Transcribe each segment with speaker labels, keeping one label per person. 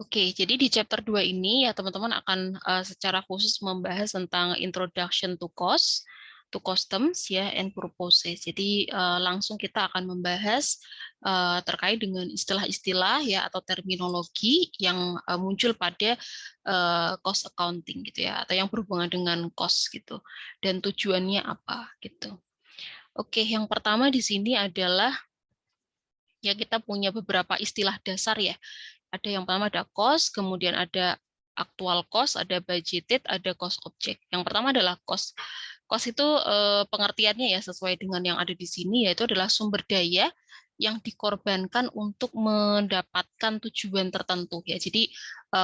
Speaker 1: Oke, jadi di chapter 2 ini ya teman-teman akan secara khusus membahas tentang introduction to cost, to customs ya, and purposes. Jadi langsung kita akan membahas terkait dengan istilah-istilah ya atau terminologi yang muncul pada cost accounting gitu ya, atau yang berhubungan dengan cost gitu, dan tujuannya apa gitu. Oke, yang pertama di sini adalah ya kita punya beberapa istilah dasar ya. Ada yang pertama ada cost, kemudian ada actual cost, ada budgeted, ada cost object. Yang pertama adalah cost. Cost itu pengertiannya ya sesuai dengan yang ada di sini, yaitu adalah sumber daya yang dikorbankan untuk mendapatkan tujuan tertentu ya. Jadi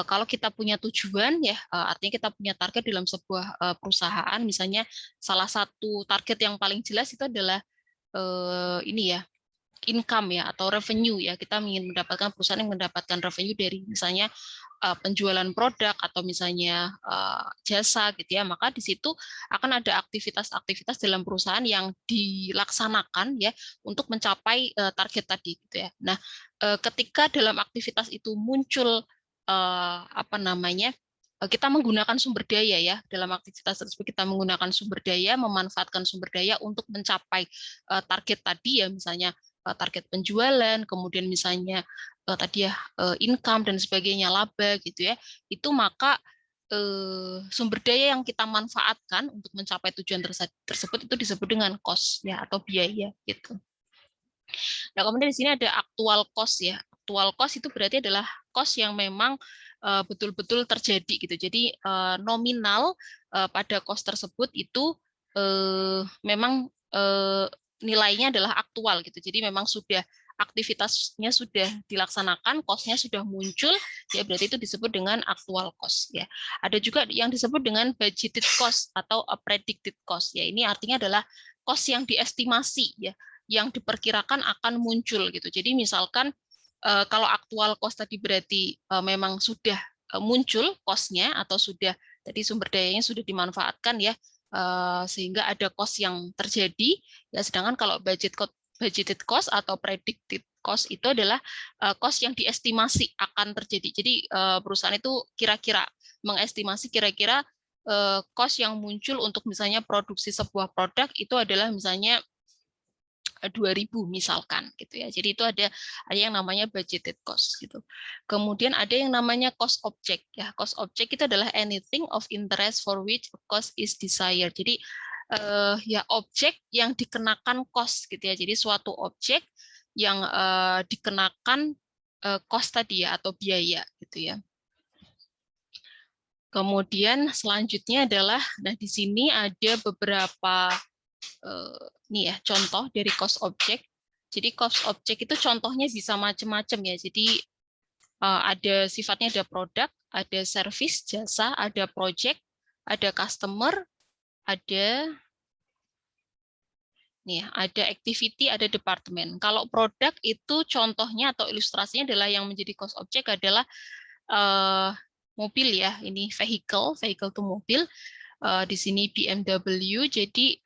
Speaker 1: kalau kita punya tujuan ya artinya kita punya target dalam sebuah perusahaan, misalnya salah satu target yang paling jelas itu adalah ini ya, income ya atau revenue ya, kita ingin mendapatkan perusahaan yang mendapatkan revenue dari misalnya penjualan produk atau misalnya jasa gitu ya, maka di situ akan ada aktivitas-aktivitas dalam perusahaan yang dilaksanakan ya untuk mencapai target tadi gitu ya. Nah, ketika dalam aktivitas itu muncul apa namanya, kita menggunakan sumber daya ya, dalam aktivitas tersebut kita menggunakan sumber daya, memanfaatkan sumber daya untuk mencapai target tadi ya, misalnya target penjualan, kemudian misalnya tadi ya income dan sebagainya, laba gitu ya, itu maka sumber daya yang kita manfaatkan untuk mencapai tujuan tersebut itu disebut dengan cost ya atau biaya gitu. Nah, kemudian di sini ada actual cost ya. Actual cost itu berarti adalah cost yang memang betul-betul terjadi gitu. Jadi nominal pada cost tersebut itu memang nilainya adalah aktual gitu. Jadi memang sudah aktivitasnya sudah dilaksanakan, cost-nya sudah muncul, ya berarti itu disebut dengan actual cost ya. Ada juga yang disebut dengan budgeted cost atau predicted cost ya. Ini artinya adalah cost yang diestimasi ya, yang diperkirakan akan muncul gitu. Jadi misalkan kalau aktual cost tadi berarti memang sudah muncul cost-nya atau sudah tadi sumber dayanya sudah dimanfaatkan ya, sehingga ada cost yang terjadi ya. Sedangkan kalau budgeted cost atau predicted cost itu adalah cost yang diestimasi akan terjadi. Jadi perusahaan itu kira-kira mengestimasi kira-kira cost yang muncul untuk misalnya produksi sebuah produk itu adalah misalnya 2.000 misalkan gitu ya. Jadi itu ada yang namanya budgeted cost gitu. Kemudian ada yang namanya cost object ya. Cost object itu adalah anything of interest for which a cost is desired. Jadi ya objek yang dikenakan cost gitu ya. Jadi suatu objek yang dikenakan cost tadi ya atau biaya gitu ya. Kemudian selanjutnya adalah, nah di sini ada beberapa nih ya contoh dari cost object. Jadi cost object itu contohnya bisa macam-macam ya. Jadi ada sifatnya ada produk, ada service, jasa, ada project, ada customer, ada nih ada activity, ada departemen. Kalau produk itu contohnya atau ilustrasinya adalah yang menjadi cost object adalah mobil ya. Ini vehicle itu mobil. Di sini BMW. Jadi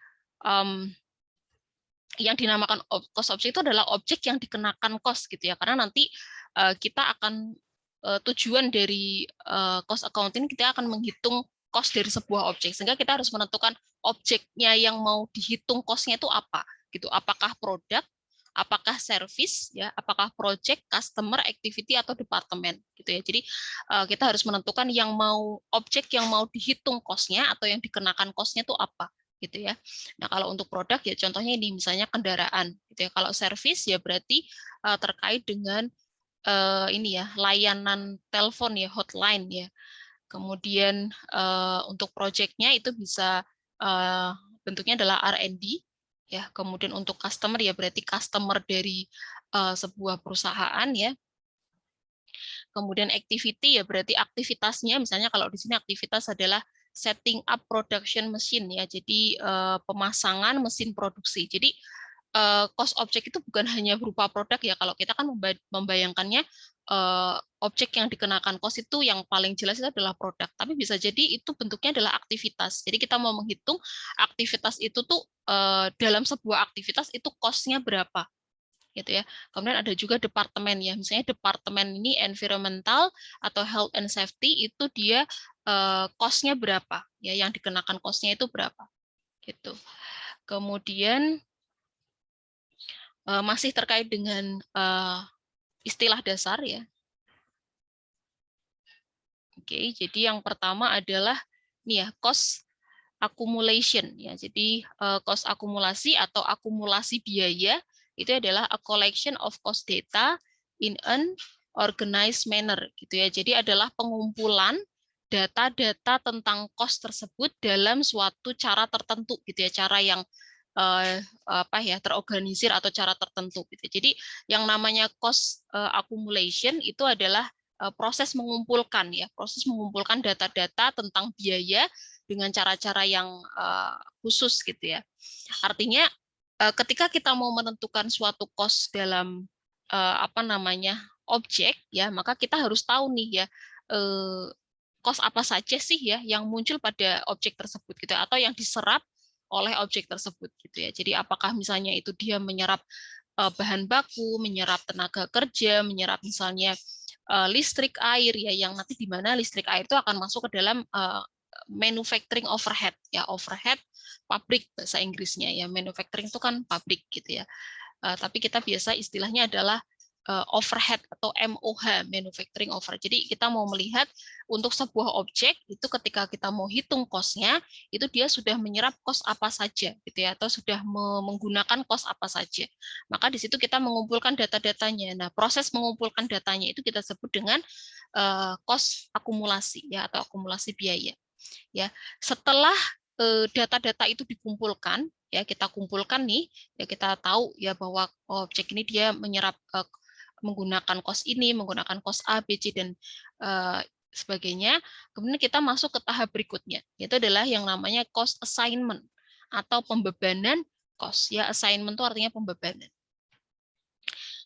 Speaker 1: yang dinamakan cost object itu adalah objek yang dikenakan cost gitu ya, karena nanti kita akan tujuan dari cost accounting, kita akan menghitung cost dari sebuah objek, sehingga kita harus menentukan objeknya yang mau dihitung costnya itu apa gitu, apakah produk, apakah service ya, apakah project, customer, activity atau departemen gitu ya. Jadi kita harus menentukan yang mau objek yang mau dihitung costnya atau yang dikenakan costnya itu apa gitu ya. Nah, kalau untuk produk ya contohnya ini misalnya kendaraan gitu ya. Kalau service ya berarti terkait dengan ini ya layanan telepon ya, hotline ya. Kemudian untuk projectnya itu bisa bentuknya adalah R&D ya. Kemudian untuk customer ya berarti customer dari sebuah perusahaan ya. Kemudian activity ya berarti aktivitasnya, misalnya kalau di sini aktivitas adalah setting up production machine ya, jadi pemasangan mesin produksi. Jadi cost object itu bukan hanya berupa produk ya, kalau kita kan membayangkannya objek yang dikenakan cost itu yang paling jelas itu adalah produk, tapi bisa jadi itu bentuknya adalah aktivitas. Jadi kita mau menghitung aktivitas itu tuh dalam sebuah aktivitas itu cost-nya berapa gitu ya. Kemudian ada juga departemen ya, misalnya departemen ini environmental atau health and safety itu dia cost-nya berapa ya, yang dikenakan cost-nya itu berapa gitu. Kemudian masih terkait dengan istilah dasar ya. Oke, jadi yang pertama adalah nih ya, cost accumulation ya. Jadi cost akumulasi atau akumulasi biaya itu adalah a collection of cost data in an organized manner gitu ya. Jadi adalah pengumpulan data-data tentang cost tersebut dalam suatu cara tertentu gitu ya, cara yang apa ya, terorganisir atau cara tertentu gitu. Jadi yang namanya cost accumulation itu adalah proses mengumpulkan ya, proses mengumpulkan data-data tentang biaya dengan cara-cara yang khusus gitu ya. Artinya ketika kita mau menentukan suatu cost dalam apa namanya objek ya, maka kita harus tahu nih ya cost apa saja sih ya yang muncul pada objek tersebut gitu ya, atau yang diserap oleh objek tersebut gitu ya. Jadi apakah misalnya itu dia menyerap bahan baku, menyerap tenaga kerja, menyerap misalnya listrik air ya, yang nanti di mana listrik air itu akan masuk ke dalam manufacturing overhead ya, overhead pabrik bahasa Inggrisnya ya, manufacturing itu kan pabrik gitu ya. Tapi kita biasa istilahnya adalah overhead atau MOH, manufacturing overhead. Jadi kita mau melihat untuk sebuah objek itu ketika kita mau hitung cost-nya, itu dia sudah menyerap cost apa saja gitu ya, atau sudah menggunakan cost apa saja. Maka di situ kita mengumpulkan data-datanya. Nah, proses mengumpulkan datanya itu kita sebut dengan cost akumulasi ya, atau akumulasi biaya. Ya, setelah data-data itu dikumpulkan, ya kita kumpulkan nih, ya kita tahu ya bahwa objek ini dia menyerap menggunakan cost ini, menggunakan cost A, B, C dan sebagainya. Kemudian kita masuk ke tahap berikutnya, yaitu adalah yang namanya cost assignment atau pembebanan cost. Ya, assignment itu artinya pembebanan.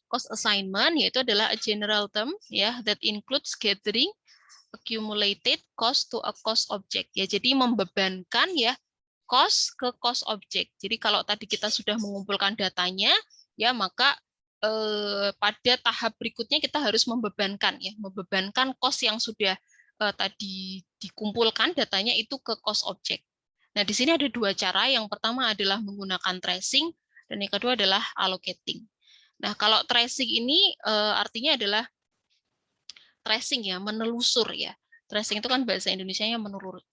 Speaker 1: Cost assignment yaitu adalah a general term ya that includes gathering accumulated cost to a cost object ya, jadi membebankan ya cost ke cost object. Jadi kalau tadi kita sudah mengumpulkan datanya ya, maka pada tahap berikutnya kita harus membebankan ya, membebankan cost yang sudah tadi dikumpulkan datanya itu ke cost object. Nah, di sini ada dua cara. Yang pertama adalah menggunakan tracing dan yang kedua adalah allocating. Nah, kalau tracing ini artinya adalah tracing ya, menelusur ya. Tracing itu kan bahasa Indonesianya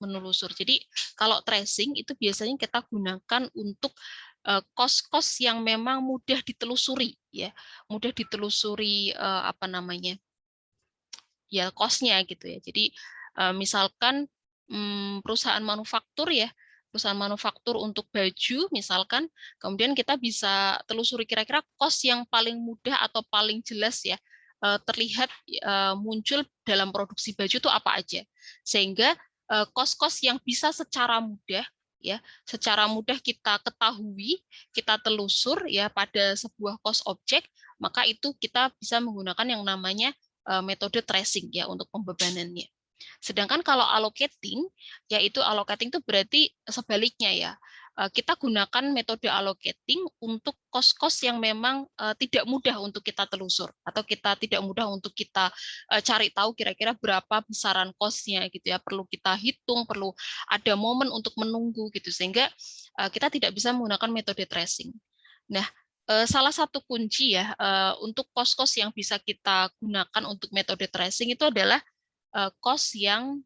Speaker 1: menelusur. Jadi kalau tracing itu biasanya kita gunakan untuk cost-cost yang memang mudah ditelusuri ya, mudah ditelusuri apa namanya ya cost-nya gitu ya. Jadi misalkan perusahaan manufaktur ya, perusahaan manufaktur untuk baju misalkan, kemudian kita bisa telusuri kira-kira cost yang paling mudah atau paling jelas ya terlihat muncul dalam produksi baju itu apa aja, sehingga cost-cost yang bisa secara mudah ya, secara mudah kita ketahui, kita telusur ya pada sebuah cost objek, maka itu kita bisa menggunakan yang namanya metode tracing ya untuk pembebanannya. Sedangkan kalau allocating, yaitu allocating itu berarti sebaliknya ya. Kita gunakan metode allocating untuk cost-cost yang memang tidak mudah untuk kita telusur atau kita tidak mudah untuk kita cari tahu kira-kira berapa besaran cost-nya gitu ya. Perlu kita hitung, perlu ada momen untuk menunggu gitu, sehingga kita tidak bisa menggunakan metode tracing. Nah, salah satu kunci ya untuk cost-cost yang bisa kita gunakan untuk metode tracing itu adalah cost yang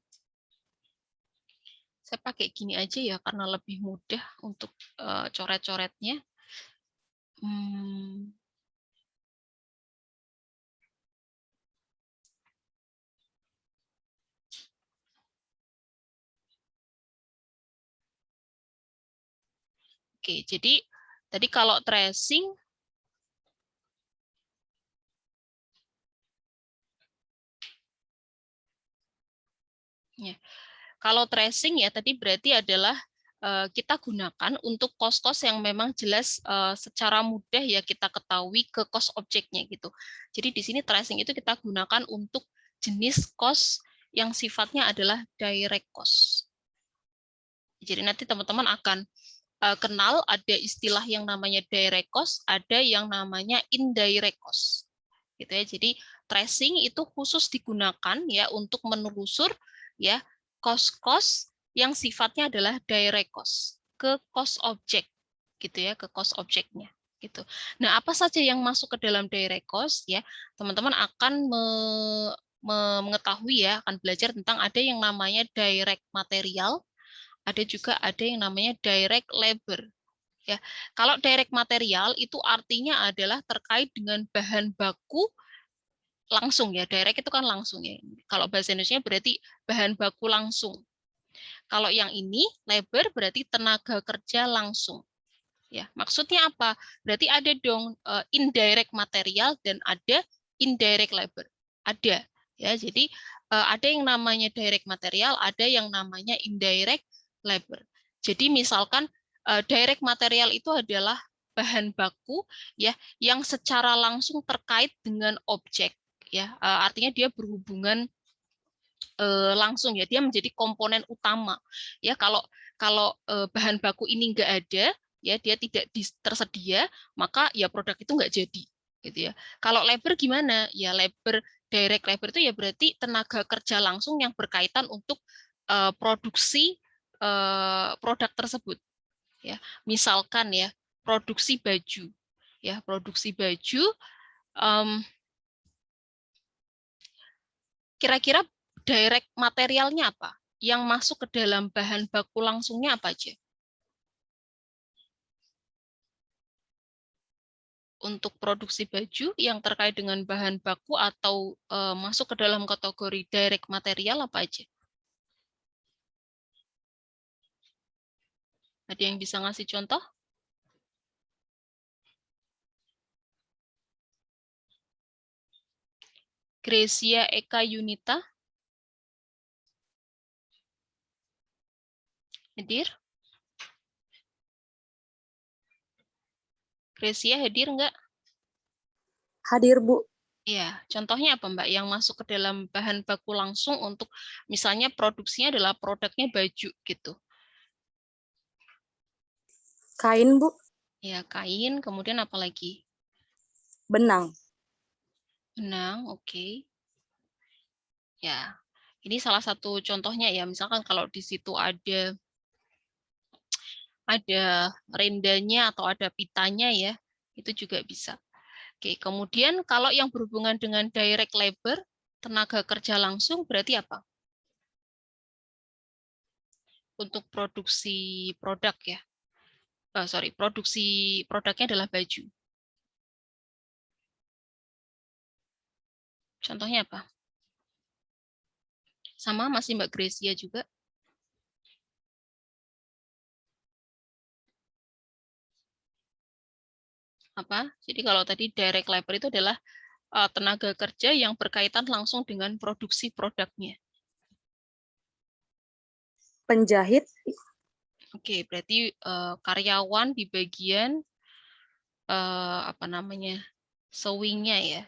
Speaker 1: saya pakai gini aja ya karena lebih mudah untuk coret-coretnya. Oke, jadi tadi kalau tracing ya. Kalau tracing ya tadi berarti adalah kita gunakan untuk cost-cost yang memang jelas secara mudah ya kita ketahui ke cost objeknya gitu. Jadi di sini tracing itu kita gunakan untuk jenis cost yang sifatnya adalah direct cost. Jadi nanti teman-teman akan kenal ada istilah yang namanya direct cost, ada yang namanya indirect cost. Gitu ya. Jadi tracing itu khusus digunakan ya untuk menelusur ya cost-cost yang sifatnya adalah direct cost ke cost object gitu ya, ke cost objeknya gitu. Nah, apa saja yang masuk ke dalam direct cost ya? Teman-teman akan mengetahui ya, akan belajar tentang ada yang namanya direct material, ada yang namanya direct labor. Ya, kalau direct material itu artinya adalah terkait dengan bahan baku langsung ya, direct itu kan langsung ya. Kalau bahasa Indonesia berarti bahan baku langsung. Kalau yang ini labor berarti tenaga kerja langsung. Ya, maksudnya apa? Berarti ada dong indirect material dan ada indirect labor. Ada ya. Jadi ada yang namanya direct material, ada yang namanya indirect labor. Jadi misalkan direct material itu adalah bahan baku ya yang secara langsung terkait dengan objek ya. Artinya dia berhubungan langsung ya, dia menjadi komponen utama ya. Kalau bahan baku ini nggak ada ya, dia tidak tersedia, maka ya produk itu nggak jadi gitu ya. Kalau labor gimana ya? Direct labor itu ya berarti tenaga kerja langsung yang berkaitan untuk produksi produk tersebut ya. Misalkan ya produksi baju ya, produksi baju, kira-kira direct materialnya apa? Yang masuk ke dalam bahan baku langsungnya apa aja? Untuk produksi baju yang terkait dengan bahan baku atau masuk ke dalam kategori direct material apa aja? Ada yang bisa ngasih contoh? Gracia Eka Yunita, hadir? Gracia hadir enggak?
Speaker 2: Hadir, Bu.
Speaker 1: Ya, contohnya apa Mbak? Yang masuk ke dalam bahan baku langsung untuk misalnya produksinya adalah produknya baju gitu.
Speaker 2: Kain, Bu.
Speaker 1: Ya, kain, kemudian apa lagi?
Speaker 2: Benang.
Speaker 1: Benang, oke. Ya, ini salah satu contohnya ya. Misalkan kalau di situ ada rendanya atau ada pitanya ya, itu juga bisa. Oke, kemudian kalau yang berhubungan dengan direct labor, tenaga kerja langsung berarti apa? Untuk produksi produk ya. Produksi produknya adalah baju. Contohnya apa? Sama masih Mbak Gracia juga. Apa? Jadi kalau tadi direct labor itu adalah tenaga kerja yang berkaitan langsung dengan produksi produknya.
Speaker 2: Penjahit.
Speaker 1: Oke, berarti karyawan di bagian apa namanya sewingnya ya,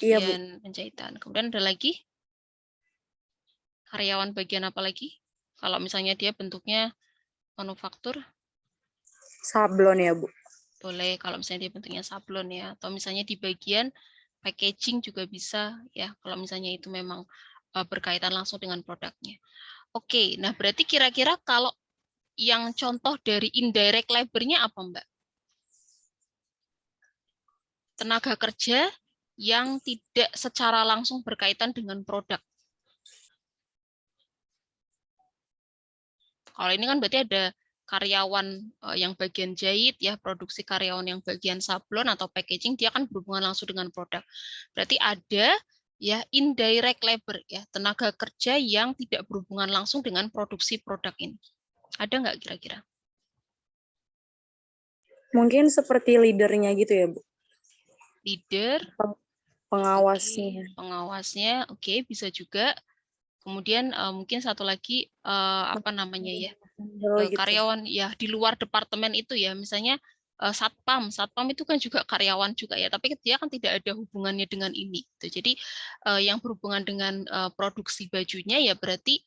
Speaker 2: Iya, Bu.
Speaker 1: bagian penjahitan. Kemudian ada lagi karyawan bagian apa lagi? Kalau misalnya dia bentuknya manufaktur,
Speaker 2: Sablon ya, Bu.
Speaker 1: boleh. Kalau misalnya dia bentuknya sablon ya, atau misalnya di bagian packaging juga bisa ya. Kalau misalnya itu memang berkaitan langsung dengan produknya. Oke, nah berarti kira-kira kalau yang contoh dari indirect labor-nya apa, Mbak? Tenaga kerja yang tidak secara langsung berkaitan dengan produk. Kalau ini kan berarti ada karyawan yang bagian jahit ya, produksi karyawan yang bagian sablon atau packaging, dia kan berhubungan langsung dengan produk. Berarti ada ya indirect labor ya, tenaga kerja yang tidak berhubungan langsung dengan produksi produk ini. Ada nggak kira-kira?
Speaker 2: Mungkin seperti leadernya gitu ya, Bu.
Speaker 1: Leader,
Speaker 2: Pengawasnya.
Speaker 1: pengawasnya, oke, bisa juga. Kemudian mungkin satu lagi apa namanya ya,
Speaker 2: Gitu.
Speaker 1: karyawan ya di luar departemen itu ya, misalnya satpam itu kan juga karyawan juga ya, tapi dia kan tidak ada hubungannya dengan ini. Gitu. Jadi yang berhubungan dengan produksi bajunya ya berarti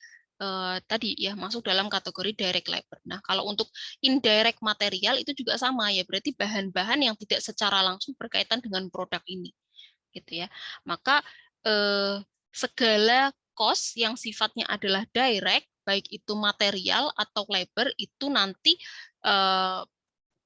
Speaker 1: tadi ya masuk dalam kategori direct labor. Nah, kalau untuk indirect material itu juga sama ya, berarti bahan-bahan yang tidak secara langsung berkaitan dengan produk ini, gitu ya. Maka segala cost yang sifatnya adalah direct, baik itu material atau labor, itu nanti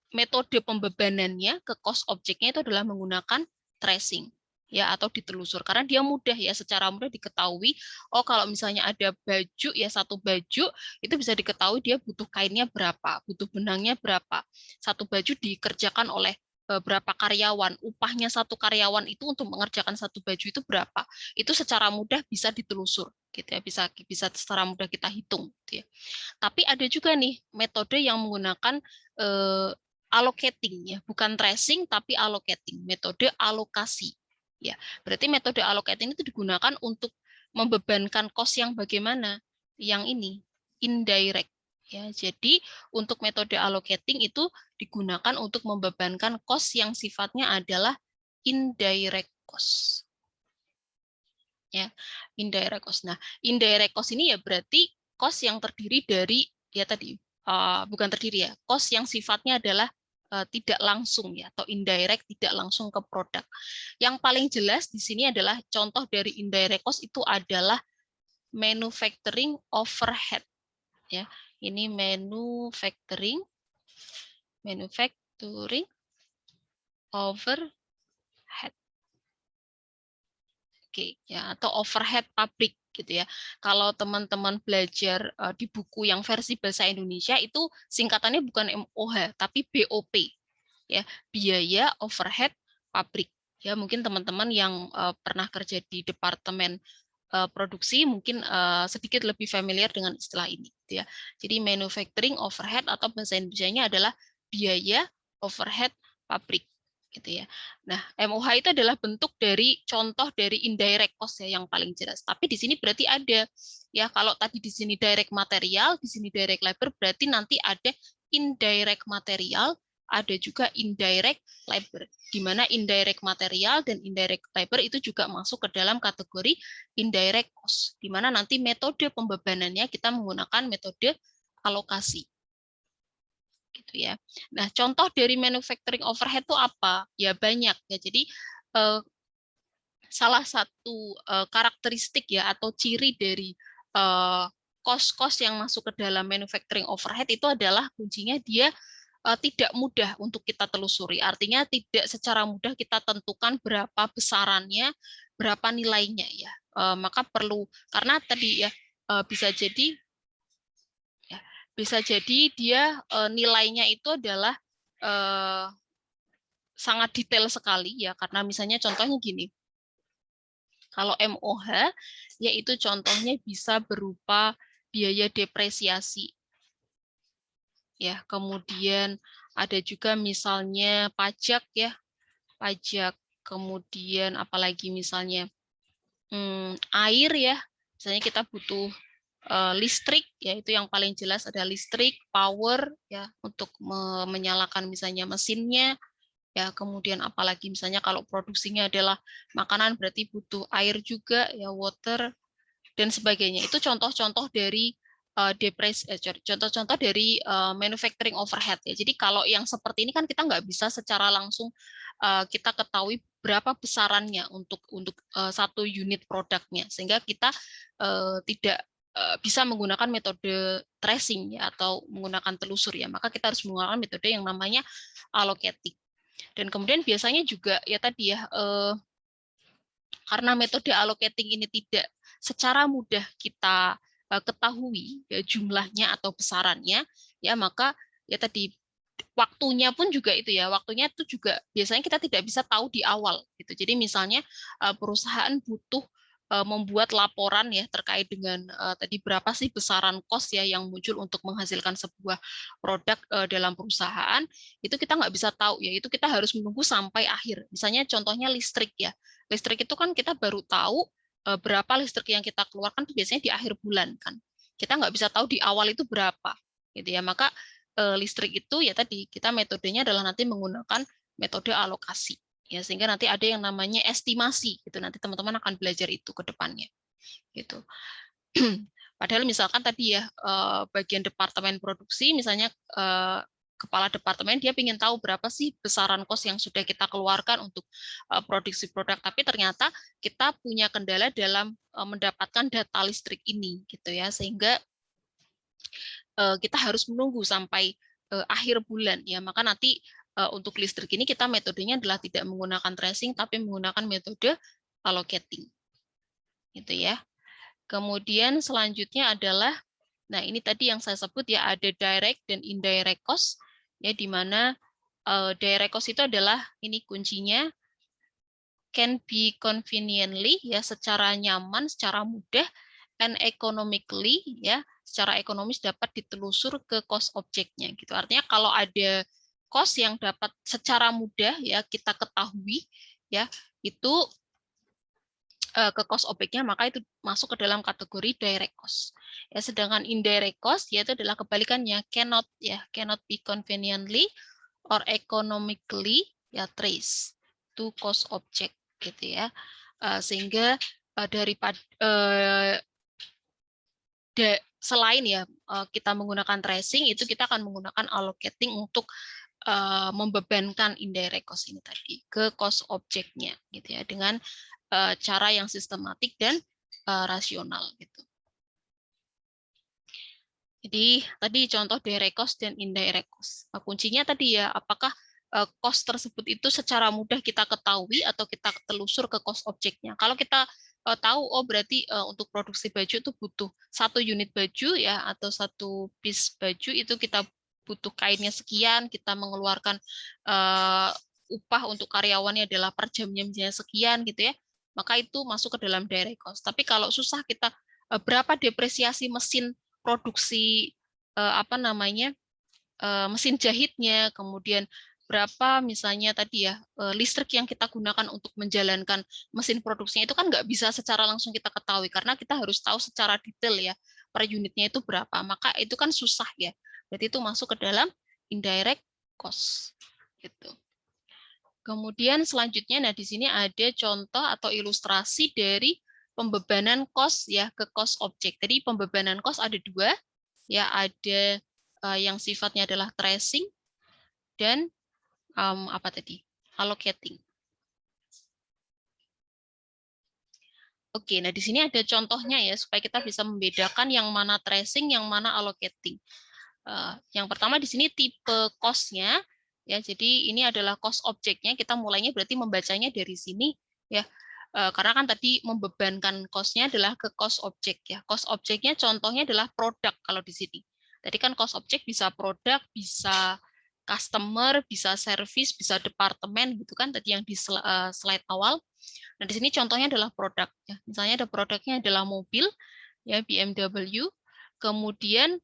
Speaker 1: metode pembebanannya ke cost objeknya itu adalah menggunakan tracing ya atau ditelusur karena dia mudah ya secara mudah diketahui. Oh, kalau misalnya ada baju ya, satu baju itu bisa diketahui dia butuh kainnya berapa, butuh benangnya berapa, satu baju dikerjakan oleh berapa karyawan, upahnya satu karyawan itu untuk mengerjakan satu baju itu berapa, itu secara mudah bisa ditelusur gitu ya, bisa secara mudah kita hitung gitu ya. Tapi ada juga nih metode yang menggunakan allocating ya, bukan tracing tapi allocating, metode alokasi. Ya, berarti metode allocating itu digunakan untuk membebankan cost yang bagaimana? Yang ini indirect ya. Jadi untuk metode allocating itu digunakan untuk membebankan cost yang sifatnya adalah indirect cost. Ya, indirect cost. Nah, indirect cost ini ya berarti cost yang terdiri dari ya tadi bukan terdiri ya, cost yang sifatnya adalah tidak langsung ya atau indirect, tidak langsung ke produk. Yang paling jelas di sini adalah contoh dari indirect cost itu adalah manufacturing overhead ya. Ini manufacturing overhead. Oke, ya atau overhead pabrik gitu ya. Kalau teman-teman belajar di buku yang versi bahasa Indonesia itu singkatannya bukan MOH tapi BOP ya, biaya overhead pabrik. Ya, mungkin teman-teman yang pernah kerja di departemen produksi mungkin sedikit lebih familiar dengan istilah ini gitu ya. Jadi manufacturing overhead atau bahasa Indonesianya adalah biaya overhead pabrik gitu ya. Nah, MOH itu adalah bentuk dari contoh dari indirect cost ya yang paling jelas. Tapi di sini berarti ada ya, kalau tadi di sini direct material, di sini direct labor, berarti nanti ada indirect material, ada juga indirect labor, di mana indirect material dan indirect labor itu juga masuk ke dalam kategori indirect cost, di mana nanti metode pembebanannya kita menggunakan metode alokasi. Gitu ya. Nah, contoh dari manufacturing overhead itu apa? Ya banyak ya. Jadi salah satu karakteristik ya atau ciri dari cost-cost yang masuk ke dalam manufacturing overhead itu adalah kuncinya dia tidak mudah untuk kita telusuri. Artinya tidak secara mudah kita tentukan berapa besarannya, berapa nilainya ya. Maka perlu karena tadi ya bisa jadi dia nilainya itu adalah sangat detail sekali ya, karena misalnya contohnya gini. Kalau MOH yaitu contohnya bisa berupa biaya depresiasi. Ya, kemudian ada juga misalnya pajak ya. Pajak, kemudian apalagi misalnya air ya. Misalnya kita butuh listrik ya, itu yang paling jelas ada listrik, power ya untuk menyalakan misalnya mesinnya ya, kemudian apalagi misalnya kalau produksinya adalah makanan berarti butuh air juga ya, water dan sebagainya. Itu contoh-contoh dari contoh-contoh dari manufacturing overhead ya. Jadi kalau yang seperti ini kan kita nggak bisa secara langsung kita ketahui berapa besarannya untuk satu unit produknya, sehingga kita tidak bisa menggunakan metode tracing ya atau menggunakan telusur ya. Maka kita harus menggunakan metode yang namanya allocating. Dan kemudian biasanya juga ya tadi ya karena metode allocating ini tidak secara mudah kita ketahui ya, jumlahnya atau besarannya ya, maka ya tadi waktunya pun juga itu ya, waktunya itu juga biasanya kita tidak bisa tahu di awal gitu. Jadi misalnya perusahaan butuh membuat laporan ya terkait dengan tadi berapa sih besaran cost ya yang muncul untuk menghasilkan sebuah produk dalam perusahaan, itu kita nggak bisa tahu ya, itu kita harus menunggu sampai akhir. Misalnya contohnya listrik ya, listrik itu kan kita baru tahu berapa listrik yang kita keluarkan itu biasanya di akhir bulan kan, kita nggak bisa tahu di awal itu berapa gitu ya. Maka listrik itu ya tadi kita metodenya adalah nanti menggunakan metode alokasi ya, sehingga nanti ada yang namanya estimasi gitu, nanti teman-teman akan belajar itu ke depannya gitu. Padahal misalkan tadi ya bagian departemen produksi, misalnya kepala departemen dia ingin tahu berapa sih besaran kos yang sudah kita keluarkan untuk produksi produk, tapi ternyata kita punya kendala dalam mendapatkan data listrik ini, gitu ya, sehingga kita harus menunggu sampai akhir bulan ya. Maka nanti untuk listrik ini kita metodenya adalah tidak menggunakan tracing tapi menggunakan metode allocating. Gitu ya. Kemudian selanjutnya adalah nah ini tadi yang saya sebut ya, ada direct dan indirect cost ya, di mana direct cost itu adalah ini kuncinya, can be conveniently ya, secara nyaman, secara mudah, and economically ya, secara ekonomis dapat ditelusur ke cost objeknya gitu. Artinya kalau ada cost yang dapat secara mudah ya kita ketahui ya, itu ke cost objeknya, maka itu masuk ke dalam kategori direct cost. Ya, sedangkan indirect cost yaitu adalah kebalikannya, cannot be conveniently or economically ya trace to cost object gitu ya. Sehingga daripada selain ya kita menggunakan tracing, itu kita akan menggunakan allocating untuk membebankan indirect cost ini tadi ke cost objeknya gitu ya, dengan cara yang sistematik dan rasional gitu. Jadi tadi contoh direct cost dan indirect cost. Kuncinya tadi ya, apakah cost tersebut itu secara mudah kita ketahui atau kita telusur ke cost objeknya. Kalau kita tahu, oh berarti untuk produksi baju itu butuh 1 unit baju ya, atau 1 piece baju itu kita butuh kainnya sekian, kita mengeluarkan upah untuk karyawannya adalah per jamnya misalnya sekian gitu ya, maka itu masuk ke dalam direct cost. Tapi kalau susah kita berapa depresiasi mesin produksi mesin jahitnya, kemudian berapa misalnya tadi ya listrik yang kita gunakan untuk menjalankan mesin produksinya, itu kan nggak bisa secara langsung kita ketahui karena kita harus tahu secara detail ya per unitnya itu berapa, maka itu kan susah ya, berarti itu masuk ke dalam indirect cost gitu. Kemudian selanjutnya, nah di sini ada contoh atau ilustrasi dari pembebanan cost ya ke cost objek. Jadi pembebanan cost ada 2 ya, ada yang sifatnya adalah tracing dan apa tadi? Allocating. Oke, nah di sini ada contohnya ya supaya kita bisa membedakan yang mana tracing, yang mana allocating. Yang pertama di sini tipe cost-nya ya, jadi ini adalah cost objeknya, kita mulainya berarti membacanya dari sini ya, karena kan tadi membebankan cost-nya adalah ke cost objek ya. Cost objeknya contohnya adalah produk kalau di sini. Tadi kan cost objek bisa produk, bisa customer, bisa service, bisa departemen gitu kan tadi yang di slide awal. Nah di sini contohnya adalah produk ya. Misalnya ada produknya adalah mobil ya, BMW. Kemudian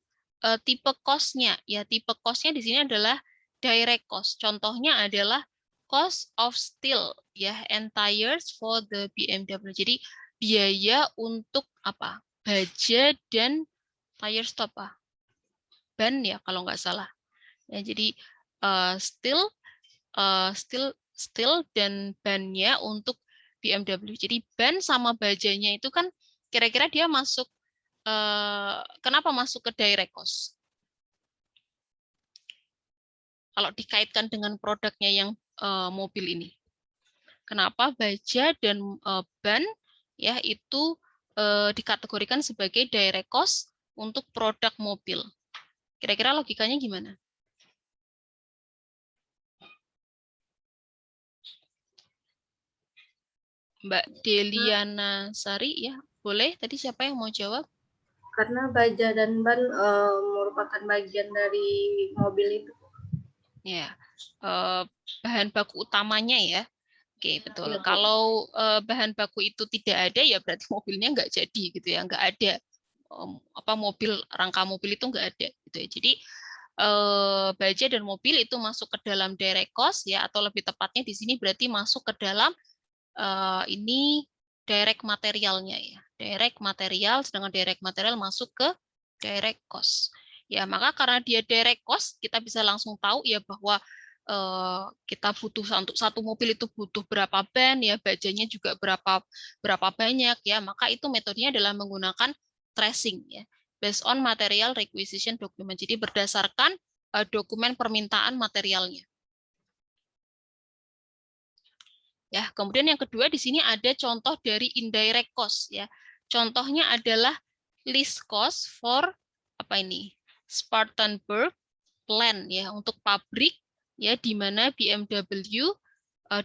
Speaker 1: tipe cost-nya ya, tipe cost-nya di sini adalah direct cost. Contohnya adalah cost of steel ya and tires for the BMW. Jadi biaya untuk apa? Baja dan tires apa? Ban ya kalau nggak salah. Ya, jadi steel dan bannya untuk BMW. Jadi ban sama bajanya itu kan kira-kira dia masuk kenapa masuk ke direct cost? Kalau dikaitkan dengan produknya yang mobil ini. Kenapa baja dan ban ya itu dikategorikan sebagai direct cost untuk produk mobil? Kira-kira logikanya gimana? Mbak Deliana Sari ya, boleh. Tadi siapa yang mau jawab?
Speaker 3: Karena baja dan ban merupakan bagian dari mobil itu.
Speaker 1: Ya, bahan baku utamanya ya. Oke, betul.
Speaker 3: Ya,
Speaker 1: kalau bahan baku itu tidak ada ya berarti mobilnya nggak jadi gitu ya, nggak ada rangka mobil itu nggak ada gitu ya. Jadi baja dan mobil itu masuk ke dalam direct cost ya, atau lebih tepatnya di sini berarti masuk ke dalam ini direct materialnya ya, direct material, sedangkan direct material masuk ke direct cost ya. Maka karena dia direct cost, kita bisa langsung tahu ya bahwa kita butuh untuk satu mobil itu butuh berapa ban ya, bajanya juga berapa banyak ya, maka itu metodenya adalah menggunakan tracing ya. Based on material requisition document. Jadi berdasarkan dokumen permintaan materialnya. Ya, kemudian yang kedua di sini ada contoh dari indirect cost ya. Contohnya adalah list cost for apa ini? Spartanburg plant ya, untuk pabrik ya di mana BMW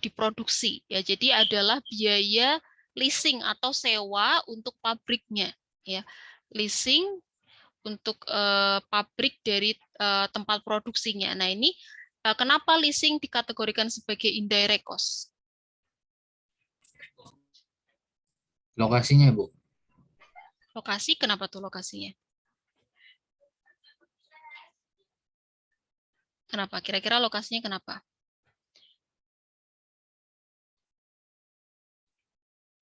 Speaker 1: diproduksi ya. Jadi adalah biaya leasing atau sewa untuk pabriknya ya. Leasing untuk pabrik dari tempat produksinya. Nah, ini kenapa leasing dikategorikan sebagai indirect cost?
Speaker 4: Lokasinya, Bu.
Speaker 1: Lokasi, kenapa tuh lokasinya? Kenapa? Kira-kira lokasinya kenapa?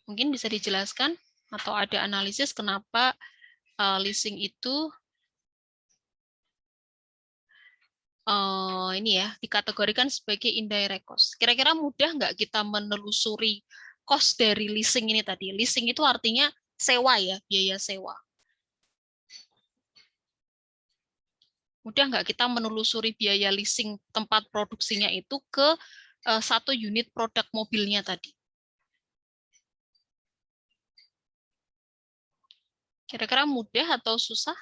Speaker 1: Mungkin bisa dijelaskan atau ada analisis kenapa leasing itu ini ya dikategorikan sebagai indirect cost. Kira-kira mudah nggak kita menelusuri cost dari leasing ini tadi? Leasing itu artinya sewa ya, biaya sewa. Mudah nggak kita menelusuri biaya leasing tempat produksinya itu ke satu unit produk mobilnya tadi? Kira-kira mudah atau susah?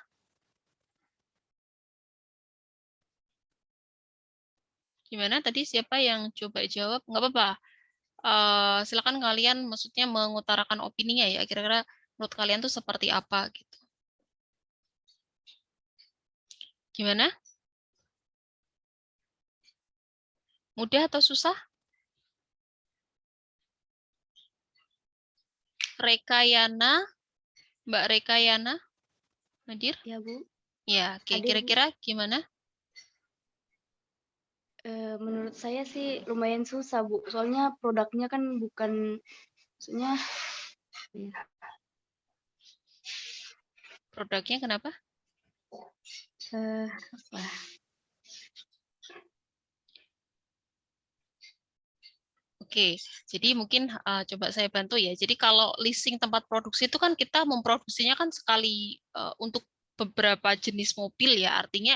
Speaker 1: Gimana tadi, siapa yang coba jawab? Nggak apa-apa. Silakan kalian maksudnya mengutarakan opininya ya. Kira-kira menurut kalian tuh seperti apa gitu. Gimana? Mudah atau susah? Rekayana, Mbak Rekayana, hadir?
Speaker 5: Ya, Bu.
Speaker 1: Ya, oke.
Speaker 5: Hadir, Bu.
Speaker 1: Kira-kira gimana?
Speaker 5: Menurut saya sih lumayan susah, Bu. Soalnya produknya kan bukan, maksudnya, ya.
Speaker 1: Produknya kenapa?
Speaker 5: Apa?
Speaker 1: Oke, jadi mungkin coba saya bantu ya. Jadi kalau leasing tempat produksi itu kan kita memproduksinya kan sekali untuk beberapa jenis mobil ya. Artinya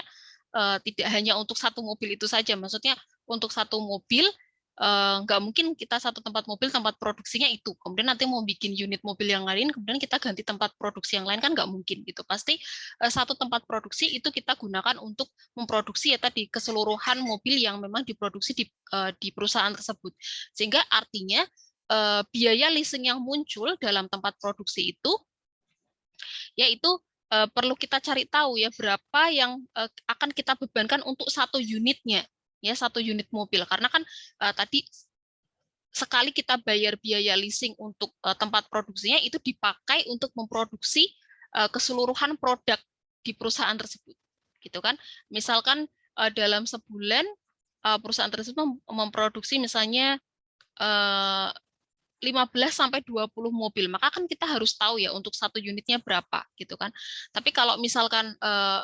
Speaker 1: tidak hanya untuk satu mobil itu saja. Maksudnya untuk satu mobil nggak mungkin kita satu tempat mobil tempat produksinya itu. Kemudian nanti mau bikin unit mobil yang lain, kemudian kita ganti tempat produksi yang lain kan nggak mungkin gitu. Pasti satu tempat produksi itu kita gunakan untuk memproduksi ya tadi keseluruhan mobil yang memang diproduksi di perusahaan tersebut. Sehingga artinya biaya leasing yang muncul dalam tempat produksi itu yaitu perlu kita cari tahu ya berapa yang akan kita bebankan untuk satu unitnya ya, satu unit mobil, karena kan tadi sekali kita bayar biaya leasing untuk tempat produksinya itu dipakai untuk memproduksi keseluruhan produk di perusahaan tersebut gitu kan. Misalkan dalam sebulan perusahaan tersebut memproduksi misalnya 15 sampai 20 mobil, maka kan kita harus tahu ya untuk satu unitnya berapa gitu kan. Tapi kalau misalkan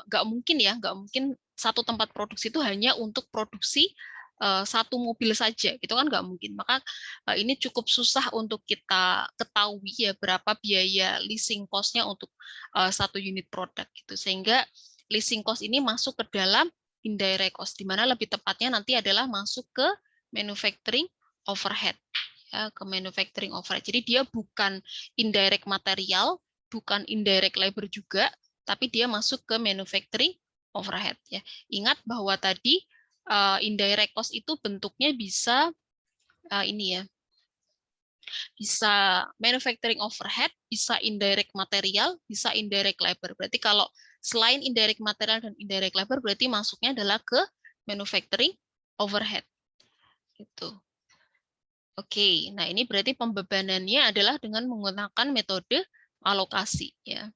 Speaker 1: nggak mungkin satu tempat produksi itu hanya untuk produksi satu mobil saja, gitu kan nggak mungkin. Maka ini cukup susah untuk kita ketahui ya berapa biaya leasing cost-nya untuk satu unit produk gitu. Sehingga leasing cost ini masuk ke dalam indirect cost, di mana lebih tepatnya nanti adalah masuk ke manufacturing overhead. Ya, ke manufacturing overhead. Jadi dia bukan indirect material, bukan indirect labor juga, tapi dia masuk ke manufacturing overhead. Ya. Ingat bahwa tadi indirect cost itu bentuknya bisa ini ya, bisa manufacturing overhead, bisa indirect material, bisa indirect labor. Berarti kalau selain indirect material dan indirect labor, berarti masuknya adalah ke manufacturing overhead. Gitu. Oke, nah ini berarti pembebanannya adalah dengan menggunakan metode alokasi ya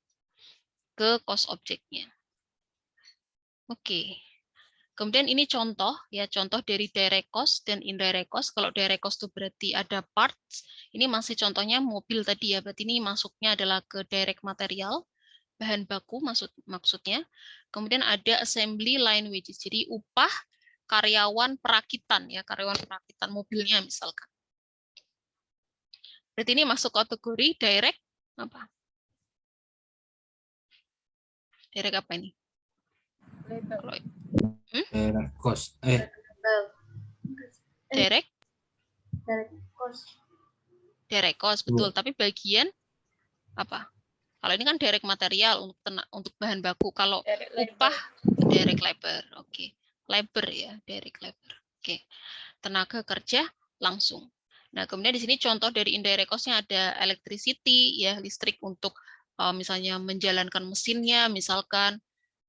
Speaker 1: ke cost objeknya. Oke. Kemudian ini contoh ya, contoh dari direct cost dan indirect cost. Kalau direct cost itu berarti ada parts. Ini masih contohnya mobil tadi ya, berarti ini masuknya adalah ke direct material, bahan baku maksudnya. Kemudian ada assembly line wages. Jadi upah karyawan perakitan ya, karyawan perakitan mobilnya misalkan. Berarti ini masuk kategori direct apa? Direct apa ini?
Speaker 3: Label.
Speaker 1: Kalau
Speaker 4: Direct cost.
Speaker 3: Label.
Speaker 1: direct
Speaker 3: Direct cost.
Speaker 1: direct cost betul, tapi bagian apa? Kalau ini kan direct material untuk bahan baku. Kalau
Speaker 3: Direct label.
Speaker 1: upah direct labor. Oke. Labor ya, direct labor. Oke. Tenaga kerja langsung. Nah, kemudian di sini contoh dari indirect cost-nya ada electricity ya, listrik untuk misalnya menjalankan mesinnya misalkan,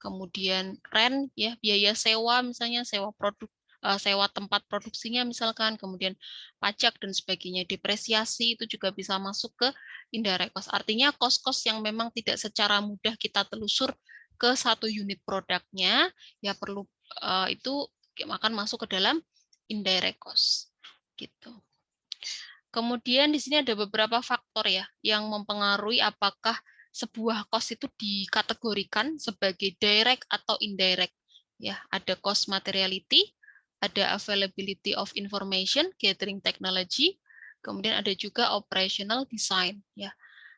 Speaker 1: kemudian rent ya, biaya sewa misalnya sewa produk, sewa tempat produksinya misalkan, kemudian pajak dan sebagainya, depresiasi itu juga bisa masuk ke indirect cost. Artinya cost-cost yang memang tidak secara mudah kita telusur ke satu unit produknya ya perlu itu akan masuk ke dalam indirect cost gitu. Kemudian di sini ada beberapa faktor ya yang mempengaruhi apakah sebuah cost itu dikategorikan sebagai direct atau indirect. Ya, ada cost materiality, ada availability of information, gathering technology, kemudian ada juga operational design ya.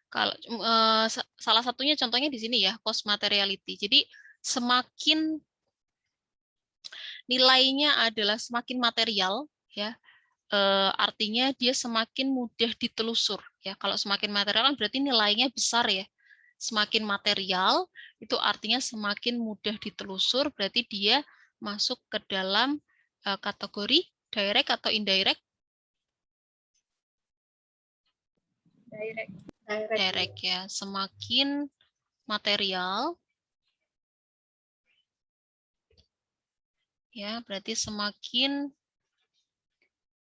Speaker 1: Kalau salah satunya contohnya di sini ya, cost materiality. Jadi semakin nilainya adalah semakin material ya, artinya dia semakin mudah ditelusur ya. Kalau semakin material kan berarti nilainya besar ya. Semakin material itu artinya semakin mudah ditelusur, berarti dia masuk ke dalam kategori direct atau indirect.
Speaker 3: Direct.
Speaker 1: Direct ya, semakin material ya berarti semakin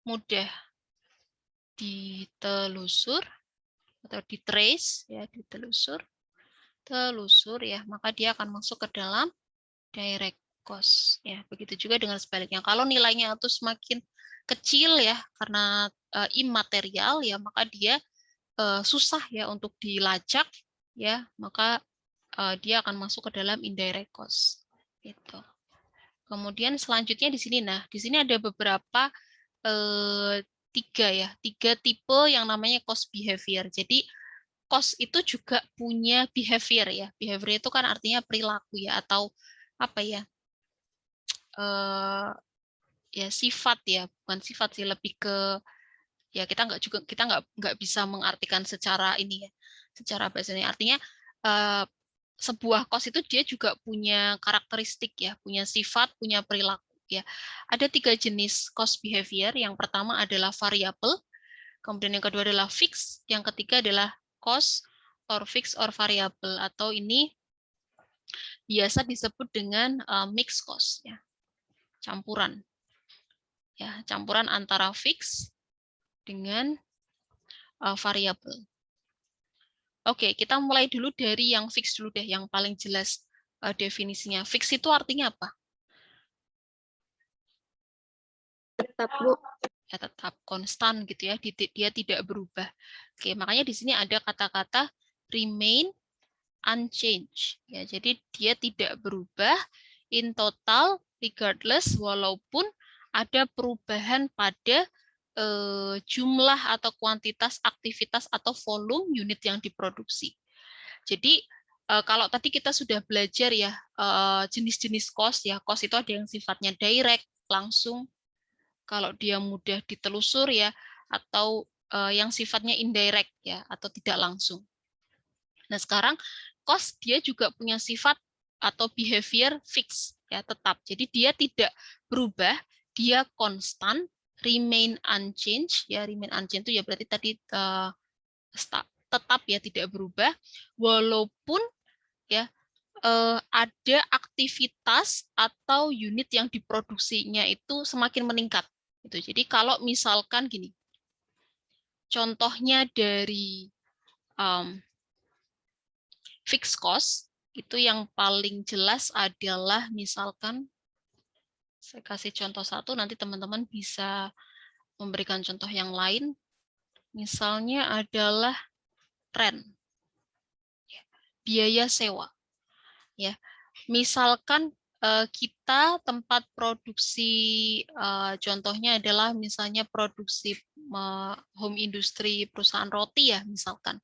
Speaker 1: mudah ditelusur atau ditrace ya, ditelusur ya, maka dia akan masuk ke dalam direct cost ya. Begitu juga dengan sebaliknya, kalau nilainya itu semakin kecil ya karena imaterial ya, maka dia susah ya untuk dilacak ya, maka dia akan masuk ke dalam indirect cost gitu. Kemudian selanjutnya di sini, nah di sini ada beberapa tiga tipe yang namanya cost behavior. Jadi cost itu juga punya behavior ya. Behavior itu kan artinya perilaku ya, atau apa ya? Ya sifat ya, bukan sifat sih, lebih ke ya kita nggak bisa mengartikan secara ini ya, secara bahasanya. Artinya sebuah cost itu dia juga punya karakteristik ya, punya sifat, punya perilaku ya. Ada 3 jenis cost behavior. Yang pertama adalah variable, kemudian yang kedua adalah fix, yang ketiga adalah cost or fixed or variable, atau ini biasa disebut dengan mixed cost ya, campuran ya, campuran antara fix dengan variabel. Oke, kita mulai dulu dari yang fix dulu deh, yang paling jelas definisinya. Fix itu artinya apa?
Speaker 2: Tetap, Bu.
Speaker 1: Ya, tetap konstan gitu ya, dia tidak berubah. Oke, makanya di sini ada kata-kata remain unchanged ya. Jadi dia tidak berubah in total regardless, walaupun ada perubahan pada jumlah atau kuantitas aktivitas atau volume unit yang diproduksi. Jadi kalau tadi kita sudah belajar ya jenis-jenis cost ya, cost itu ada yang sifatnya direct, langsung, kalau dia mudah ditelusur ya, atau yang sifatnya indirect ya, atau tidak langsung. Nah, sekarang cost dia juga punya sifat atau behavior fix ya, tetap. Jadi dia tidak berubah, dia konstan, remain unchanged ya. Remain unchanged itu ya berarti tadi tetap ya, tidak berubah, walaupun ya ada aktivitas atau unit yang diproduksinya itu semakin meningkat. Jadi kalau misalkan gini, contohnya dari fixed cost itu yang paling jelas adalah misalkan, saya kasih contoh satu, nanti teman-teman bisa memberikan contoh yang lain. Misalnya adalah rent, biaya sewa. Ya, misalkan kita tempat produksi, contohnya adalah misalnya produksi home industry perusahaan roti ya misalkan.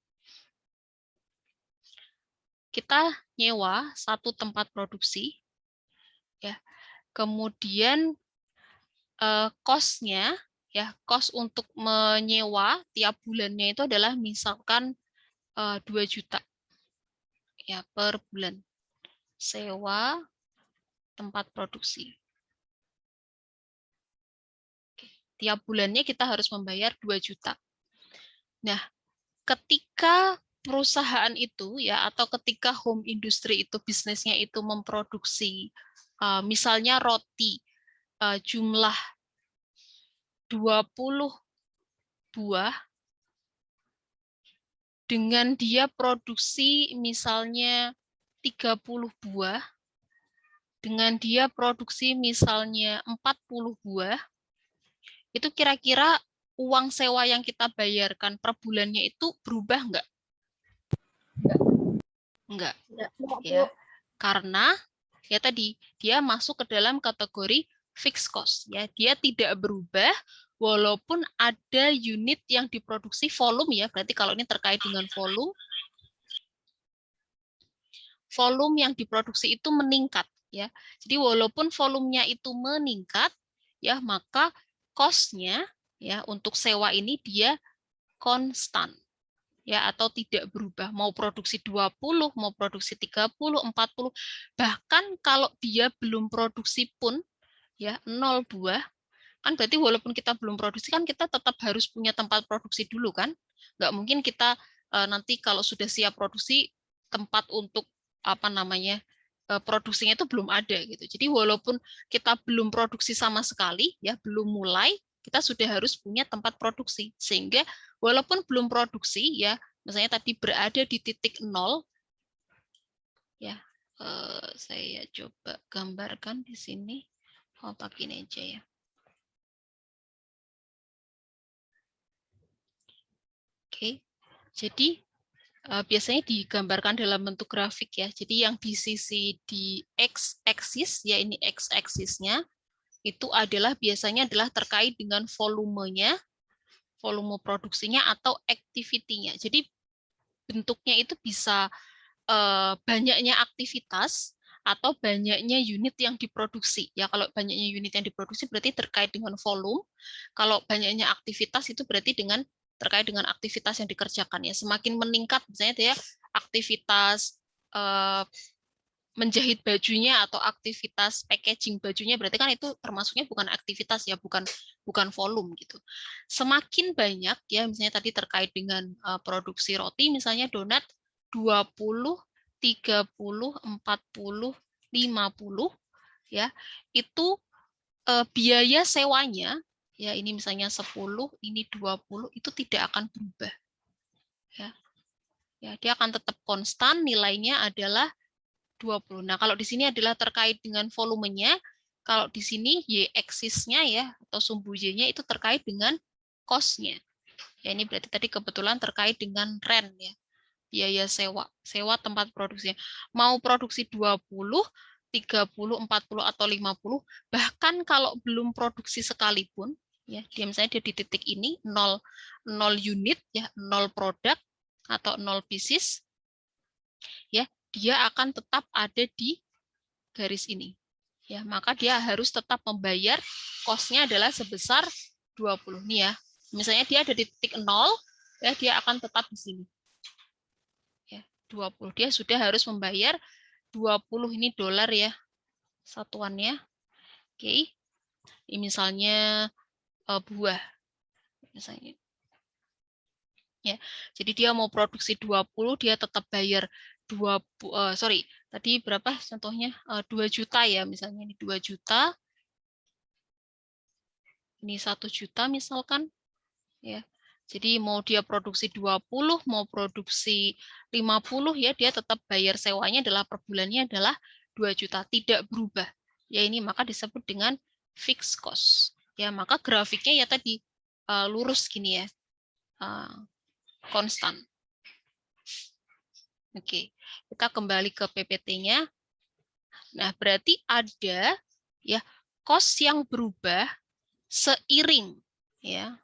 Speaker 1: kita nyewa satu tempat produksi, ya. Kemudian cost-nya, ya, cost untuk menyewa tiap bulannya itu adalah misalkan 2 juta, ya, per bulan. Sewa tempat produksi. Tiap bulannya kita harus membayar 2 juta. Nah, ketika perusahaan itu, ya, atau ketika home industry itu bisnisnya itu memproduksi misalnya roti jumlah 20 buah, dengan dia produksi misalnya 30 buah, dengan dia produksi misalnya 40 buah, itu kira-kira uang sewa yang kita bayarkan per bulannya itu berubah nggak? Enggak. Ya. Karena ya tadi dia masuk ke dalam kategori fixed cost, ya. Dia tidak berubah walaupun ada unit yang diproduksi volume, ya. Berarti kalau ini terkait dengan volume yang diproduksi itu meningkat, ya. Jadi walaupun volumenya itu meningkat, ya, maka cost-nya, ya, untuk sewa ini dia konstan, ya, atau tidak berubah, mau produksi 20, mau produksi 30, 40, bahkan kalau dia belum produksi pun, ya, 0 buah, kan berarti walaupun kita belum produksi, kan kita tetap harus punya tempat produksi dulu, kan? Nggak mungkin kita nanti kalau sudah siap produksi, tempat untuk apa namanya produksinya itu belum ada gitu. Jadi walaupun kita belum produksi sama sekali, ya, belum mulai, kita sudah harus punya tempat produksi, sehingga walaupun belum produksi, ya, misalnya tadi berada di titik 0, ya, saya coba gambarkan di sini, pakai ini aja, ya. Oke, jadi biasanya digambarkan dalam bentuk grafik, ya. Jadi yang di sisi di x-axis, ya, ini x-axisnya itu biasanya adalah terkait dengan volumenya, volume produksinya atau activity-nya. Jadi bentuknya itu bisa banyaknya aktivitas atau banyaknya unit yang diproduksi. Ya, kalau banyaknya unit yang diproduksi berarti terkait dengan volume. Kalau banyaknya aktivitas itu berarti terkait dengan aktivitas yang dikerjakan, ya. Semakin meningkat misalnya dia aktivitas menjahit bajunya atau aktivitas packaging bajunya, berarti kan itu termasuknya bukan aktivitas, ya, bukan volume gitu. Semakin banyak, ya, misalnya tadi terkait dengan produksi roti, misalnya donat 20, 30, 40, 50, ya, itu biaya sewanya, ya, ini misalnya 10, ini 20, itu tidak akan berubah. Ya. Ya, dia akan tetap konstan, nilainya adalah 20. Nah, kalau di sini adalah terkait dengan volumenya, kalau di sini y-axis-nya, ya, atau sumbu y-nya itu terkait dengan cost-nya. Ya, ini berarti tadi kebetulan terkait dengan rent, ya. Biaya sewa tempat produksinya. Mau produksi 20, 30, 40 atau 50, bahkan kalau belum produksi sekalipun, ya, dia misalnya dia di titik ini 0 unit, ya, 0 produk atau 0 pieces, ya, dia akan tetap ada di garis ini. Ya, maka dia harus tetap membayar cost-nya adalah sebesar 20 nih, ya. Misalnya dia ada di titik 0, ya, dia akan tetap di sini. Ya, 20. Dia sudah harus membayar 20 ini dolar, ya, satuannya. Oke. Ini misalnya buah misalnya. Ya. Jadi dia mau produksi 20, dia tetap bayar 20, tadi berapa contohnya? 2 juta, ya, misalnya ini 2 juta. Ini 1 juta misalkan, ya. Jadi mau dia produksi 20, mau produksi 50, ya, dia tetap bayar sewanya adalah per bulannya adalah 2 juta, tidak berubah. Ya, ini maka disebut dengan fixed cost. Ya, maka grafiknya ya tadi lurus gini, ya. Konstan. Oke, kita kembali ke PPT-nya. Nah, berarti ada, ya, cost yang berubah seiring, ya.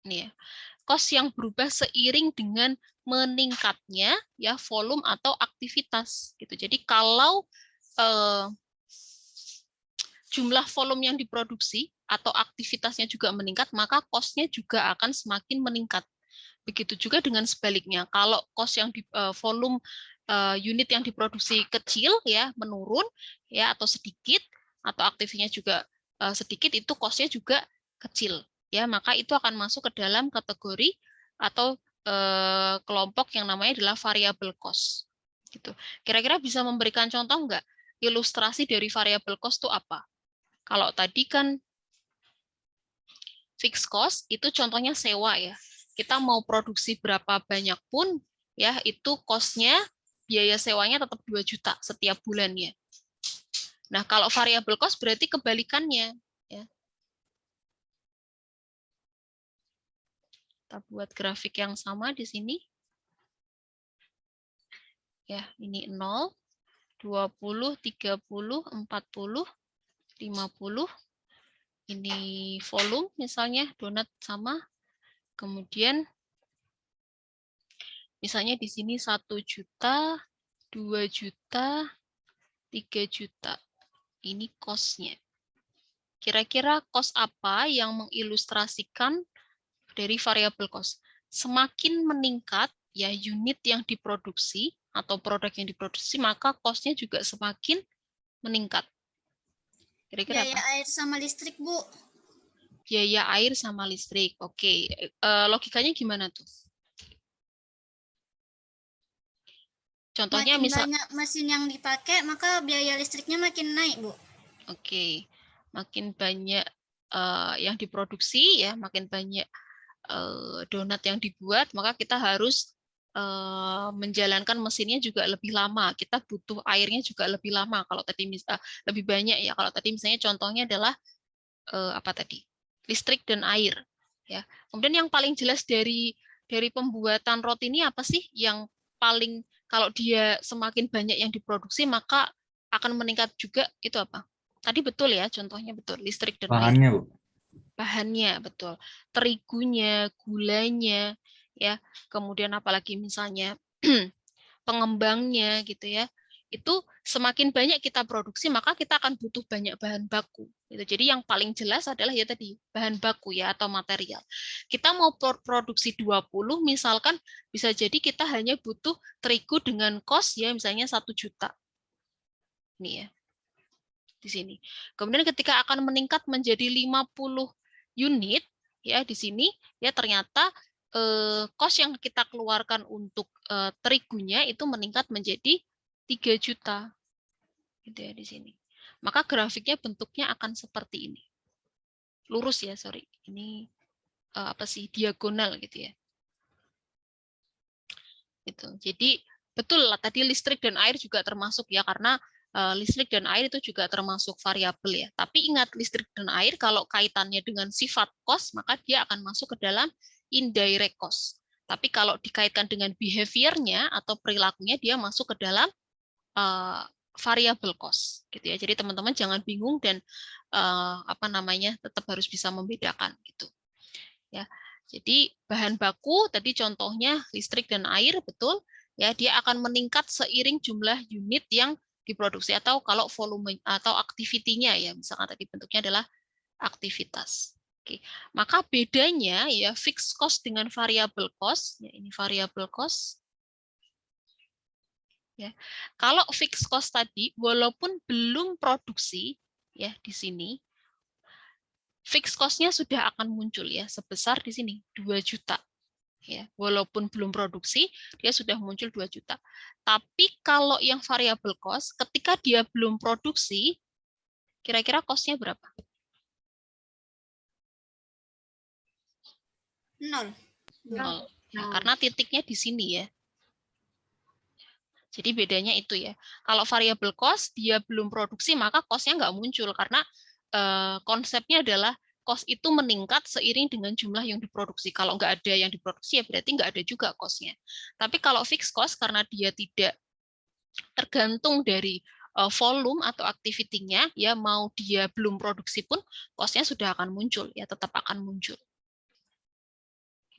Speaker 1: Ini, ya. cost yang berubah seiring dengan meningkatnya ya volume atau aktivitas gitu. Jadi kalau jumlah volume yang diproduksi atau aktivitasnya juga meningkat, maka cost-nya juga akan semakin meningkat. Begitu juga dengan sebaliknya, kalau cost yang di volume unit yang diproduksi kecil ya menurun ya atau sedikit, atau aktifnya juga sedikit, itu cost-nya juga kecil ya, maka itu akan masuk ke dalam kategori atau kelompok yang namanya adalah variable cost gitu. Kira-kira bisa memberikan contoh nggak ilustrasi dari variable cost itu apa? Kalau tadi kan fixed cost itu contohnya sewa ya. Kita mau produksi berapa banyak pun ya itu cost-nya, biaya sewanya tetap 2 juta setiap bulannya. Nah, kalau variable cost berarti kebalikannya ya. Kita buat grafik yang sama di sini. Ya, ini 0, 20, 30, 40, 50. Ini volume misalnya donat sama. Kemudian misalnya di sini 1 juta, 2 juta, 3 juta. Ini cost-nya. Kira-kira cost apa yang mengilustrasikan dari variable cost? Semakin meningkat ya unit yang diproduksi atau produk yang diproduksi, maka cost-nya juga semakin meningkat. Kira-kira
Speaker 6: Biaya
Speaker 1: apa?
Speaker 6: air sama listrik, Bu.
Speaker 1: Biaya air sama listrik. Oke, logikanya gimana tuh? Contohnya
Speaker 6: Makin
Speaker 1: misal,
Speaker 6: banyak mesin yang dipakai, maka biaya listriknya makin naik, Bu.
Speaker 1: oke, makin banyak yang diproduksi ya, makin banyak donat yang dibuat, maka kita harus menjalankan mesinnya juga lebih lama. Kita butuh airnya juga lebih lama. Kalau tadi lebih banyak ya. Kalau tadi misalnya contohnya adalah apa tadi? Listrik dan air. Ya. Kemudian yang paling jelas dari pembuatan roti ini apa sih? Yang paling kalau dia semakin banyak yang diproduksi maka akan meningkat juga, itu apa? Tadi betul ya, contohnya betul, listrik dan air.
Speaker 4: Bahannya, Bu.
Speaker 1: Bahannya betul, terigunya, gulanya ya, kemudian apalagi misalnya pengembangnya gitu ya, itu semakin banyak kita produksi maka kita akan butuh banyak bahan baku gitu. Jadi yang paling jelas adalah ya tadi bahan baku ya atau material. Kita mau produksi 20 misalkan, bisa jadi kita hanya butuh terigu dengan cost ya misalnya 1 juta nih ya di sini. Kemudian ketika akan meningkat menjadi 50 unit ya di sini ya ternyata cost yang kita keluarkan untuk terigunya itu meningkat menjadi 3 juta gitu ya di sini. Maka grafiknya bentuknya akan seperti ini. Lurus ya, sorry. Ini apa sih, diagonal gitu ya. Gitu. Jadi betul lah tadi listrik dan air juga termasuk ya, karena listrik dan air itu juga termasuk variabel ya. Tapi ingat, listrik dan air kalau kaitannya dengan sifat cost, maka dia akan masuk ke dalam indirect cost. Tapi kalau dikaitkan dengan behavior-nya atau perilakunya, dia masuk ke dalam variable cost gitu ya. Jadi teman-teman jangan bingung dan apa namanya, tetap harus bisa membedakan gitu. Ya. Jadi bahan baku tadi contohnya listrik dan air, betul ya, dia akan meningkat seiring jumlah unit yang diproduksi atau kalau volume atau aktivitinya ya, misalkan tadi bentuknya adalah aktivitas. Oke. Maka bedanya ya fixed cost dengan variable cost, ya ini variable cost. Ya. Kalau fixed cost tadi walaupun belum produksi ya di sini fixed cost-nya sudah akan muncul ya sebesar di sini 2 juta. Ya, walaupun belum produksi, dia sudah muncul 2 juta. Tapi kalau yang variable cost, ketika dia belum produksi, kira-kira cost-nya berapa?
Speaker 6: 0.
Speaker 1: 0. Ya, karena titiknya di sini ya. Jadi bedanya itu ya. Kalau variable cost, dia belum produksi, maka cost-nya nggak muncul. Karena konsepnya adalah cost itu meningkat seiring dengan jumlah yang diproduksi. Kalau nggak ada yang diproduksi, ya berarti nggak ada juga cost-nya. Tapi kalau fixed cost, karena dia tidak tergantung dari volume atau activity-nya, ya mau dia belum produksi pun, cost-nya sudah akan muncul, ya tetap akan muncul.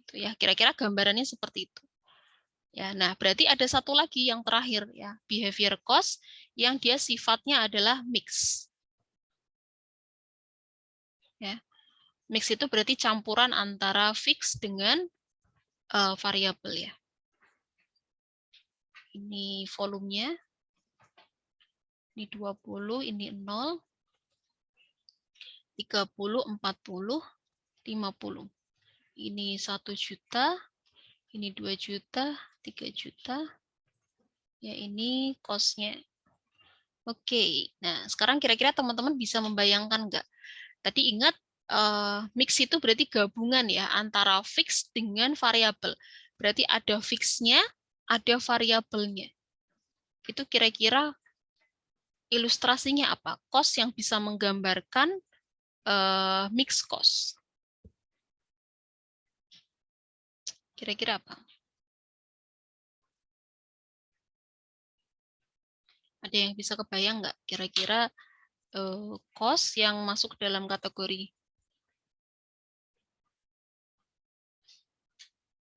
Speaker 1: Itu ya, kira-kira gambarannya seperti itu. Ya, nah berarti ada satu lagi yang terakhir ya, behavior cost yang dia sifatnya adalah mix. Ya. Mix itu berarti campuran antara fix dengan variabel ya. Ini volumenya. Ini 20, ini 0. 30, 40, 50. Ini 1 juta, ini 2 juta, 3 juta. Ya, ini cost-nya. Oke, nah sekarang kira-kira teman-teman bisa membayangkan nggak? Tadi ingat mix itu berarti gabungan ya antara fix dengan variabel. Berarti ada fixnya, ada variabelnya. Itu kira-kira ilustrasinya apa? Cost yang bisa menggambarkan mix cost. Kira-kira apa? Ada yang bisa kebayang nggak? Kira-kira cost yang masuk dalam kategori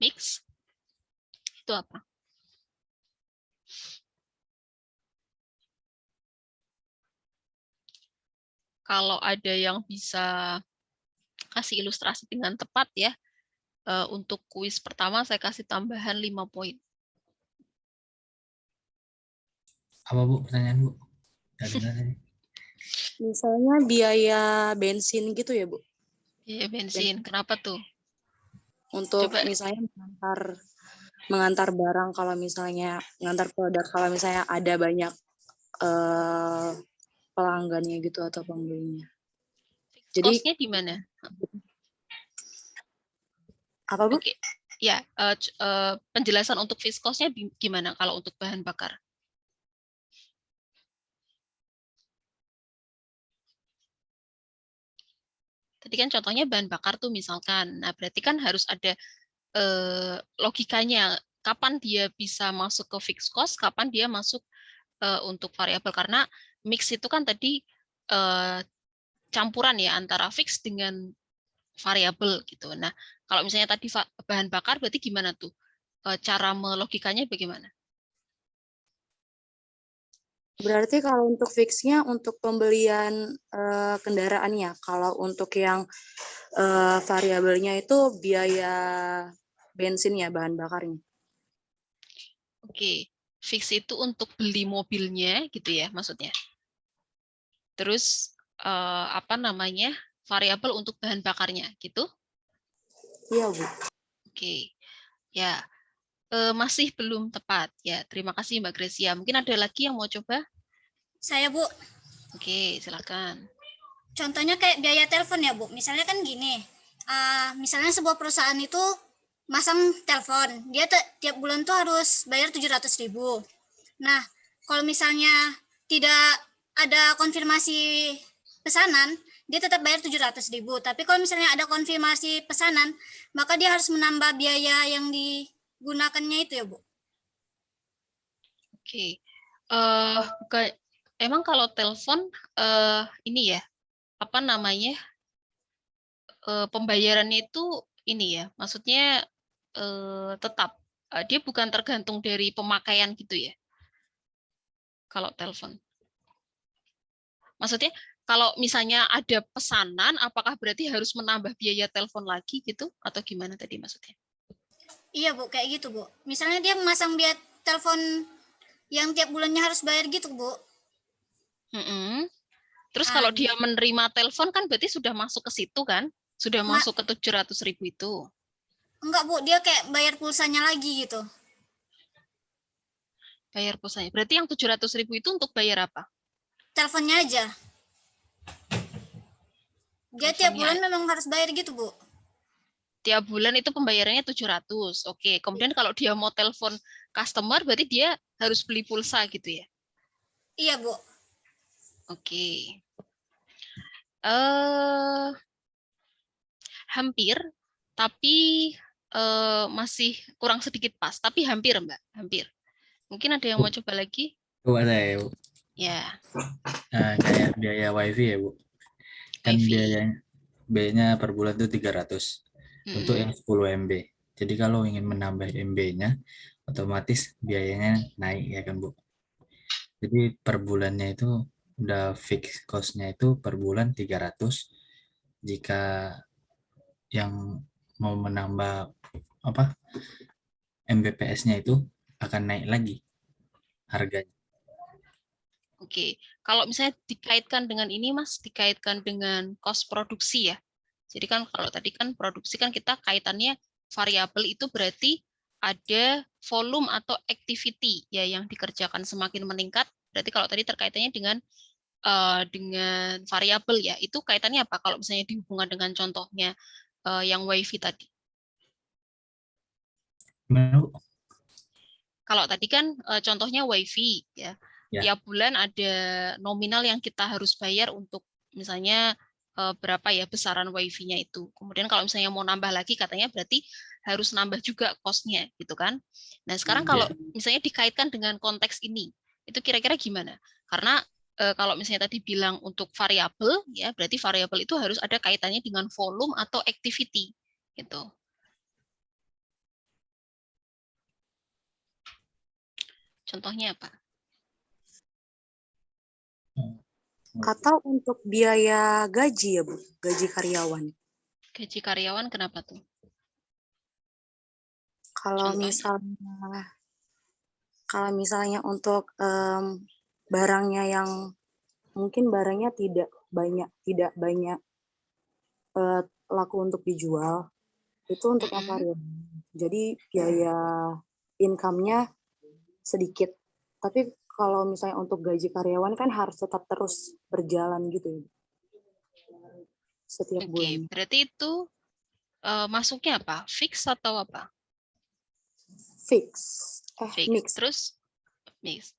Speaker 1: mix itu apa? Kalau ada yang bisa kasih ilustrasi dengan tepat ya, untuk kuis pertama saya kasih tambahan 5 poin.
Speaker 4: Apa Bu pertanyaan Bu? Nggak dengar ini.
Speaker 2: Misalnya biaya bensin gitu ya, Bu?
Speaker 1: Iya, bensin. Kenapa tuh?
Speaker 2: Untuk
Speaker 1: Coba.
Speaker 2: misalnya mengantar barang, kalau misalnya mengantar produk, kalau misalnya ada banyak pelanggannya gitu atau pembelinya. Jadi
Speaker 1: Cost-nya di mana?
Speaker 2: apa, Bu?
Speaker 1: Oke. Ya, penjelasan untuk fixed cost-nya gimana kalau untuk bahan bakar? Tadi kan contohnya bahan bakar tuh misalkan. Nah, berarti kan harus ada logikanya. Kapan dia bisa masuk ke fixed cost, kapan dia masuk untuk variabel. Karena mix itu kan tadi campuran ya antara fix dengan variabel gitu. Nah, kalau misalnya tadi bahan bakar berarti gimana tuh? Cara melogikanya bagaimana?
Speaker 2: Berarti kalau untuk fixnya untuk pembelian kendaraannya, kalau untuk yang variabelnya itu biaya bensin ya, bahan bakarnya.
Speaker 1: Oke, fix itu untuk beli mobilnya gitu ya maksudnya. Terus apa namanya? Variabel untuk bahan bakarnya gitu.
Speaker 2: Iya, Bu.
Speaker 1: Oke. Ya, masih belum tepat ya. Terima kasih Mbak Gracia. Mungkin ada lagi yang mau coba?
Speaker 6: Saya, Bu.
Speaker 1: Oke, silakan.
Speaker 6: Contohnya kayak biaya telepon ya, Bu. Misalnya kan gini. Misalnya sebuah perusahaan itu masang telepon. Dia tiap bulan tuh harus bayar 700.000. Nah, kalau misalnya tidak ada konfirmasi pesanan, dia tetap bayar 700.000. Tapi kalau misalnya ada konfirmasi pesanan, maka dia harus menambah biaya yang digunakannya itu ya, Bu.
Speaker 1: Oke. Bukan, emang kalau telepon ini ya, apa namanya? Pembayarannya itu ini ya, maksudnya tetap dia bukan tergantung dari pemakaian gitu ya. Kalau telepon. Maksudnya kalau misalnya ada pesanan, apakah berarti harus menambah biaya telepon lagi gitu atau gimana tadi maksudnya?
Speaker 6: Iya, Bu, kayak gitu, Bu. Misalnya dia memasang biaya telepon yang tiap bulannya harus bayar gitu, Bu.
Speaker 1: Terus kalau dia menerima telepon kan berarti sudah masuk ke situ kan? Sudah masuk ke 700.000 itu.
Speaker 6: Enggak, Bu, dia kayak bayar pulsanya lagi gitu.
Speaker 1: Bayar pulsanya. Berarti yang 700.000 itu untuk bayar apa?
Speaker 6: Teleponnya aja. Dia tiap bulan memang harus bayar gitu, Bu.
Speaker 1: Tiap bulan itu pembayarannya 700. Oke, kemudian kalau dia mau telepon customer berarti dia harus beli pulsa gitu ya?
Speaker 6: Iya, Bu.
Speaker 1: Oke. Hampir, tapi masih kurang sedikit pas. Tapi hampir, Mbak. Hampir. Mungkin ada yang mau coba lagi?
Speaker 4: Bu ada ya Bu?
Speaker 1: Ya.
Speaker 4: Nah, kayak biaya wifi ya Bu? Kan
Speaker 1: WiFi.
Speaker 4: biayanya per bulan itu 300 untuk yang 10 MB. Jadi kalau ingin menambah MB-nya, otomatis biayanya naik ya kan Bu. Jadi per bulannya itu udah fix cost-nya itu per bulan 300. Jika yang mau menambah apa Mbps-nya itu akan naik lagi harganya.
Speaker 1: Oke, kalau misalnya dikaitkan dengan ini, Mas, dikaitkan dengan cost produksi ya. Jadi kan kalau tadi kan produksi kan kita kaitannya variabel itu berarti ada volume atau activity ya yang dikerjakan semakin meningkat. Berarti kalau tadi terkaitannya dengan variabel ya, itu kaitannya apa? Kalau misalnya dihubungkan dengan contohnya yang WiFi tadi.
Speaker 4: Gimana, Bu?
Speaker 1: Kalau tadi kan contohnya WiFi ya.
Speaker 4: Ya.
Speaker 1: Tiap bulan ada nominal yang kita harus bayar untuk misalnya berapa ya besaran WiFi-nya itu. Kemudian kalau misalnya mau nambah lagi katanya berarti harus nambah juga cost-nya gitu kan. Nah, sekarang kalau misalnya dikaitkan dengan konteks ini, itu kira-kira gimana? Karena kalau misalnya tadi bilang untuk variabel ya, berarti variabel itu harus ada kaitannya dengan volume atau activity gitu. Contohnya apa?
Speaker 2: Atau untuk biaya gaji ya Bu, gaji karyawan.
Speaker 1: Gaji karyawan kenapa tuh?
Speaker 2: Kalau misalnya untuk barangnya yang mungkin barangnya tidak banyak laku untuk dijual, itu untuk yang variabel. Jadi biaya income-nya sedikit. Tapi kalau misalnya untuk gaji karyawan kan harus tetap terus berjalan gitu ya. Setiap bulan.
Speaker 1: Oke, berarti itu masuknya apa? Fix atau apa?
Speaker 2: Fix.
Speaker 1: Fix.
Speaker 2: Mix.
Speaker 1: Terus mix.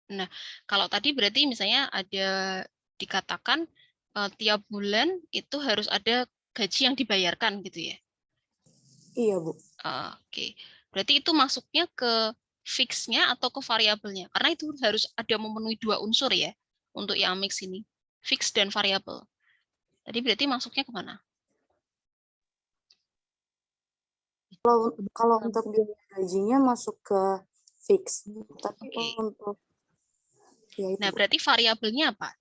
Speaker 1: Nah, kalau tadi berarti misalnya ada dikatakan tiap bulan itu harus ada gaji yang dibayarkan gitu ya?
Speaker 2: Iya, Bu.
Speaker 1: Oke. Berarti itu masuknya ke fix-nya atau ke variabelnya? Karena itu harus ada memenuhi dua unsur ya untuk yang mix ini. Fix dan variabel. Tadi berarti masuknya kemana?
Speaker 2: Kalau untuk biaya gajinya masuk ke fix. Tapi untuk ya itu.
Speaker 1: Nah, berarti variabelnya apa?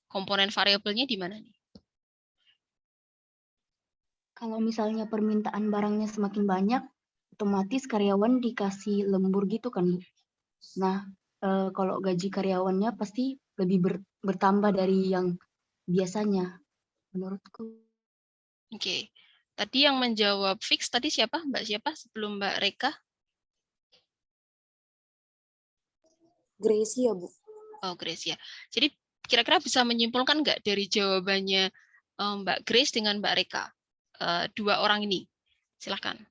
Speaker 1: Komponen variabelnya di mana nih?
Speaker 5: Kalau misalnya permintaan barangnya semakin banyak, otomatis karyawan dikasih lembur gitu kan, Bu. Nah, kalau gaji karyawannya pasti lebih bertambah dari yang biasanya, menurutku.
Speaker 1: Oke. Tadi yang menjawab fix tadi siapa? Mbak siapa sebelum Mbak Reka?
Speaker 2: Gracie ya, Bu.
Speaker 1: Oh, Grace ya. Jadi kira-kira bisa menyimpulkan nggak dari jawabannya Mbak Grace dengan Mbak Reka? Dua orang ini. Silakan.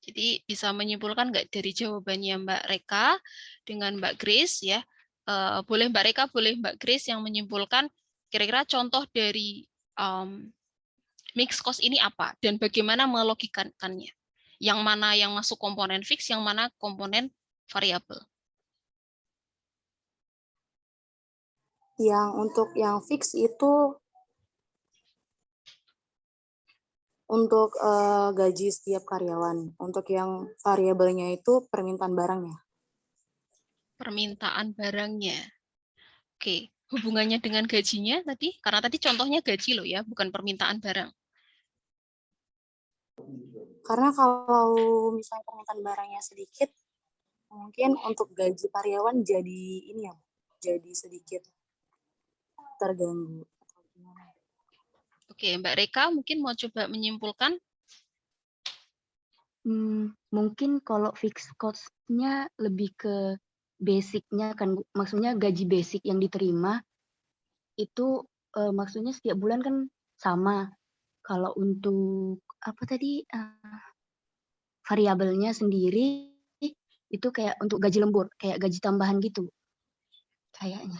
Speaker 1: Jadi bisa menyimpulkan nggak dari jawabannya Mbak Reka dengan Mbak Grace ya? Boleh Mbak Reka, boleh Mbak Grace yang menyimpulkan kira-kira contoh dari mix cost ini apa dan bagaimana melogikannya? Yang mana yang masuk komponen fix, yang mana komponen variabel?
Speaker 2: Yang untuk yang fix itu untuk gaji setiap karyawan. Untuk yang variabelnya itu permintaan barangnya.
Speaker 1: Permintaan barangnya. Oke, hubungannya dengan gajinya tadi? Karena tadi contohnya gaji loh ya, bukan permintaan barang.
Speaker 2: Karena kalau misalnya permintaan barangnya sedikit, mungkin untuk gaji karyawan jadi ini ya, jadi sedikit terganggu.
Speaker 1: Oke, Mbak Reka mungkin mau coba menyimpulkan.
Speaker 5: Mungkin kalau fixed cost-nya lebih ke basic-nya kan, Bu. Maksudnya gaji basic yang diterima itu maksudnya setiap bulan kan sama. Kalau untuk apa tadi variabelnya sendiri itu kayak untuk gaji lembur, kayak gaji tambahan gitu. Kayaknya.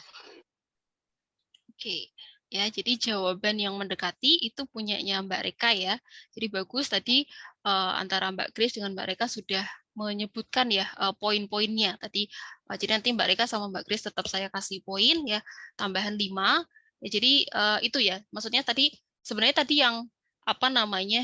Speaker 1: Oke, ya jadi jawaban yang mendekati itu punyanya Mbak Reka ya. Jadi bagus tadi antara Mbak Grace dengan Mbak Reka sudah menyebutkan ya poin-poinnya tadi. Jadi nanti Mbak Rika sama Mbak Grace tetap saya kasih poin ya, tambahan 5. Ya, jadi itu ya, maksudnya tadi sebenarnya tadi yang apa namanya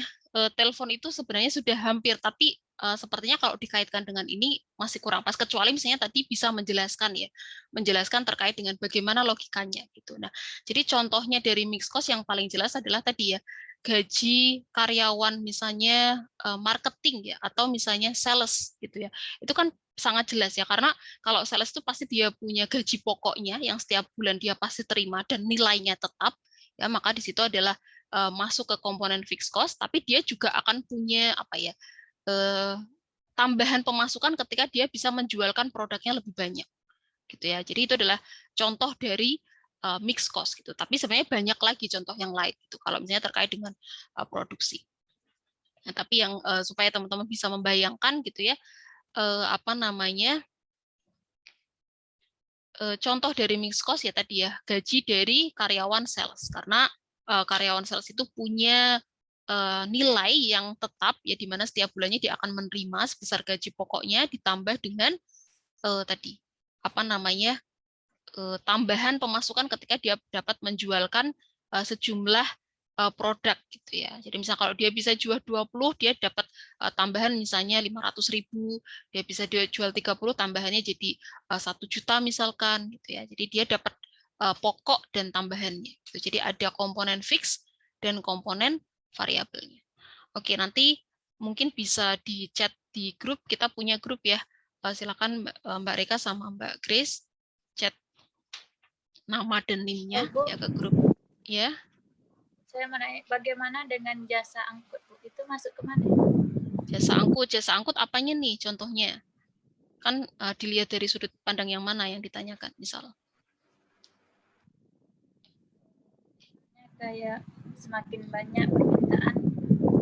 Speaker 1: telepon itu sebenarnya sudah hampir, tapi sepertinya kalau dikaitkan dengan ini masih kurang pas, kecuali misalnya tadi bisa menjelaskan ya, menjelaskan terkait dengan bagaimana logikanya gitu. Nah, jadi contohnya dari mixed cost yang paling jelas adalah tadi ya, gaji karyawan misalnya marketing ya, atau misalnya sales gitu ya. Itu kan sangat jelas ya, karena kalau sales itu pasti dia punya gaji pokoknya yang setiap bulan dia pasti terima dan nilainya tetap ya, maka di situ adalah masuk ke komponen fixed cost, tapi dia juga akan punya apa ya, tambahan pemasukan ketika dia bisa menjualkan produknya lebih banyak gitu ya. Jadi itu adalah contoh dari mixed cost gitu. Tapi sebenarnya banyak lagi contoh yang lain gitu kalau misalnya terkait dengan produksi. Nah, tapi yang supaya teman-teman bisa membayangkan gitu ya, apa namanya, contoh dari mixed cost ya tadi ya, gaji dari karyawan sales, karena karyawan sales itu punya nilai yang tetap ya, di mana setiap bulannya dia akan menerima sebesar gaji pokoknya ditambah dengan tadi apa namanya, tambahan pemasukan ketika dia dapat menjualkan sejumlah produk gitu ya. Jadi misalnya kalau dia bisa jual 20, dia dapat tambahan misalnya 500.000, dia bisa dia jual 30, tambahannya jadi 1 juta misalkan gitu ya. Jadi dia dapat pokok dan tambahannya. Gitu. Jadi ada komponen fix dan komponen variabelnya. Oke, nanti mungkin bisa di chat di grup, kita punya grup ya. Silakan Mbak Rika sama Mbak Grace chat nama dan NIM-nya ya ke grup ya.
Speaker 7: Saya mau nanya, bagaimana dengan jasa angkut, Bu? Itu masuk ke mana?
Speaker 1: Jasa angkut apanya nih contohnya? Kan dilihat dari sudut pandang yang mana yang ditanyakan, misal.
Speaker 7: Kayak semakin banyak permintaan,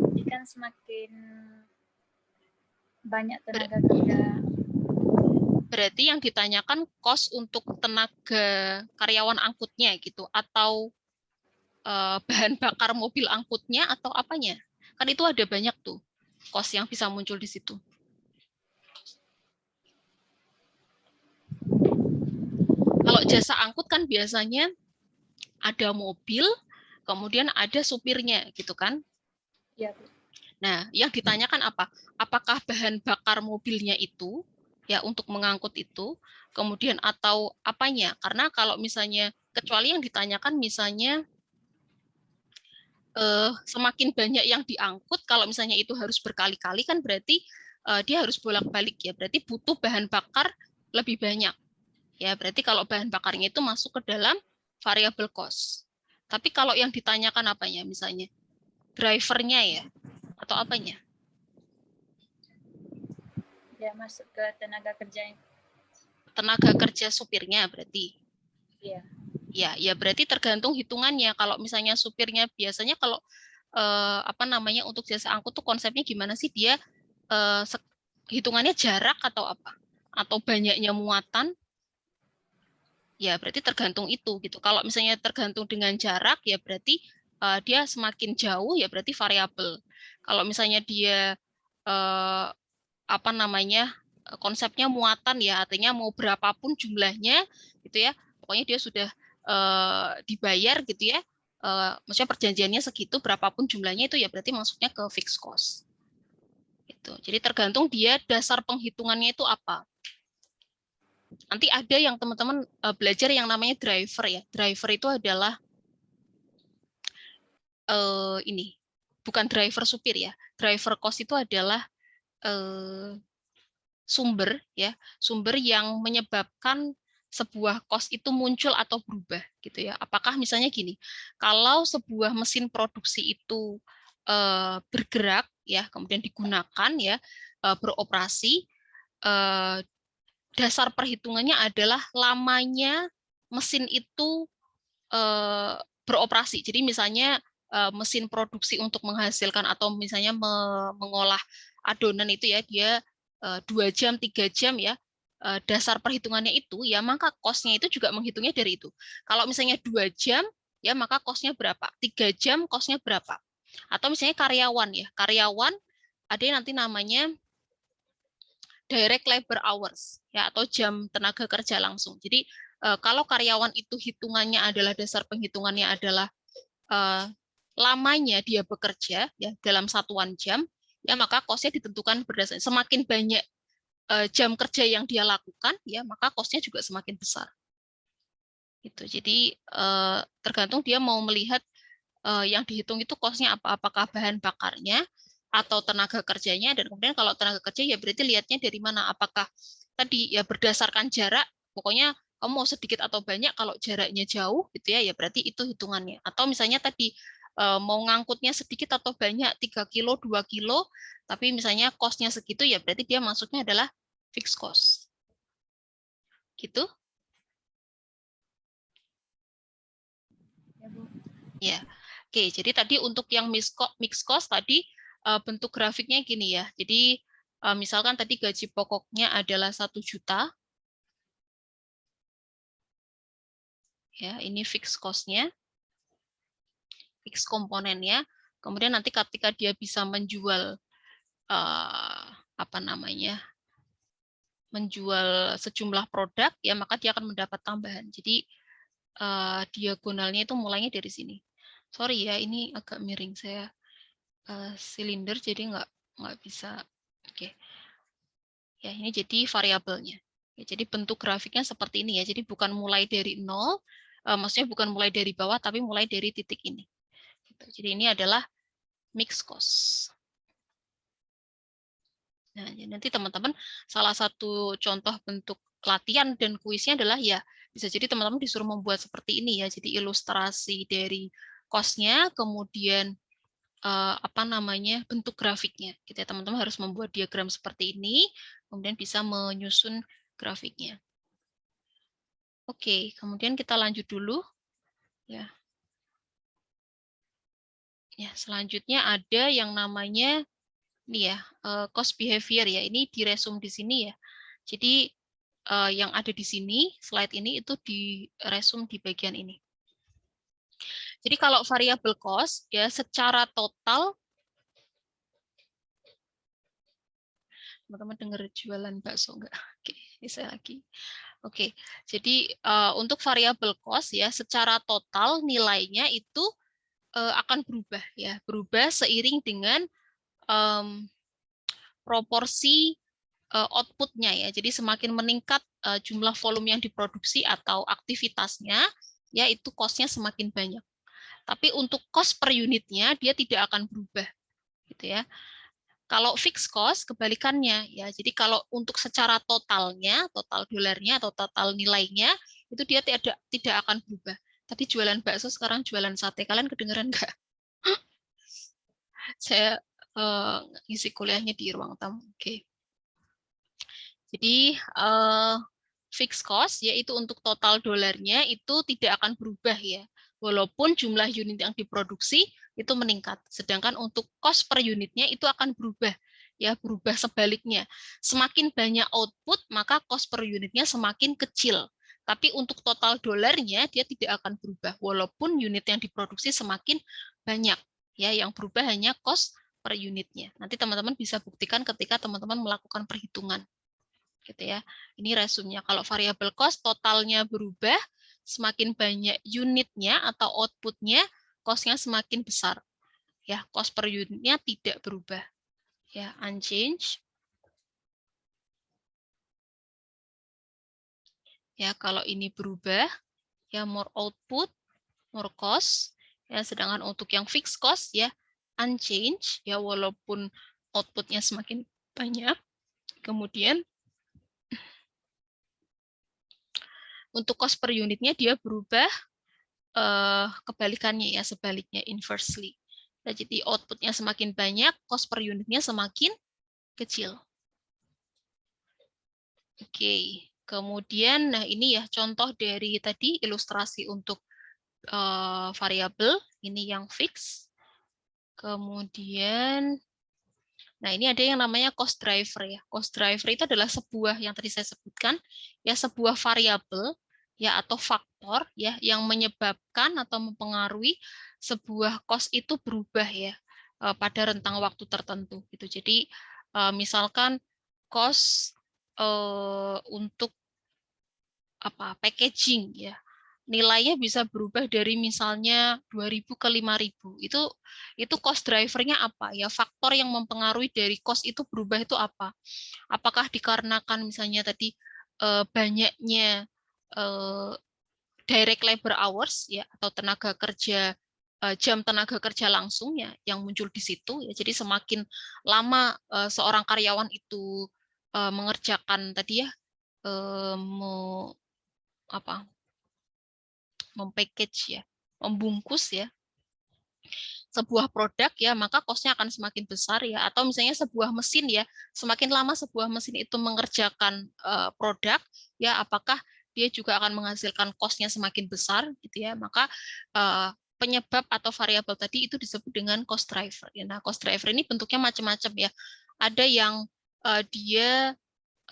Speaker 7: jadi kan semakin banyak tenaga kerja.
Speaker 1: Berarti yang ditanyakan cost untuk tenaga karyawan angkutnya gitu, atau bahan bakar mobil angkutnya, atau apanya? Kan itu ada banyak tuh cost yang bisa muncul di situ. Kalau jasa angkut kan biasanya ada mobil, kemudian ada supirnya gitu kan.
Speaker 7: Ya, Bu.
Speaker 1: Nah, yang ditanyakan apa? Apakah bahan bakar mobilnya itu ya untuk mengangkut itu, kemudian atau apanya? Karena kalau misalnya, kecuali yang ditanyakan misalnya semakin banyak yang diangkut, kalau misalnya itu harus berkali-kali kan berarti dia harus bolak-balik ya, berarti butuh bahan bakar lebih banyak. Ya, berarti kalau bahan bakarnya itu masuk ke dalam variable cost. Tapi kalau yang ditanyakan apanya misalnya? Drivernya ya, atau apanya?
Speaker 7: Ya, masuk ke tenaga kerja.
Speaker 1: Tenaga kerja supirnya berarti.
Speaker 7: Iya.
Speaker 1: Ya berarti tergantung hitungannya. Kalau misalnya supirnya biasanya kalau apa namanya untuk jasa angkut tuh konsepnya gimana sih, dia hitungannya jarak atau apa? Atau banyaknya muatan? Ya berarti tergantung itu gitu. Kalau misalnya tergantung dengan jarak ya berarti dia semakin jauh ya berarti variabel. Kalau misalnya dia apa namanya konsepnya muatan ya, artinya mau berapapun jumlahnya gitu ya, pokoknya dia sudah dibayar gitu ya, maksudnya perjanjiannya segitu berapapun jumlahnya, itu ya berarti masuknya ke fixed cost gitu. Jadi tergantung dia dasar penghitungannya itu apa. Nanti ada yang teman-teman belajar yang namanya driver ya. Driver itu adalah ini bukan driver supir ya. Driver cost itu adalah sumber ya, sumber yang menyebabkan sebuah cost itu muncul atau berubah gitu ya. Apakah misalnya gini, kalau sebuah mesin produksi itu bergerak ya, kemudian digunakan ya, beroperasi, dasar perhitungannya adalah lamanya mesin itu beroperasi. Jadi misalnya mesin produksi untuk menghasilkan atau misalnya mengolah adonan itu ya, dia 2 jam, 3 jam ya, dasar perhitungannya itu ya, maka cost-nya itu juga menghitungnya dari itu. Kalau misalnya 2 jam ya, maka cost-nya berapa? 3 jam cost-nya berapa? Atau misalnya karyawan ya, karyawan ada yang nanti namanya direct labor hours ya, atau jam tenaga kerja langsung. Jadi kalau karyawan itu hitungannya adalah, dasar penghitungannya adalah lamanya dia bekerja ya dalam satuan jam, ya maka cost-nya ditentukan berdasarkan semakin banyak jam kerja yang dia lakukan, ya maka cost-nya juga semakin besar. Gitu. Jadi tergantung dia mau melihat yang dihitung itu cost-nya apa, apakah bahan bakarnya atau tenaga kerjanya, dan kemudian kalau tenaga kerja ya berarti lihatnya dari mana, apakah tadi ya berdasarkan jarak, pokoknya kamu mau sedikit atau banyak, kalau jaraknya jauh gitu ya, ya berarti itu hitungannya. Atau misalnya tadi mau ngangkutnya sedikit atau banyak, 3 kilo, 2 kilo, tapi misalnya cost-nya segitu, ya berarti dia masuknya adalah fixed cost. Gitu. Ya, oke. Jadi tadi untuk yang mixed cost tadi bentuk grafiknya gini ya. Jadi misalkan tadi gaji pokoknya adalah 1 juta. Ya, ini fixed cost-nya, fixed komponennya. Kemudian nanti ketika dia bisa menjual apa namanya, menjual sejumlah produk, ya maka dia akan mendapat tambahan. Jadi diagonalnya itu mulainya dari sini. Sorry ya, ini agak miring, saya silinder jadi nggak bisa. Oke. Ya, ini jadi variabelnya. Ya, jadi bentuk grafiknya seperti ini ya. Jadi bukan mulai dari nol, maksudnya bukan mulai dari bawah, tapi mulai dari titik ini. Gitu. Jadi ini adalah mixed cost. Nah, nanti teman-teman salah satu contoh bentuk latihan dan kuisnya adalah ya bisa jadi teman-teman disuruh membuat seperti ini ya. Jadi ilustrasi dari cost-nya, kemudian apa namanya, bentuk grafiknya. Gitu ya, teman-teman harus membuat diagram seperti ini, kemudian bisa menyusun grafiknya. Oke, kemudian kita lanjut dulu. Ya. Ya, selanjutnya ada yang namanya ini ya, cost behavior ya. Ini diresum di sini ya. Jadi yang ada di sini, slide ini itu diresum di bagian ini. Jadi kalau variable cost ya secara total, teman-teman dengar jualan bakso enggak? Oke, ini saya lagi. Oke, jadi untuk variable cost ya secara total nilainya itu akan berubah ya, berubah seiring dengan proporsi outputnya ya. Jadi semakin meningkat jumlah volume yang diproduksi atau aktivitasnya, ya itu cost-nya semakin banyak. Tapi untuk cost per unitnya dia tidak akan berubah, gitu ya. Kalau fixed cost kebalikannya ya. Jadi kalau untuk secara totalnya, total dolarnya atau total nilainya itu dia tidak akan berubah. Tapi jualan bakso sekarang jualan sate, kalian kedengeran nggak? Saya ngisi kuliahnya di ruang tamu. Oke. Jadi fixed cost yaitu untuk total dolarnya itu tidak akan berubah ya, walaupun jumlah unit yang diproduksi itu meningkat. Sedangkan untuk cost per unitnya itu akan berubah ya, berubah sebaliknya. Semakin banyak output maka cost per unitnya semakin kecil. Tapi untuk total dolarnya dia tidak akan berubah walaupun unit yang diproduksi semakin banyak. Ya, yang berubah hanya cost per unitnya. Nanti teman-teman bisa buktikan ketika teman-teman melakukan perhitungan. Gitu ya. Ini resumnya. Kalau variable cost totalnya berubah, semakin banyak unitnya atau outputnya, cost-nya semakin besar. Ya, cost per unitnya tidak berubah. Ya, unchanged. Ya, kalau ini berubah, ya more output, more cost. Ya, sedangkan untuk yang fixed cost ya unchanged, ya walaupun outputnya semakin banyak. Kemudian untuk cost per unitnya dia berubah kebalikannya ya, sebaliknya inversely. Nah, jadi outputnya semakin banyak, cost per unitnya semakin kecil. Oke, kemudian nah ini ya contoh dari tadi ilustrasi untuk variabel ini yang fix. Kemudian nah ini ada yang namanya cost driver ya. Cost driver itu adalah sebuah yang tadi saya sebutkan ya, sebuah variabel ya atau faktor ya yang menyebabkan atau mempengaruhi sebuah cost itu berubah ya pada rentang waktu tertentu gitu. Jadi misalkan cost untuk packaging ya. Nilainya bisa berubah dari misalnya 2.000 ke 5.000. Itu cost drivernya apa ya? Faktor yang mempengaruhi dari cost itu berubah itu apa? Apakah dikarenakan misalnya tadi banyaknya direct labor hours ya, atau tenaga kerja jam tenaga kerja langsung ya yang muncul di situ ya. Jadi semakin lama seorang karyawan itu mengerjakan tadi ya mempackage ya, membungkus ya sebuah produk ya, maka cost-nya akan semakin besar ya. Atau misalnya sebuah mesin ya, semakin lama sebuah mesin itu mengerjakan produk ya, apakah dia juga akan menghasilkan cost-nya semakin besar gitu ya. Maka penyebab atau variabel tadi itu disebut dengan cost driver ya. Nah, cost driver ini bentuknya macam-macam ya. Ada yang dia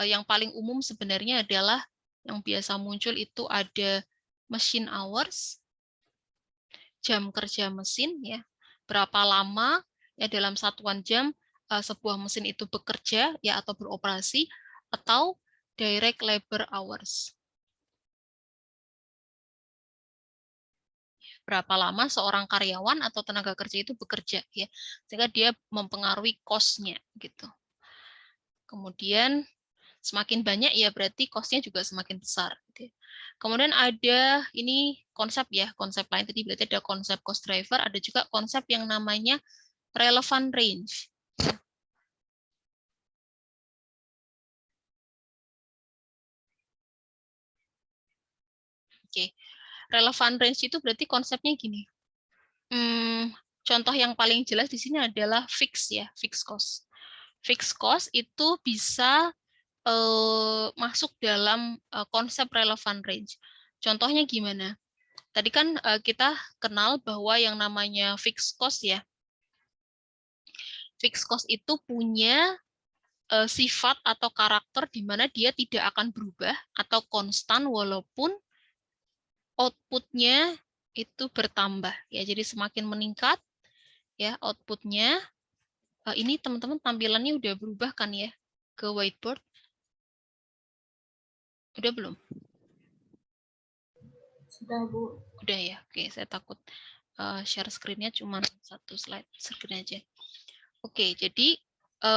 Speaker 1: yang paling umum sebenarnya adalah yang biasa muncul itu ada machine hours, jam kerja mesin ya, berapa lama ya dalam satuan jam sebuah mesin itu bekerja ya atau beroperasi, atau direct labor hours. Berapa lama seorang karyawan atau tenaga kerja itu bekerja ya, sehingga dia mempengaruhi cost-nya gitu. Kemudian semakin banyak ya berarti cost-nya juga semakin besar gitu ya. Kemudian ada ini konsep ya, konsep lain tadi berarti ada konsep cost driver, ada juga konsep yang namanya relevant range. Oke, relevant range itu berarti konsepnya gini. Contoh yang paling jelas di sini adalah fix ya, fixed cost. Fixed cost itu bisa masuk dalam konsep relevant range. Contohnya gimana? Tadi kan kita kenal bahwa yang namanya fixed cost ya. Fixed cost itu punya sifat atau karakter di mana dia tidak akan berubah atau konstan walaupun outputnya itu bertambah ya. Jadi semakin meningkat ya outputnya. Ini teman-teman tampilannya udah berubah kan ya ke whiteboard? Udah belum?
Speaker 3: Sudah, Bu.
Speaker 1: Udah ya. Oke, saya takut share screen-nya cuma satu slide screen aja. Oke, jadi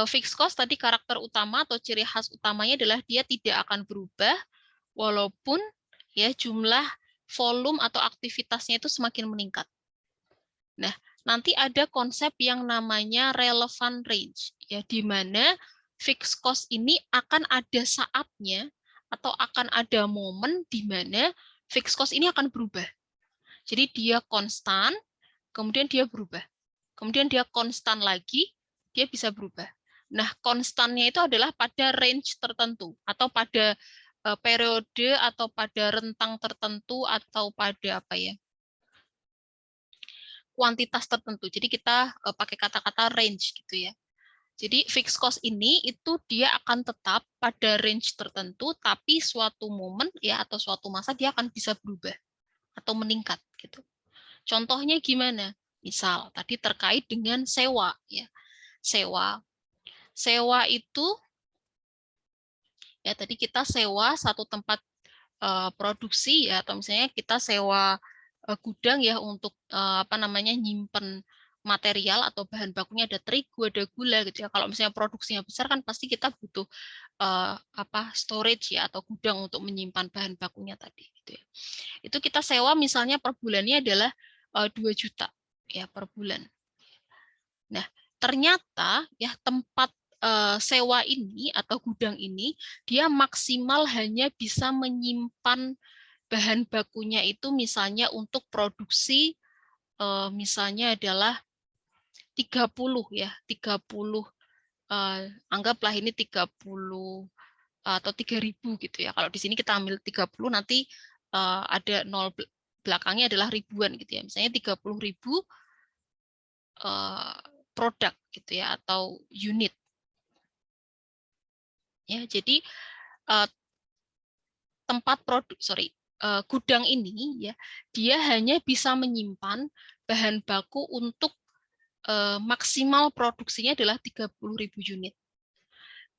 Speaker 1: fixed cost tadi karakter utama atau ciri khas utamanya adalah dia tidak akan berubah walaupun ya jumlah volume atau aktivitasnya itu semakin meningkat. Nah, nanti ada konsep yang namanya relevant range ya, di mana fixed cost ini akan ada saatnya atau akan ada momen di mana fixed cost ini akan berubah. Jadi dia konstan, kemudian dia berubah. Kemudian dia konstan lagi, dia bisa berubah. Nah, konstannya itu adalah pada range tertentu, atau pada periode, atau pada rentang tertentu, atau pada apa ya, kuantitas tertentu. Jadi kita pakai kata-kata range gitu ya. Jadi fixed cost ini itu dia akan tetap pada range tertentu, tapi suatu momen ya atau suatu masa dia akan bisa berubah atau meningkat gitu. Contohnya gimana? Misal tadi terkait dengan sewa ya. Sewa itu ya tadi kita sewa satu tempat produksi ya, atau misalnya kita sewa gudang ya untuk nyimpen material atau bahan bakunya, ada terigu, ada gula gitu ya. Kalau misalnya produksinya besar kan pasti kita butuh storage ya atau gudang untuk menyimpan bahan bakunya tadi gitu ya. Itu kita sewa misalnya per bulannya adalah 2 juta ya per bulan. Nah, ternyata ya tempat sewa ini atau gudang ini dia maksimal hanya bisa menyimpan bahan bakunya itu misalnya untuk produksi misalnya adalah 30 ya, 30 anggaplah ini 30 atau 3.000 gitu ya. Kalau di sini kita ambil 30 nanti ada 0 belakangnya adalah ribuan gitu ya. Misalnya 30.000 produk gitu ya atau unit. Ya, jadi gudang ini ya dia hanya bisa menyimpan bahan baku untuk maksimal produksinya adalah 30.000 unit.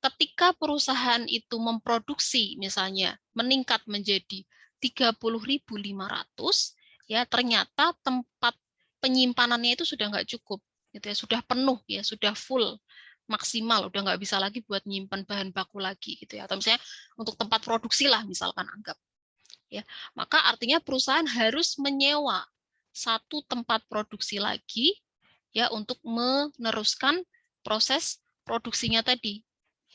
Speaker 1: ketika perusahaan itu memproduksi misalnya meningkat menjadi 30.500, ya ternyata tempat penyimpanannya itu sudah nggak cukup, gitu ya, sudah penuh ya, sudah full maksimal, udah nggak bisa lagi buat nyimpan bahan baku lagi, gitu ya, atau misalnya untuk tempat produksi lah misalkan anggap, ya, maka artinya perusahaan harus menyewa satu tempat produksi lagi, ya, untuk meneruskan proses produksinya tadi,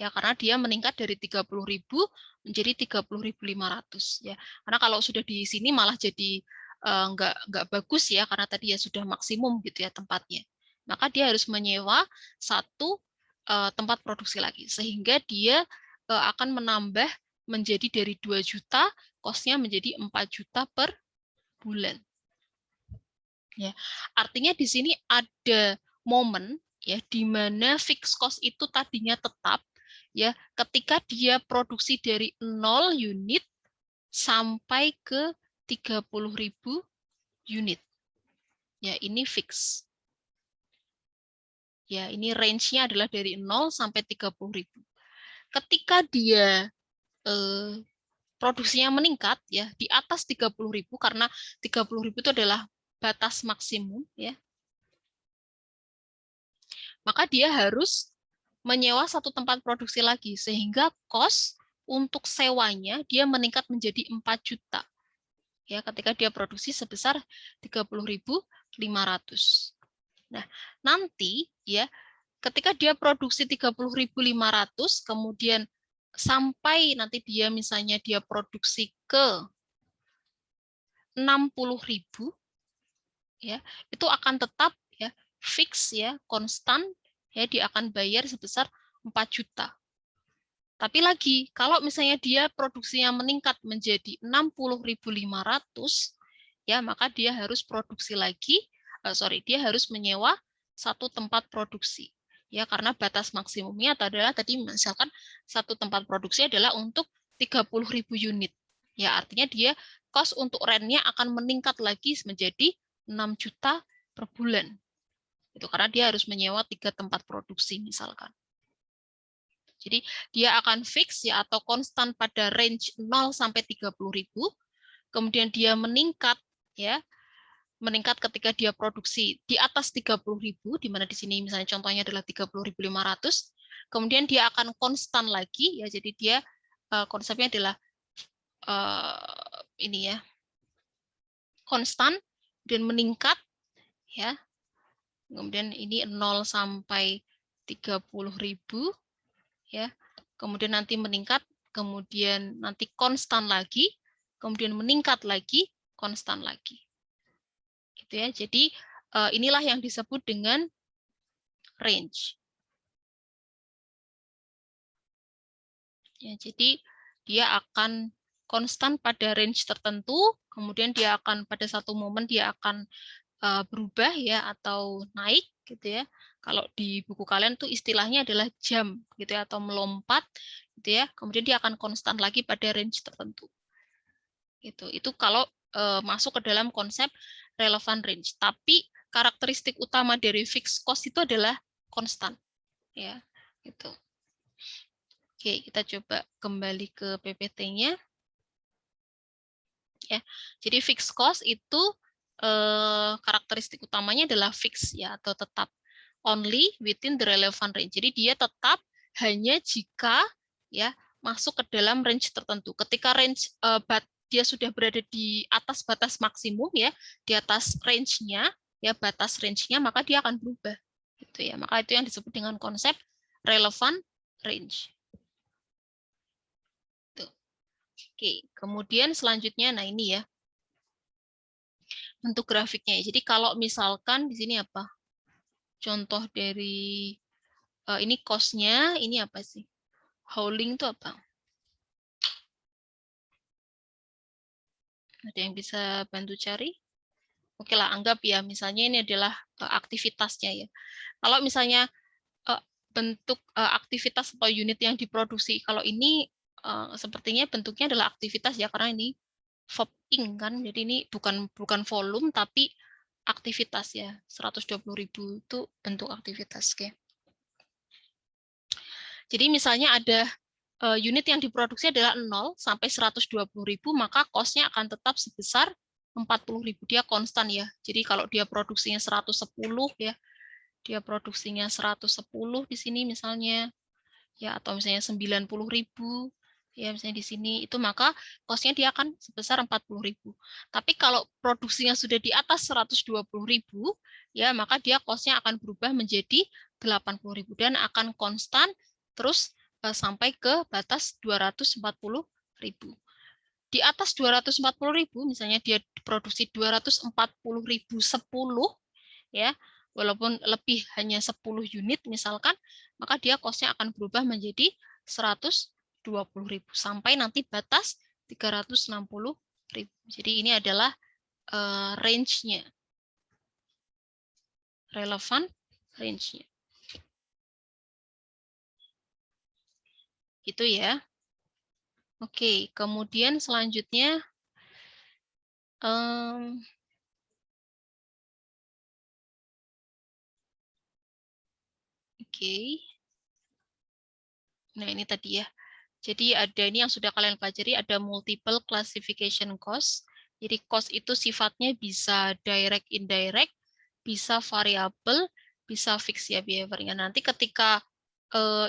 Speaker 1: ya, karena dia meningkat dari 30.000 menjadi 30.500, ya, karena kalau sudah di sini malah jadi nggak bagus ya, karena tadi ya sudah maksimum gitu ya tempatnya, maka dia harus menyewa satu tempat produksi lagi, sehingga dia akan menambah menjadi dari 2 juta, kosnya menjadi 4 juta per bulan. Ya, artinya di sini ada momen ya di mana fixed cost itu tadinya tetap ya ketika dia produksi dari 0 unit sampai ke 30.000 unit. Ya, ini fix. Ya, ini range-nya adalah dari 0 sampai 30.000. Ketika dia produksinya meningkat ya di atas 30.000, karena 30.000 itu adalah batas maksimum ya, maka dia harus menyewa satu tempat produksi lagi, sehingga cost untuk sewanya dia meningkat menjadi 4 juta ya ketika dia produksi sebesar 30.500. Nah, nanti ya ketika dia produksi 30.500 kemudian sampai nanti dia misalnya dia produksi ke 60.000 ya, itu akan tetap ya fix ya, konstan ya, dia akan bayar sebesar 4 juta. Tapi lagi, kalau misalnya dia produksinya meningkat menjadi 60.500 ya, maka dia harus produksi lagi, dia harus menyewa satu tempat produksi. Ya, karena batas maksimumnya adalah tadi misalkan satu tempat produksi adalah untuk 30.000 unit. Ya, artinya dia cost untuk rent-nya akan meningkat lagi menjadi 6 juta per bulan. Itu karena dia harus menyewa 3 tempat produksi misalkan. Jadi dia akan fix ya atau konstan pada range 0 sampai 30.000. Kemudian dia meningkat ya. Meningkat ketika dia produksi di atas 30.000, di mana di sini misalnya contohnya adalah 30.500. Kemudian dia akan konstan lagi ya. Jadi dia konsepnya adalah ini ya. Konstan dan meningkat ya. Kemudian ini 0 sampai 30.000 ya. Kemudian nanti meningkat, kemudian nanti konstan lagi, kemudian meningkat lagi, konstan lagi. Gitu ya. Jadi inilah yang disebut dengan range. Ya, jadi dia akan konstan pada range tertentu, kemudian dia akan pada satu momen dia akan berubah ya atau naik gitu ya. Kalau di buku kalian tuh istilahnya adalah jump gitu ya atau melompat gitu ya. Kemudian dia akan konstan lagi pada range tertentu. Itu kalau masuk ke dalam konsep relevant range. Tapi karakteristik utama dari fixed cost itu adalah konstan ya, gitu. Oke, kita coba kembali ke PPT-nya. Ya. Jadi fixed cost itu karakteristik utamanya adalah fix ya atau tetap, only within the relevant range. Jadi dia tetap hanya jika ya masuk ke dalam range tertentu. Ketika range dia sudah berada di atas batas maksimum ya, di atas range-nya ya, batas range-nya, maka dia akan berubah gitu ya. Maka itu yang disebut dengan konsep relevant range. Tuh. Oke, kemudian selanjutnya nah ini ya. Bentuk grafiknya. Jadi kalau misalkan di sini apa? Contoh dari ini cost-nya, ini apa sih? Hauling itu apa? Ada yang bisa bantu cari? Oke lah, anggap ya, misalnya ini adalah aktivitasnya ya. Kalau misalnya bentuk aktivitas atau unit yang diproduksi, kalau ini sepertinya bentuknya adalah aktivitas ya, karena ini verb ing kan, jadi ini bukan volume tapi aktivitas ya. 120.000 itu bentuk aktivitas. Oke. Jadi misalnya ada unit yang diproduksi adalah 0 sampai 120.000, maka cost-nya akan tetap sebesar 40.000. Dia konstan ya. Jadi kalau dia produksinya 110 ya, dia produksinya 110 di sini misalnya, ya, atau misalnya 90.000 ya, misalnya di sini itu, maka cost-nya dia akan sebesar 40.000. Tapi kalau produksinya sudah di atas 120.000 ya, maka dia cost-nya akan berubah menjadi 80.000 dan akan konstan terus sampai ke batas 240.000. Di atas 240.000 misalnya dia produksi 240.010 ya, walaupun lebih hanya 10 unit misalkan, maka dia cost-nya akan berubah menjadi 120.000 sampai nanti batas 360.000. Jadi ini adalah range-nya, relevan range-nya. Gitu ya. Oke, kemudian selanjutnya oke. Nah, ini tadi ya. Jadi ada ini yang sudah kalian pelajari, ada multiple classification cost. Jadi cost itu sifatnya bisa direct, indirect, bisa variabel, bisa fix ya behavior-nya. Nanti ketika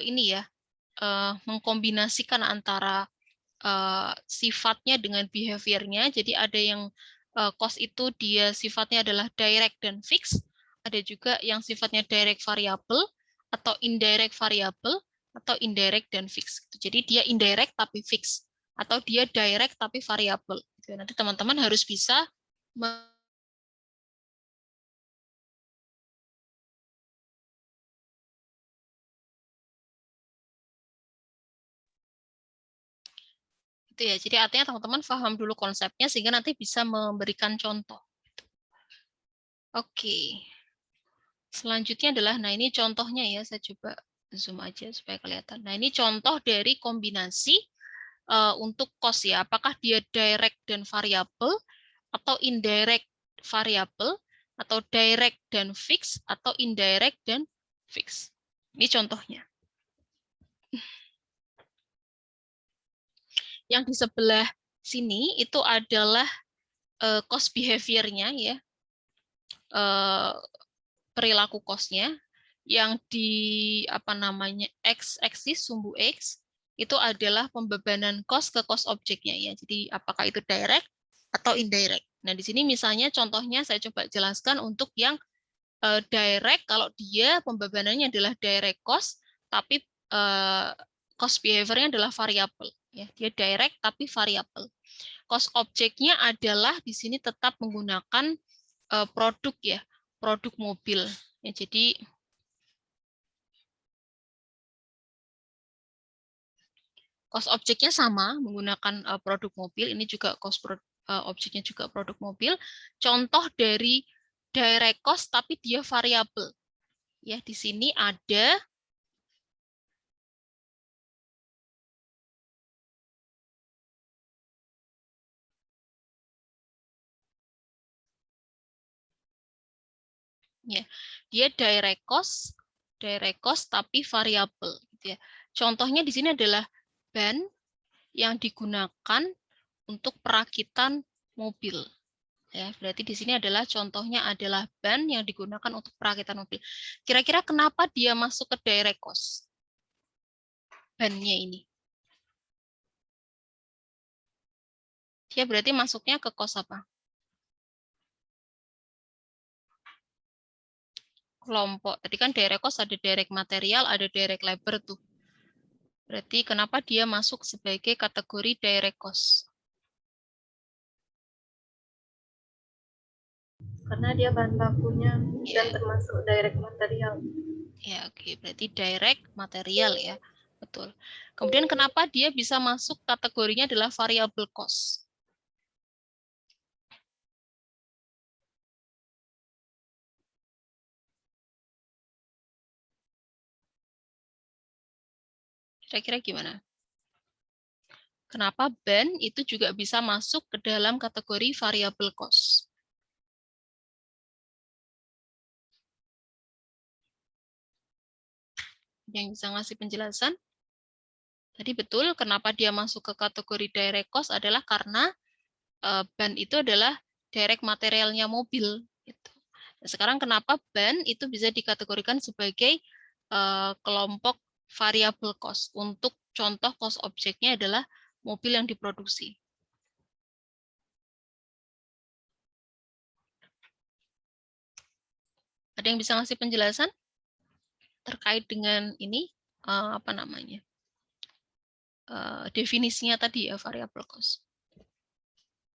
Speaker 1: ini ya, mengkombinasikan antara sifatnya dengan behavior-nya, jadi ada yang cost itu dia sifatnya adalah direct dan fix, ada juga yang sifatnya direct variable atau indirect variable atau indirect dan fix. Jadi dia indirect tapi fix atau dia direct tapi variable. Nanti teman-teman harus bisa itu ya. Jadi artinya teman-teman paham dulu konsepnya sehingga nanti bisa memberikan contoh. Oke. Selanjutnya adalah, nah ini contohnya ya, saya coba zoom aja supaya kelihatan. Nah ini contoh dari kombinasi untuk cost ya, apakah dia direct dan variabel, atau indirect variabel, atau direct dan fix, atau indirect dan fix. Ini contohnya. Yang di sebelah sini itu adalah cost behavior-nya ya, perilaku cost-nya. Yang di apa namanya x-axis sumbu x itu adalah pembebanan cost ke cost objeknya ya. Jadi apakah itu direct atau indirect. Nah, di sini misalnya contohnya saya coba jelaskan untuk yang direct, kalau dia pembebanannya adalah direct cost tapi cost behavior-nya adalah variabel ya. Dia direct tapi variabel. Cost objeknya adalah di sini tetap menggunakan produk ya, produk mobil. Ya, jadi cost objeknya sama menggunakan produk mobil. Ini juga cost objeknya juga produk mobil. Contoh dari direct cost tapi dia variabel. Ya, di sini ada ya, dia direct cost tapi variabel gitu ya. Contohnya di sini adalah ban yang digunakan untuk perakitan mobil. Ya, berarti di sini adalah contohnya adalah ban yang digunakan untuk perakitan mobil. Kira-kira kenapa dia masuk ke direct cost? Bannya ini. Dia berarti masuknya ke cost apa? Kelompok. Tadi kan direct cost ada direct material, ada direct labor tuh. Berarti kenapa dia masuk sebagai kategori direct cost?
Speaker 3: Karena dia bahan bakunya dan termasuk direct material.
Speaker 1: Ya, oke. Berarti direct material ya. Betul. Kemudian kenapa dia bisa masuk kategorinya adalah variable cost? Kira-kira gimana? Kenapa ban itu juga bisa masuk ke dalam kategori variable cost? Yang bisa ngasih penjelasan? Tadi betul, kenapa dia masuk ke kategori direct cost adalah karena ban itu adalah direct materialnya mobil. Gitu. Nah, sekarang kenapa ban itu bisa dikategorikan sebagai kelompok variable cost? Untuk contoh cost objeknya adalah mobil yang diproduksi. Ada yang bisa ngasih penjelasan terkait dengan ini apa namanya definisinya tadi ya variable cost?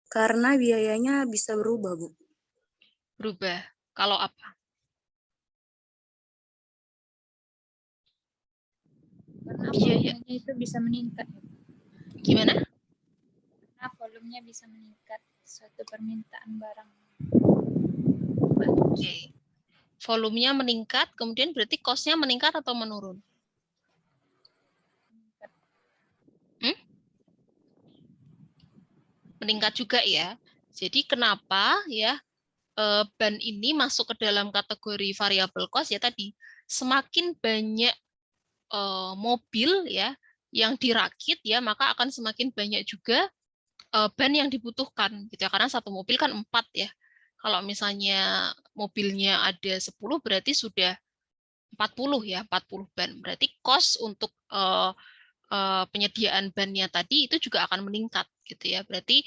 Speaker 2: Karena biayanya bisa berubah, Bu.
Speaker 1: Berubah. Kalau apa?
Speaker 7: Karena
Speaker 1: Biaya.
Speaker 7: volumenya itu bisa meningkat.
Speaker 1: Gimana?
Speaker 7: Karena volumenya bisa meningkat suatu permintaan barang.
Speaker 1: Oke. Volumenya meningkat, kemudian berarti cost-nya meningkat atau menurun? Meningkat juga ya. Jadi kenapa ya ban ini masuk ke dalam kategori variable cost ya tadi, semakin banyak mobil ya yang dirakit ya, maka akan semakin banyak juga ban yang dibutuhkan gitu ya, karena satu mobil kan 4 ya. Kalau misalnya mobilnya ada 10 berarti sudah 40 ya, 40 ban. Berarti cost untuk penyediaan bannya tadi itu juga akan meningkat gitu ya. Berarti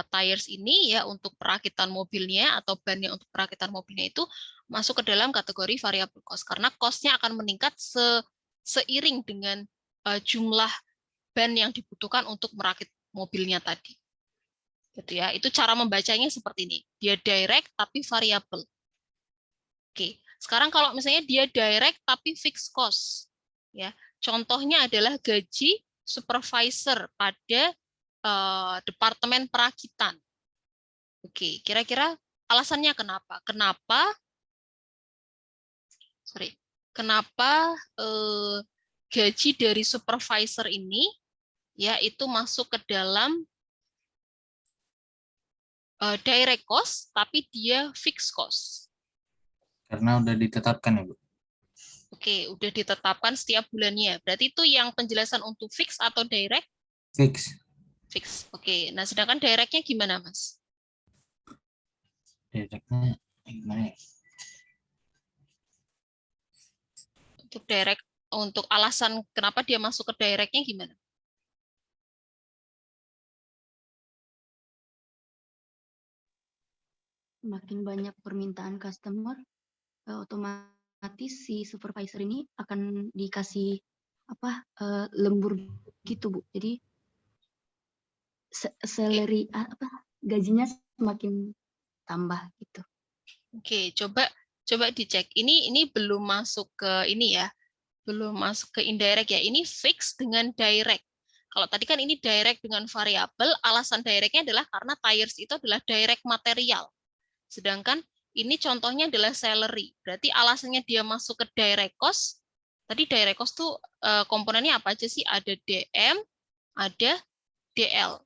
Speaker 1: tires ini ya untuk perakitan mobilnya atau bannya untuk perakitan mobilnya itu masuk ke dalam kategori variable cost karena cost-nya akan meningkat seiring dengan jumlah ban yang dibutuhkan untuk merakit mobilnya tadi. Gitu ya. Itu cara membacanya seperti ini. Dia direct tapi variable. Oke. Sekarang kalau misalnya dia direct tapi fixed cost ya. Contohnya adalah gaji supervisor pada departemen perakitan. Oke, kira-kira alasannya kenapa? Kenapa gaji dari supervisor ini ya itu masuk ke dalam direct cost tapi dia fixed cost?
Speaker 4: Karena udah ditetapkan ya, Bu.
Speaker 1: Oke, udah ditetapkan setiap bulannya. Berarti itu yang penjelasan untuk fix atau direct?
Speaker 4: Fix.
Speaker 1: Fix. Oke, nah sedangkan directnya gimana, Mas?
Speaker 4: Directnya gimana ya?
Speaker 1: Untuk direct, untuk alasan kenapa dia masuk ke directnya gimana?
Speaker 5: Makin banyak permintaan customer, otomatis si supervisor ini akan dikasih lembur gitu, Bu. Jadi salary gajinya semakin tambah gitu.
Speaker 1: Oke, coba dicek. Ini belum masuk ke ini ya. Belum masuk ke indirect ya. Ini fix dengan direct. Kalau tadi kan ini direct dengan variabel, alasan directnya adalah karena tires itu adalah direct material. Sedangkan ini contohnya adalah salary. Berarti alasannya dia masuk ke direct cost. Tadi direct cost tuh komponennya apa aja sih? Ada DM, ada DL.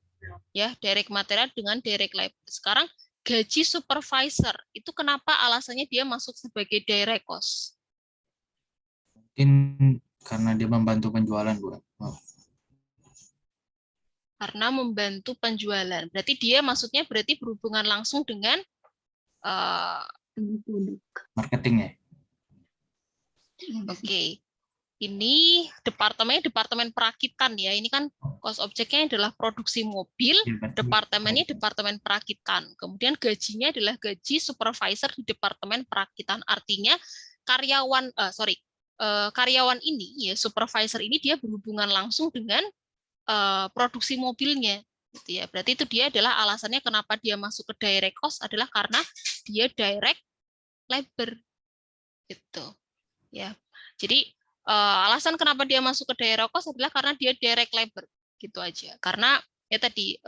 Speaker 1: Ya, direct material dengan direct labor. Sekarang gaji supervisor itu kenapa alasannya dia masuk sebagai direct cost?
Speaker 4: Mungkin karena dia membantu penjualan, Bu.
Speaker 1: Karena membantu penjualan. Berarti dia maksudnya berarti berhubungan langsung dengan
Speaker 4: marketing ya.
Speaker 1: Oke. Ini departemen perakitan ya. Ini kan cost objeknya adalah produksi mobil, departemennya departemen perakitan. Kemudian gajinya adalah gaji supervisor di departemen perakitan. Artinya karyawan ini ya supervisor ini dia berhubungan langsung dengan produksi mobilnya. Gitu ya. Berarti itu dia adalah alasannya kenapa dia masuk ke direct cost adalah karena dia direct labor. Gitu. Ya. Jadi alasan kenapa dia masuk ke direct cost adalah karena dia direct labor gitu aja. Karena ya tadi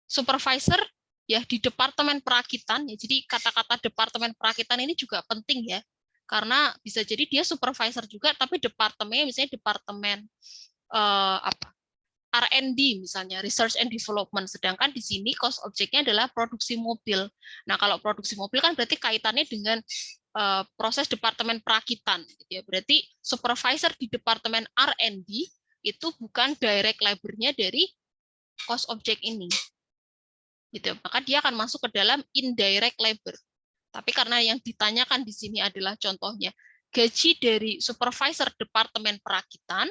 Speaker 1: supervisor ya di departemen perakitan ya. Jadi kata-kata departemen perakitan ini juga penting ya. Karena bisa jadi dia supervisor juga tapi departemennya misalnya departemen R&D misalnya, research and development. Sedangkan di sini cost objeknya adalah produksi mobil. Nah, kalau produksi mobil kan berarti kaitannya dengan proses departemen perakitan. Gitu ya. Berarti supervisor di departemen R&D itu bukan direct labor-nya dari cost object ini. Gitu. Maka dia akan masuk ke dalam indirect labor. Tapi karena yang ditanyakan di sini adalah contohnya gaji dari supervisor departemen perakitan,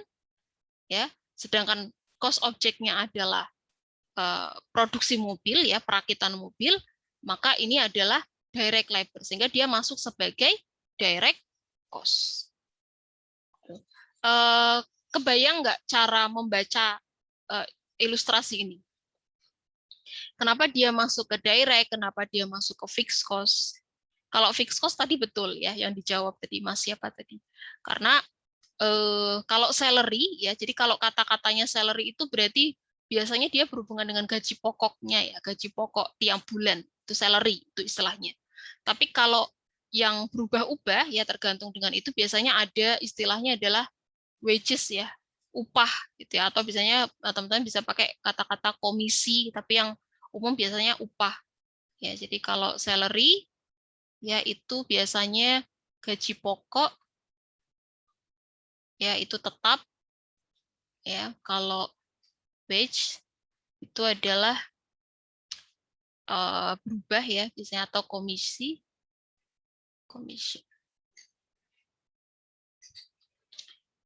Speaker 1: ya, sedangkan cost object-nya adalah produksi mobil, ya, perakitan mobil, maka ini adalah direct labor, sehingga dia masuk sebagai direct cost. Kebayang nggak cara membaca ilustrasi ini? Kenapa dia masuk ke direct, kenapa dia masuk ke fixed cost? Kalau fixed cost tadi betul ya, yang dijawab tadi Mas siapa tadi? Karena kalau salary ya, jadi kalau kata-katanya salary itu berarti biasanya dia berhubungan dengan gaji pokoknya ya, gaji pokok tiap bulan itu salary itu istilahnya. Tapi kalau yang berubah-ubah ya tergantung dengan itu, biasanya ada istilahnya adalah wages ya, upah gitu ya, atau biasanya teman-teman bisa pakai kata-kata komisi, tapi yang umum biasanya upah ya. Jadi kalau salary ya itu biasanya gaji pokok ya, itu tetap ya. Kalau wage itu adalah berubah ya biasanya, atau komisi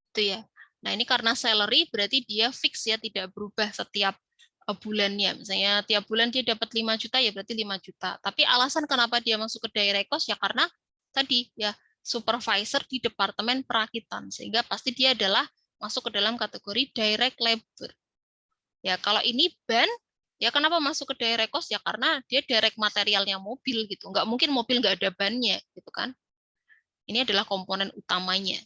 Speaker 1: itu ya. Nah ini karena salary berarti dia fix ya, tidak berubah setiap bulannya. Misalnya tiap bulan dia dapat 5 juta ya berarti 5 juta. Tapi alasan kenapa dia masuk ke direct cost ya karena tadi ya supervisor di departemen perakitan, sehingga pasti dia adalah masuk ke dalam kategori direct labor. Ya kalau ini ban, ya kenapa masuk ke direct cost ya karena dia direct materialnya mobil gitu. Nggak mungkin mobil nggak ada bannya gitu kan. Ini adalah komponen utamanya.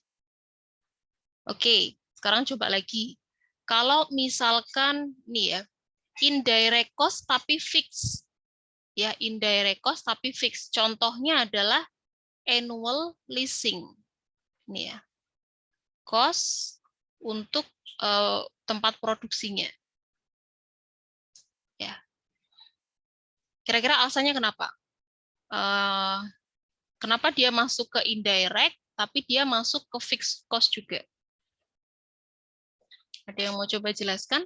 Speaker 1: Oke, sekarang coba lagi. Kalau misalkan nih ya, indirect cost tapi fix. Ya, indirect cost tapi fix. Contohnya adalah annual leasing. Nih ya. Cost untuk tempat produksinya. Ya. Kira-kira alasannya kenapa? Kenapa dia masuk ke indirect tapi dia masuk ke fixed cost juga? Ada yang mau coba jelaskan?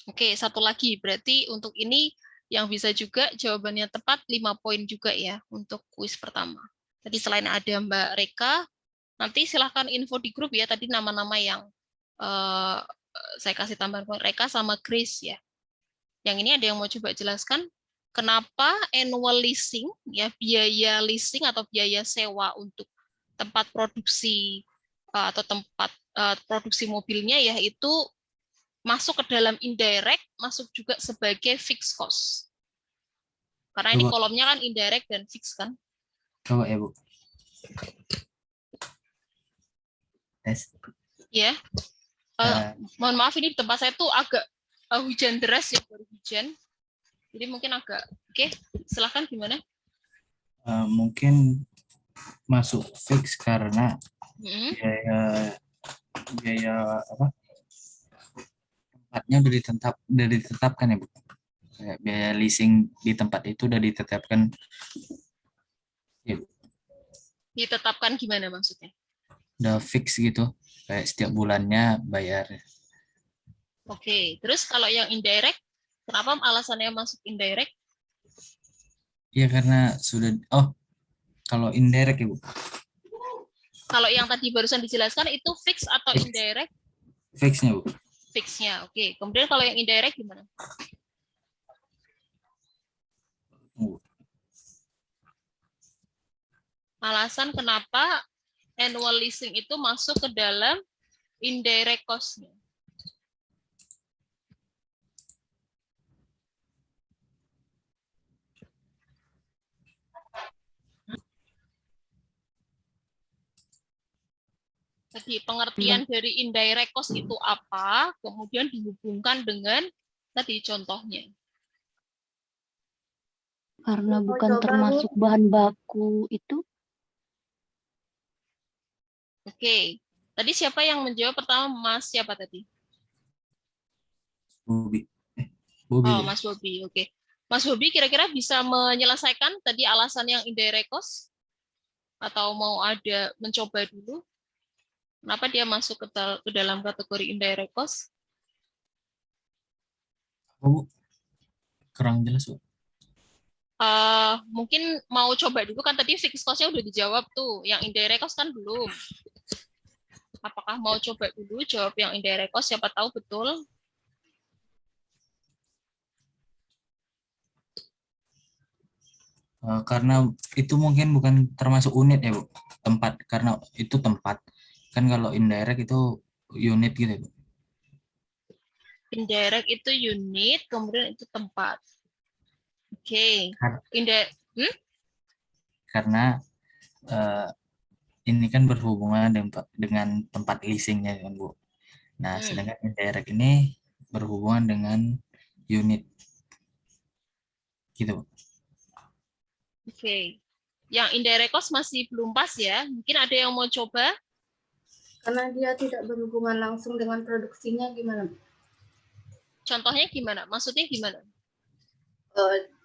Speaker 1: Oke, satu lagi. Berarti untuk ini yang bisa juga jawabannya tepat 5 poin juga ya untuk kuis pertama. Tadi selain ada Mbak Reka, nanti silahkan info di grup ya, tadi nama-nama yang saya kasih tambahan Reka sama Chris ya. Yang ini ada yang mau coba jelaskan kenapa annual leasing ya, biaya leasing atau biaya sewa untuk tempat produksi atau tempat produksi mobilnya ya itu masuk ke dalam indirect, masuk juga sebagai fixed cost. Karena ini kolomnya kan indirect dan fixed kan.
Speaker 4: Coba ya Bu. Tes.
Speaker 1: Ya. Mohon maaf ini di tempat saya tuh agak hujan deras ya, baru hujan. Jadi mungkin agak oke, silahkan gimana?
Speaker 4: Mungkin masuk fix karena biaya apa? Tempatnya udah ditetapkan ya Bu. Kayak biaya leasing di tempat itu udah ditetapkan. Ya,
Speaker 1: ditetapkan gimana maksudnya?
Speaker 4: Udah fix gitu, kayak setiap bulannya bayar.
Speaker 1: Oke, terus kalau yang indirect, kenapa alasannya masuk indirect?
Speaker 4: Iya karena sudah, kalau indirect ya Bu.
Speaker 1: Kalau yang tadi barusan dijelaskan itu fix atau indirect?
Speaker 4: Fixnya Bu.
Speaker 1: Fixnya, oke. Kemudian kalau yang indirect gimana? Alasan kenapa annual leasing itu masuk ke dalam indirect cost-nya. Jadi pengertian dari indirect cost itu apa, kemudian dihubungkan dengan tadi contohnya.
Speaker 5: Karena bukan termasuk bahan baku itu.
Speaker 1: Oke, tadi siapa yang menjawab pertama? Mas siapa tadi?
Speaker 4: Bobi.
Speaker 1: Oh, Mas Bobi. Oke. Mas Bobi kira-kira bisa menyelesaikan tadi alasan yang indirect cost? Atau mau ada mencoba dulu? Kenapa dia masuk ke dalam kategori indirect cost?
Speaker 4: Bu, kurang jelas, Bu.
Speaker 1: Mungkin mau coba dulu, kan tadi fixed cost-nya udah dijawab tuh, yang indirect cost kan belum. Apakah mau coba dulu jawab yang indirect cost, siapa tahu betul?
Speaker 4: Karena itu mungkin bukan termasuk unit ya, Bu. Tempat, karena itu tempat. Kan kalau indirect itu unit gitu ya, Bu.
Speaker 1: Indirect itu unit, kemudian itu tempat. Oke.
Speaker 4: Karena ini kan berhubungan dengan tempat leasingnya kan, Bu. Nah, sedangkan indirect ini berhubungan dengan unit. Gitu, Bu.
Speaker 1: Oke. Yang indirect cost masih belum pas ya. Mungkin ada yang mau coba?
Speaker 3: Karena dia tidak berhubungan langsung dengan produksinya, gimana?
Speaker 1: Contohnya gimana? Maksudnya gimana?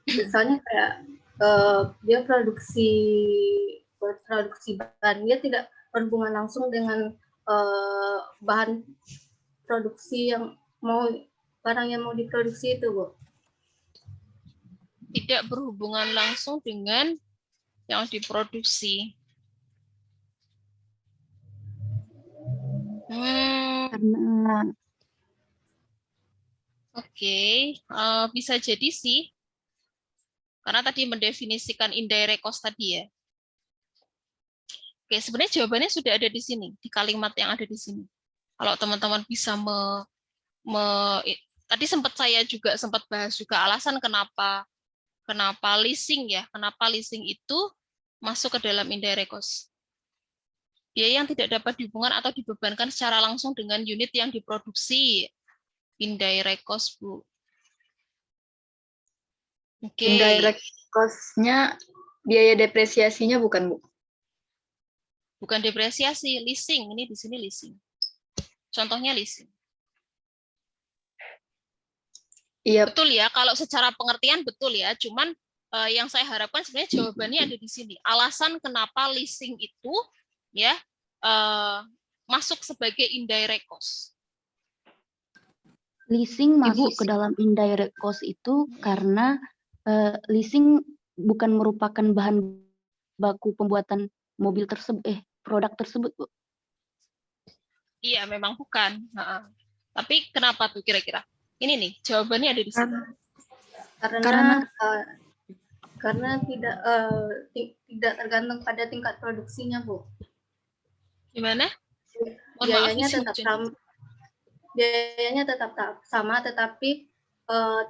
Speaker 3: Misalnya kayak dia produksi bahan, dia tidak berhubungan langsung dengan bahan produksi yang barang yang mau diproduksi itu, Bu.
Speaker 1: Tidak berhubungan langsung dengan yang diproduksi.
Speaker 5: Karena
Speaker 1: Bisa jadi sih. Karena tadi mendefinisikan indirect cost tadi ya. Oke, sebenarnya jawabannya sudah ada di sini, di kalimat yang ada di sini. Kalau teman-teman bisa tadi saya juga sempat bahas juga alasan kenapa leasing ya, kenapa leasing itu masuk ke dalam indirect cost. Biaya yang tidak dapat dihubungkan atau dibebankan secara langsung dengan unit yang diproduksi. Indirect cost, Bu. Oke.
Speaker 8: Indirect cost-nya biaya depresiasinya bukan, Bu?
Speaker 1: Bukan depresiasi, leasing. Ini di sini leasing. Contohnya leasing.
Speaker 8: Iya.
Speaker 1: Betul ya, kalau secara pengertian betul ya. Cuman yang saya harapkan sebenarnya jawabannya ada di sini. Alasan kenapa leasing itu ya masuk sebagai indirect cost.
Speaker 5: Leasing masuk ke dalam indirect cost itu karena leasing bukan merupakan bahan baku pembuatan mobil tersebut, produk tersebut, Bu.
Speaker 1: Iya, memang bukan. Tapi kenapa tuh kira-kira? Ini nih, jawabannya ada di sini.
Speaker 3: Karena tidak tergantung pada tingkat produksinya, Bu.
Speaker 1: Gimana?
Speaker 3: Biayanya tetap sama, tetapi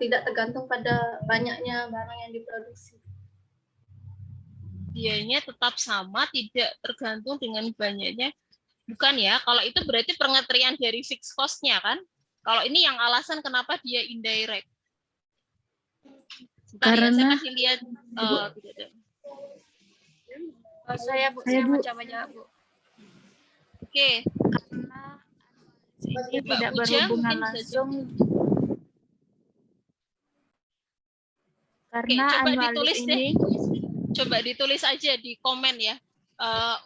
Speaker 3: tidak tergantung pada banyaknya barang yang diproduksi.
Speaker 1: Biayanya tetap sama, tidak tergantung dengan banyaknya. Bukan ya, kalau itu berarti pengertian dari fixed cost-nya kan? Kalau ini yang alasan kenapa dia indirect. Karena saya kasih lihat tidak ada.
Speaker 7: Saya mau coba jawab, Bu.
Speaker 1: Oke.
Speaker 7: Karena ini tidak berhubungan langsung. Karena
Speaker 1: coba ditulis aja di komen ya.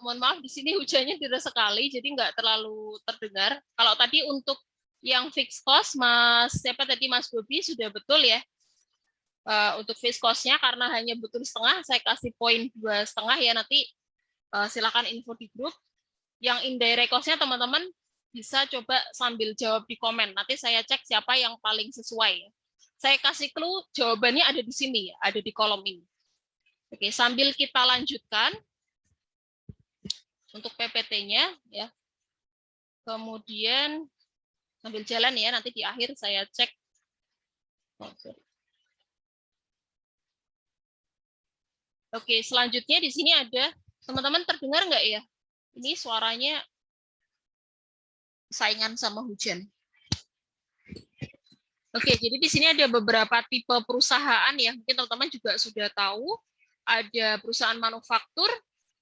Speaker 1: Mohon maaf di sini hujannya deras sekali, jadi nggak terlalu terdengar. Kalau tadi untuk yang fixed cost, Mas Bobi sudah betul ya. Untuk fixed cost-nya karena hanya betul setengah, saya kasih poin 2,5 ya, nanti silakan info di grup. Yang indirect cost-nya teman-teman bisa coba sambil jawab di komen. Nanti saya cek siapa yang paling sesuai. Saya kasih clue, jawabannya ada di sini, ada di kolom ini. Oke, sambil kita lanjutkan untuk PPT-nya ya. Kemudian sambil jalan ya, nanti di akhir saya cek. Oke, selanjutnya di sini ada, teman-teman terdengar nggak ya? Ini suaranya saingan sama hujan. Oke, jadi di sini ada beberapa tipe perusahaan ya, mungkin teman-teman juga sudah tahu. Ada perusahaan manufaktur,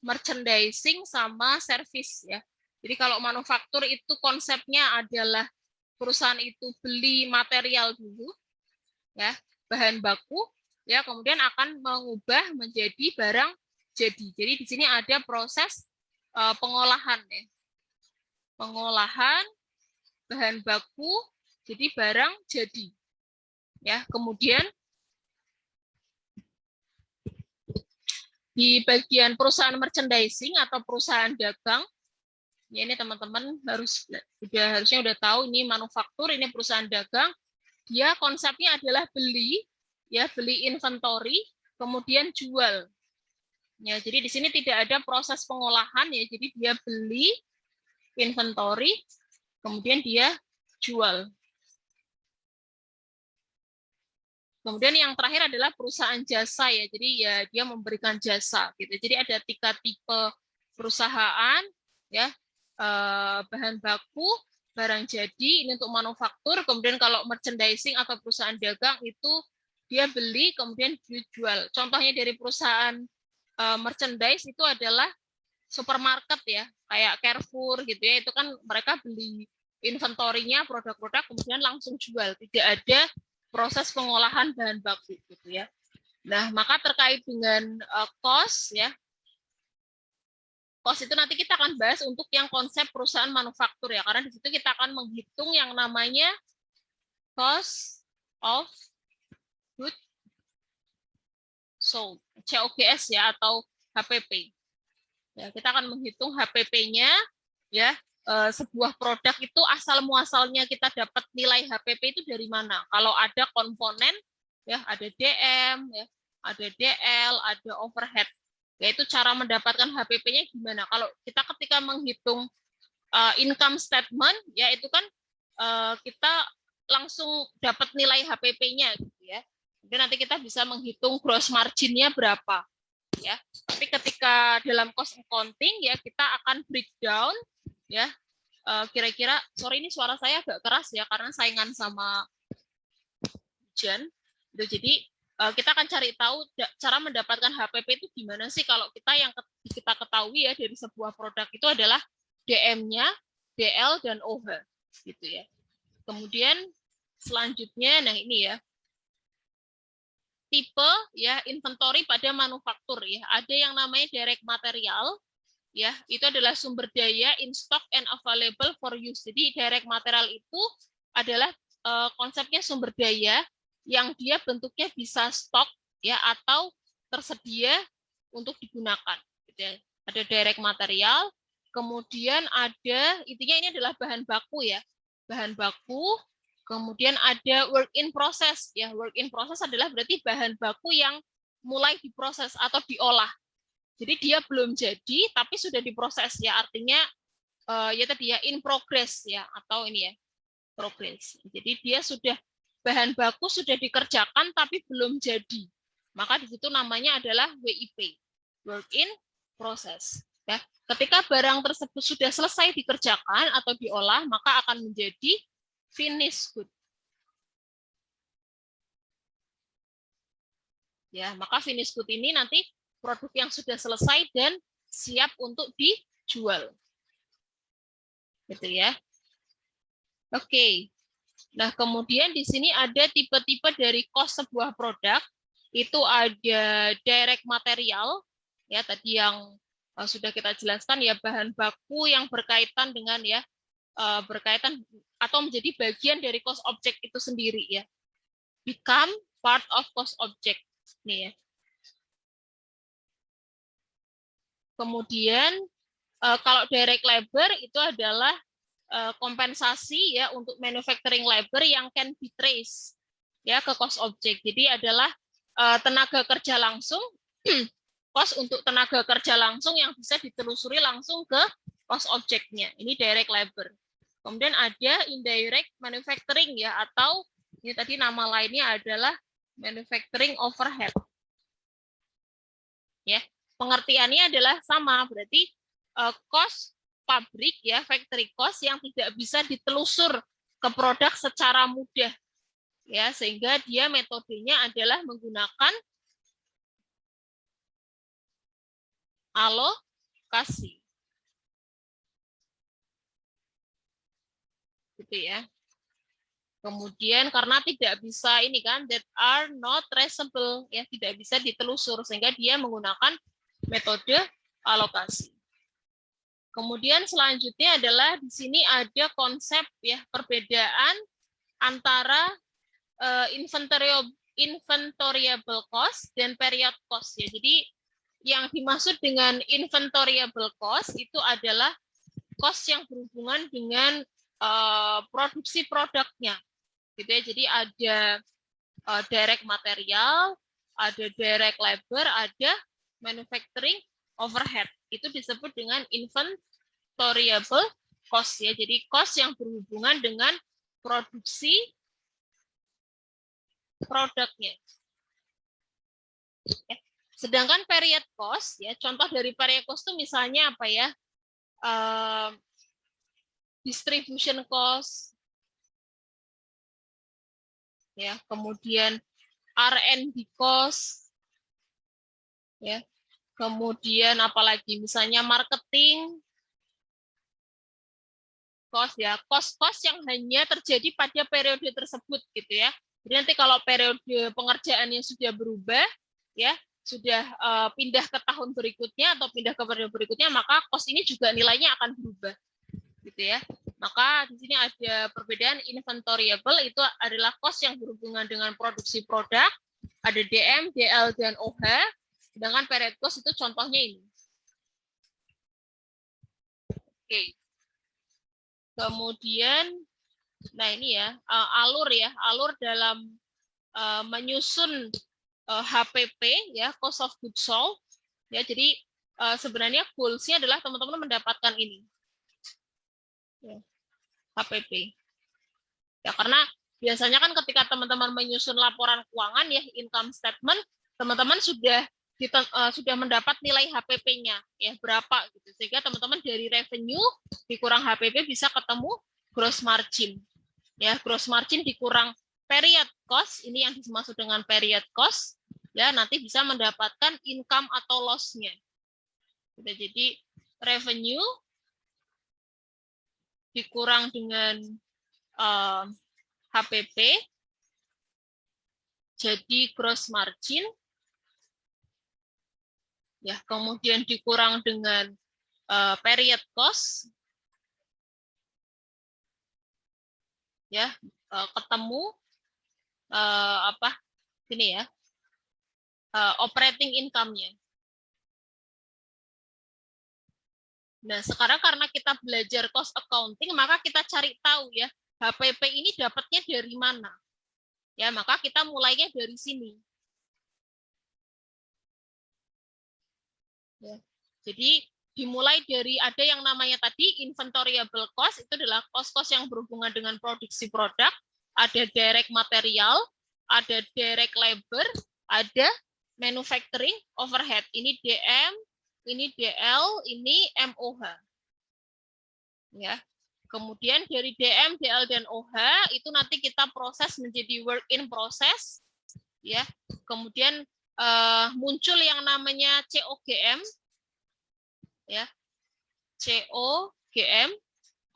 Speaker 1: merchandising, sama service ya. Jadi kalau manufaktur itu konsepnya adalah perusahaan itu beli material dulu, ya, bahan baku, ya, kemudian akan mengubah menjadi barang jadi. Jadi di sini ada proses pengolahan ya. Pengolahan bahan baku jadi barang jadi. Ya, kemudian di bagian perusahaan merchandising atau perusahaan dagang, ya ini teman-teman harusnya udah tahu ini manufaktur, ini perusahaan dagang. Dia konsepnya adalah beli, ya beli inventory, kemudian jual. Ya, jadi di sini tidak ada proses pengolahan ya, jadi dia beli inventory, kemudian dia jual. Kemudian yang terakhir adalah perusahaan jasa ya, jadi ya dia memberikan jasa gitu. Jadi ada 3 tipe perusahaan ya, bahan baku, barang jadi ini untuk manufaktur, kemudian kalau merchandising atau perusahaan dagang itu dia beli kemudian dijual. Contohnya dari perusahaan merchandise itu adalah supermarket ya, kayak Carrefour gitu ya, itu kan mereka beli inventorinya, produk-produk kemudian langsung jual, tidak ada proses pengolahan bahan baku gitu ya. Nah, maka terkait dengan cost ya, cost itu nanti kita akan bahas untuk yang konsep perusahaan manufaktur ya, karena di situ kita akan menghitung yang namanya cost of goods sold, COGS ya, atau HPP. Ya, kita akan menghitung HPP-nya ya, sebuah produk itu asal muasalnya kita dapat nilai HPP itu dari mana. Kalau ada komponen ya, ada DM ya, ada DL, ada overhead. Yaitu cara mendapatkan HPP-nya gimana? Kalau kita ketika menghitung income statement, ya itu kan kita langsung dapat nilai HPP-nya, gitu ya. Kemudian nanti kita bisa menghitung gross margin-nya berapa, ya. Tapi ketika dalam cost accounting, ya kita akan breakdown, ya. Kira-kira, sorry ini suara saya agak keras ya, karena saingan sama Jen. Jadi kita akan cari tahu cara mendapatkan HPP itu gimana sih kalau kita ketahui ya dari sebuah produk itu adalah DM-nya, DL dan OH gitu ya. Kemudian selanjutnya nah ini ya. Tipe ya inventory pada manufaktur ya. Ada yang namanya direct material ya, itu adalah sumber daya in stock and available for use. Jadi direct material itu adalah konsepnya sumber daya yang dia bentuknya bisa stok ya atau tersedia untuk digunakan gitu ya. Ada direct material, kemudian ada intinya ini adalah bahan baku ya, bahan baku, kemudian ada work in process ya. Work in process adalah berarti bahan baku yang mulai diproses atau diolah, jadi dia belum jadi tapi sudah diproses ya, artinya ya tadi ya in progress ya, atau ini ya progress. Jadi dia sudah bahan baku sudah dikerjakan tapi belum jadi, maka di situ namanya adalah WIP, work in process ya. Ketika barang tersebut sudah selesai dikerjakan atau diolah, maka akan menjadi finished good ya. Maka finished good ini nanti produk yang sudah selesai dan siap untuk dijual gitu ya. Oke. Nah, kemudian di sini ada tipe-tipe dari cost sebuah produk. Itu ada direct material, ya tadi yang sudah kita jelaskan ya, bahan baku yang berkaitan dengan ya, berkaitan atau menjadi bagian dari cost object itu sendiri ya. Become part of cost object. Nih ya. Kemudian kalau direct labor itu adalah kompensasi ya untuk manufacturing labor yang can be traced ya ke cost object. Jadi adalah tenaga kerja langsung, cost untuk tenaga kerja langsung yang bisa ditelusuri langsung ke cost object-nya. Ini direct labor. Kemudian ada indirect manufacturing ya, atau ini tadi nama lainnya adalah manufacturing overhead. Ya, pengertiannya adalah sama, berarti cost pabrik ya, factory cost yang tidak bisa ditelusur ke produk secara mudah ya, sehingga dia metodenya adalah menggunakan alokasi gitu ya. Kemudian karena tidak bisa ini kan, that are not traceable ya, tidak bisa ditelusur, sehingga dia menggunakan metode alokasi. Kemudian selanjutnya adalah di sini ada konsep ya perbedaan antara inventoriable cost dan period cost ya. Jadi yang dimaksud dengan inventoriable cost itu adalah cost yang berhubungan dengan produksi produknya, gitu ya. Jadi ada direct material, ada direct labor, ada manufacturing overhead. Itu disebut dengan inventoriable cost ya. Jadi cost yang berhubungan dengan produksi produknya. Ya. Sedangkan period cost ya, contoh dari period cost itu misalnya apa ya? Distribution cost, ya, kemudian R&D cost, ya, kemudian apalagi misalnya marketing cost ya, cost-cost yang hanya terjadi pada periode tersebut gitu ya. Jadi nanti kalau periode pengerjaannya sudah berubah, ya, sudah pindah ke tahun berikutnya atau pindah ke periode berikutnya, maka cost ini juga nilainya akan berubah, gitu ya. Maka di sini ada perbedaan inventoriable itu adalah cost yang berhubungan dengan produksi produk, ada DM, DL, dan OH, sedangkan period cost itu contohnya ini. Oke. Kemudian, nah ini ya, alur dalam menyusun HPP ya, cost of goods sold ya. Jadi sebenarnya goals-nya adalah teman-teman mendapatkan ini ya, HPP ya, karena biasanya kan ketika teman-teman menyusun laporan keuangan ya, income statement, teman-teman sudah mendapat nilai HPP-nya ya berapa gitu, sehingga teman-teman dari revenue dikurang HPP bisa ketemu gross margin ya. Gross margin dikurang period cost, ini yang dimaksud dengan period cost ya, nanti bisa mendapatkan income atau loss-nya. Jadi revenue dikurang dengan HPP jadi gross margin ya, kemudian dikurang dengan period cost ya, ketemu ini ya, operating income-nya. Nah, sekarang karena kita belajar cost accounting, maka kita cari tahu ya, HPP ini dapatnya dari mana. Ya, maka kita mulainya dari sini. Ya. Jadi dimulai dari ada yang namanya tadi inventoriable cost, itu adalah cost-cost yang berhubungan dengan produksi produk, ada direct material, ada direct labor, ada manufacturing overhead. Ini DM, ini DL, ini MOH. Ya. Kemudian dari DM, DL, dan OH itu nanti kita proses menjadi work in process. Ya. Kemudian muncul yang namanya COGM. Ya. COGM,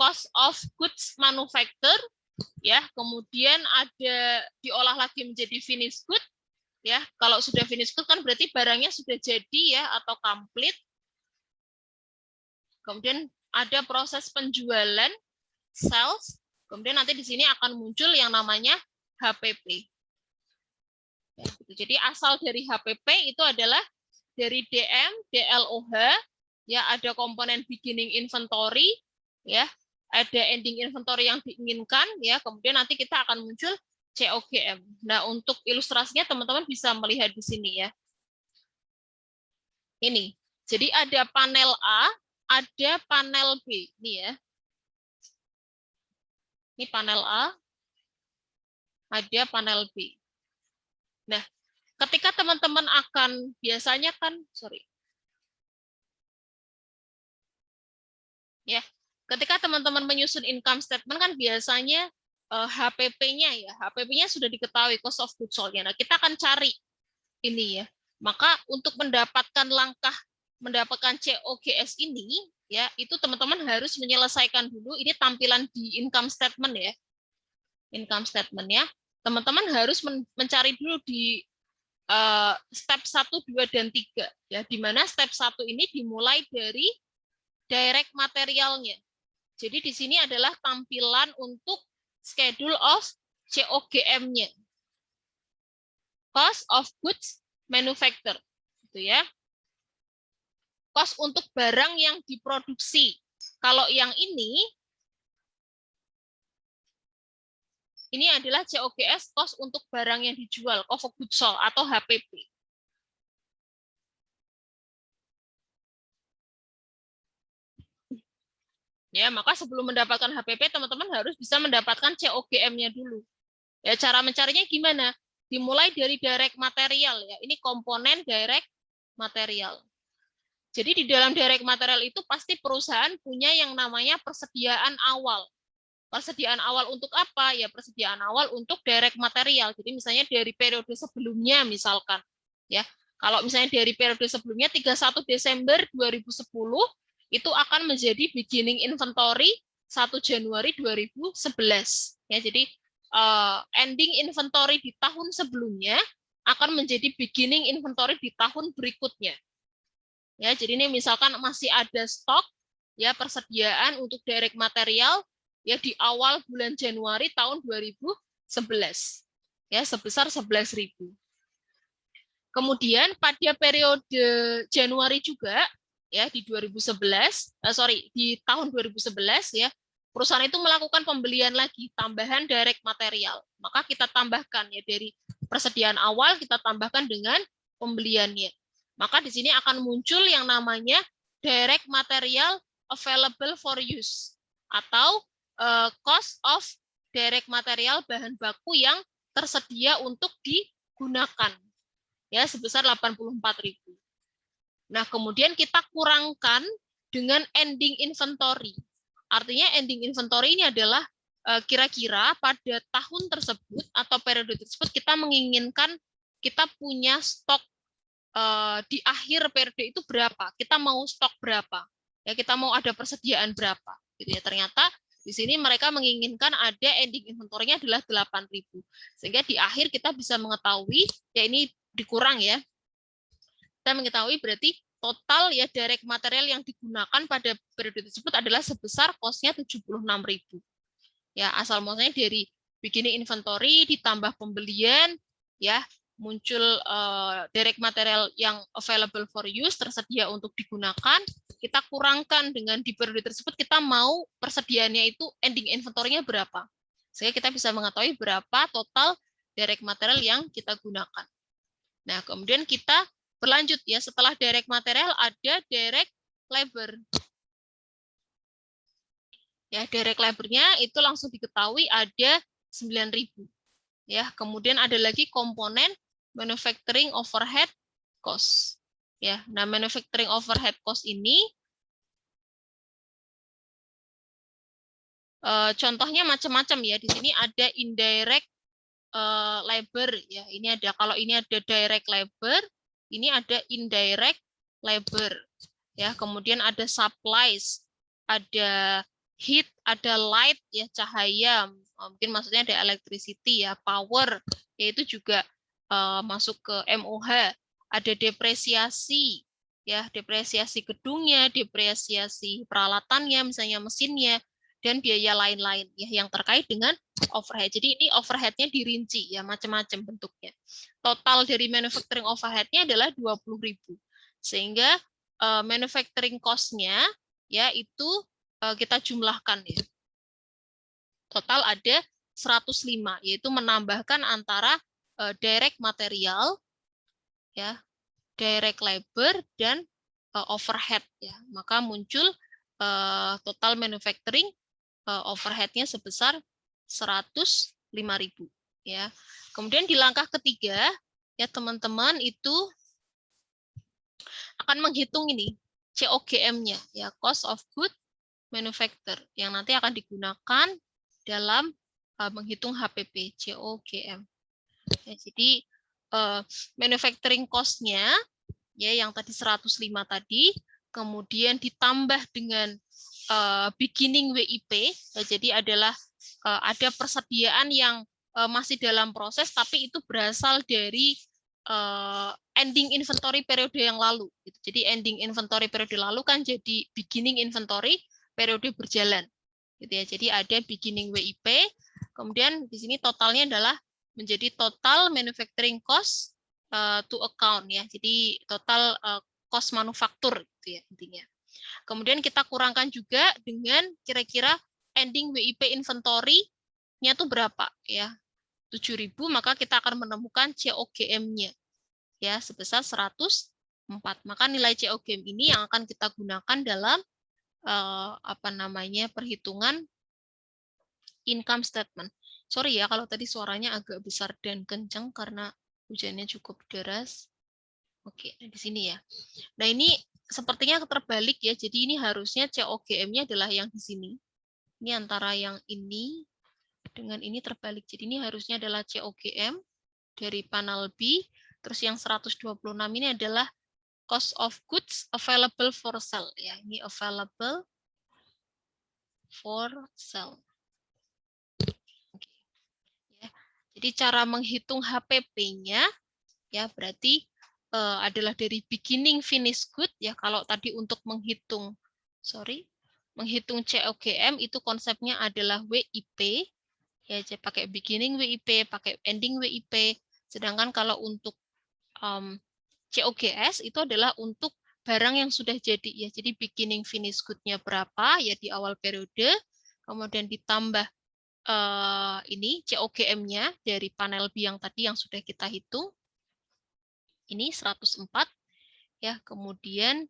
Speaker 1: cost of goods manufacture, ya. Kemudian ada diolah lagi menjadi finished good, ya. Kalau sudah finished good kan berarti barangnya sudah jadi ya atau complete. Kemudian ada proses penjualan, sales. Kemudian nanti di sini akan muncul yang namanya HPP. Ya, gitu. Jadi asal dari HPP itu adalah dari DM, DLOH, ya, ada komponen beginning inventory, ya, ada ending inventory yang diinginkan, ya, kemudian nanti kita akan muncul COGM. Nah, untuk ilustrasinya teman-teman bisa melihat di sini ya. Ini, jadi ada panel A, ada panel B, ini ya. Ini panel A, ada panel B. Nah, ketika teman-teman akan biasanya kan, ya, ketika teman-teman menyusun income statement kan biasanya HPP-nya ya, HPP-nya sudah diketahui, cost of goods sold-nya. Nah, kita akan cari ini ya. Maka untuk mendapatkan COGS ini ya, itu teman-teman harus menyelesaikan dulu ini tampilan di income statement ya. Income statement ya. Teman-teman harus mencari dulu di step 1, 2, dan 3. Ya, di mana step 1 ini dimulai dari direct materialnya. Jadi di sini adalah tampilan untuk schedule of COGM-nya. Cost of goods manufactured. Gitu ya. Cost untuk barang yang diproduksi. Kalau yang ini adalah COGS, cost untuk barang yang dijual, cost of goods sold atau HPP. Ya, maka sebelum mendapatkan HPP, teman-teman harus bisa mendapatkan COGM-nya dulu. Ya, cara mencarinya gimana? Dimulai dari direct material ya. Ini komponen direct material. Jadi di dalam direct material itu pasti perusahaan punya yang namanya persediaan awal. Persediaan awal untuk apa? Ya persediaan awal untuk direct material. Jadi misalnya dari periode sebelumnya misalkan ya. Kalau misalnya dari periode sebelumnya 31 Desember 2010 itu akan menjadi beginning inventory 1 Januari 2011. Ya, jadi ending inventory di tahun sebelumnya akan menjadi beginning inventory di tahun berikutnya. Ya, jadi ini misalkan masih ada stok ya persediaan untuk direct material ya di awal bulan Januari tahun 2011 ya sebesar 11.000. Kemudian pada periode Januari juga ya di 2011 di tahun 2011 ya perusahaan itu melakukan pembelian lagi tambahan direct material. Maka kita tambahkan ya dari persediaan awal kita tambahkan dengan pembeliannya. Maka di sini akan muncul yang namanya direct material available for use atau cost of direct material bahan baku yang tersedia untuk digunakan ya sebesar 84.000. Nah, kemudian kita kurangkan dengan ending inventory. Artinya ending inventory ini adalah kira-kira pada tahun tersebut atau periode tersebut kita menginginkan kita punya stok di akhir periode itu berapa, kita mau stok berapa, ya kita mau ada persediaan berapa, gitu ya. Ternyata di sini mereka menginginkan ada ending inventory-nya adalah 8.000, sehingga di akhir kita bisa mengetahui, ya ini dikurang ya, kita mengetahui berarti total ya direct material yang digunakan pada periode tersebut adalah sebesar cost-nya 76.000. Ya, asal muasalnya dari beginning inventory ditambah pembelian ya muncul direct material yang available for use tersedia untuk digunakan, kita kurangkan dengan di periode tersebut kita mau persediaannya itu ending inventory-nya berapa. Sehingga kita bisa mengetahui berapa total direct material yang kita gunakan. Nah, kemudian kita berlanjut ya, setelah direct material ada direct labor. Ya, direct labor-nya itu langsung diketahui ada 9.000. Ya, kemudian ada lagi komponen manufacturing overhead cost. Ya, nah manufacturing overhead cost ini contohnya macam-macam ya. Di sini ada indirect labor ya. Ini ada, kalau ini ada direct labor, ini ada indirect labor. Ya, kemudian ada supplies, ada heat, ada light ya, cahaya. Mungkin maksudnya ada electricity ya, power, yaitu juga masuk ke MOH. Ada depresiasi ya, depresiasi gedungnya, depresiasi peralatannya, misalnya mesinnya, dan biaya lain-lain ya yang terkait dengan overhead. Jadi ini overhead-nya dirinci ya, macam-macam bentuknya. Total dari manufacturing overhead-nya adalah 20.000. Sehingga manufacturing cost-nya ya itu kita jumlahkan ya. Total ada 105, yaitu menambahkan antara direct material ya, direct labor dan overhead ya. Maka muncul total manufacturing overhead-nya sebesar 105.000 ya. Kemudian di langkah ketiga ya teman-teman itu akan menghitung ini COGM-nya ya, cost of good manufacture yang nanti akan digunakan dalam menghitung HPP COGM. Ya, jadi manufacturing cost-nya ya yang tadi 105 tadi, kemudian ditambah dengan beginning WIP, ya, jadi adalah ada persediaan yang masih dalam proses tapi itu berasal dari ending inventory periode yang lalu. Jadi ending inventory periode lalu kan jadi beginning inventory periode berjalan. Gitu ya. Jadi ada beginning WIP, kemudian di sini totalnya adalah menjadi total manufacturing cost to account ya. Jadi total cost manufaktur gitu ya intinya. Kemudian kita kurangkan juga dengan kira-kira ending WIP inventory-nya tuh berapa ya. 7.000, maka kita akan menemukan COGM-nya ya sebesar 104. Maka nilai COGM ini yang akan kita gunakan dalam perhitungan income statement. Sorry ya kalau tadi suaranya agak besar dan kencang karena hujannya cukup deras. Oke, di sini ya. Nah, ini sepertinya terbalik ya. Jadi ini harusnya COGM-nya adalah yang di sini. Ini antara yang ini dengan ini terbalik. Jadi ini harusnya adalah COGM dari panel B. Terus yang 126 ini adalah cost of goods available for sale. Ya, ini available for sale. Oke. Ya. Jadi cara menghitung HPP-nya ya berarti adalah dari beginning finish good ya. Kalau tadi untuk menghitung COGM itu konsepnya adalah WIP ya, pakai beginning WIP, pakai ending WIP. Sedangkan kalau untuk COGS itu adalah untuk barang yang sudah jadi ya. Jadi beginning finish good-nya berapa ya di awal periode, kemudian ditambah ini COGM-nya dari panel B yang tadi yang sudah kita hitung. Ini 104 ya, kemudian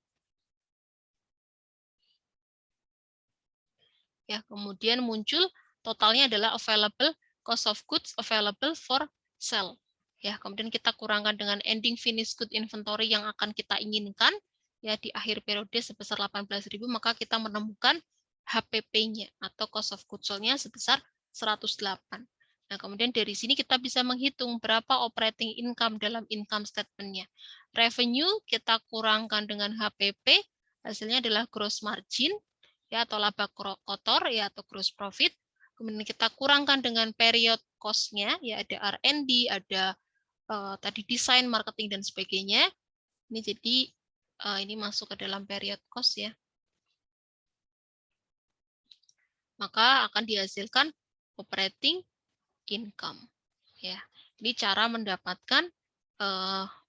Speaker 1: muncul totalnya adalah available cost of goods available for sale. Ya, kemudian kita kurangkan dengan ending finished good inventory yang akan kita inginkan ya di akhir periode sebesar 18.000, maka kita menemukan HPP-nya atau cost of goods sold-nya sebesar 108. Nah, kemudian dari sini kita bisa menghitung berapa operating income dalam income statement-nya. Revenue kita kurangkan dengan HPP, hasilnya adalah gross margin ya atau laba kotor ya atau gross profit. Kemudian kita kurangkan dengan period cost-nya ya ada R&D, ada tadi desain, marketing dan sebagainya. Ini jadi ini masuk ke dalam period cost ya. Maka akan dihasilkan operating income ya. Ini cara mendapatkan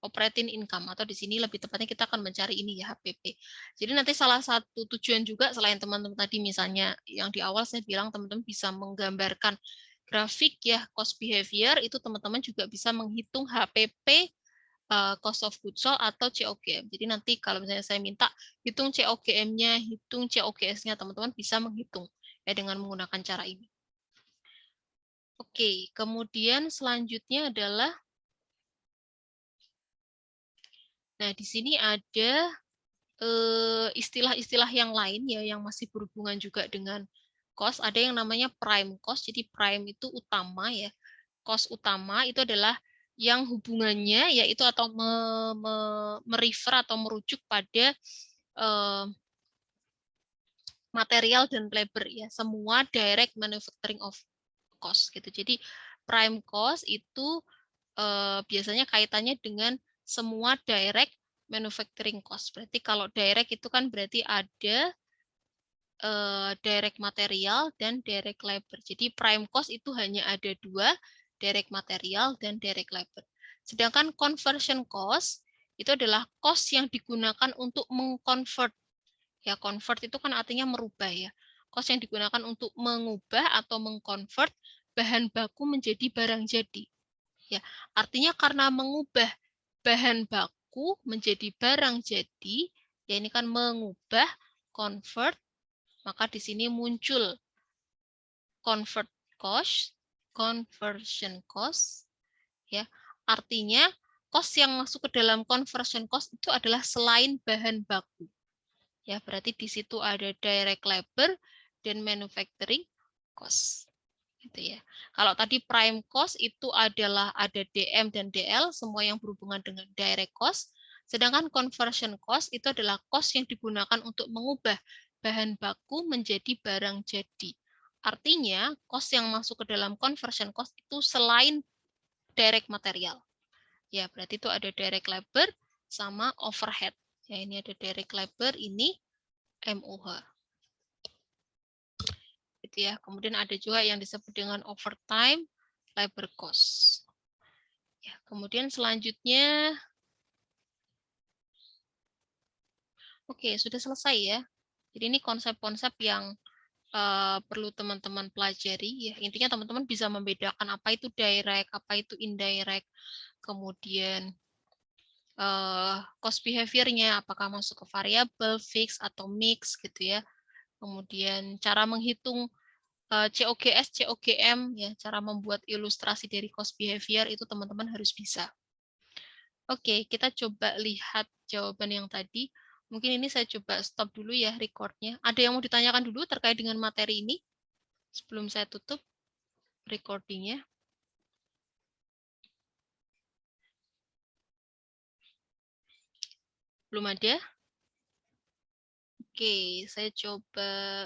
Speaker 1: operating income atau di sini lebih tepatnya kita akan mencari ini ya HPP. Jadi nanti salah satu tujuan juga selain teman-teman tadi misalnya yang di awal saya bilang teman-teman bisa menggambarkan grafik ya cost behavior, itu teman-teman juga bisa menghitung HPP cost of goods sold atau COGM. Jadi nanti kalau misalnya saya minta hitung COGM-nya, hitung COGS-nya, teman-teman bisa menghitung ya dengan menggunakan cara ini. Oke, kemudian selanjutnya adalah, nah di sini ada istilah-istilah yang lain ya yang masih berhubungan juga dengan cost. Ada yang namanya prime cost. Jadi prime itu utama ya. Cost utama itu adalah yang hubungannya yaitu atau merefer atau merujuk pada material dan labor ya. Semua direct manufacturing of cost gitu. Jadi prime cost itu biasanya kaitannya dengan semua direct manufacturing cost. Berarti kalau direct itu kan berarti ada direct material dan direct labor. Jadi prime cost itu hanya ada dua, direct material dan direct labor. Sedangkan conversion cost itu adalah cost yang digunakan untuk mengconvert. Ya, convert itu kan artinya merubah ya. Cost yang digunakan untuk mengubah atau mengconvert bahan baku menjadi barang jadi. Ya, artinya karena mengubah bahan baku menjadi barang jadi, ya ini kan mengubah, convert, maka di sini muncul convert cost, conversion cost, ya. Artinya cost yang masuk ke dalam conversion cost itu adalah selain bahan baku. Ya, berarti di situ ada direct labor dan manufacturing cost. Gitu ya. Kalau tadi prime cost itu adalah ada DM dan DL, semua yang berhubungan dengan direct cost. Sedangkan conversion cost itu adalah cost yang digunakan untuk mengubah bahan baku menjadi barang jadi. Artinya, cost yang masuk ke dalam conversion cost itu selain direct material. Ya, berarti itu ada direct labor sama overhead. Ya, ini ada direct labor, ini MOH. Gitu ya. Kemudian ada juga yang disebut dengan overtime labor cost. Ya, kemudian selanjutnya, oke, sudah selesai ya. Jadi ini konsep-konsep yang perlu teman-teman pelajari ya. Intinya teman-teman bisa membedakan apa itu direct, apa itu indirect, kemudian cost behavior-nya apakah masuk ke variabel, fix atau mix gitu ya. Kemudian cara menghitung COGS, COGM ya, cara membuat ilustrasi dari cost behavior itu teman-teman harus bisa. Oke, kita coba lihat jawaban yang tadi. Mungkin ini saya coba stop dulu ya recordnya. Ada yang mau ditanyakan dulu terkait dengan materi ini? Sebelum saya tutup recordingnya. Belum ada? Oke, saya coba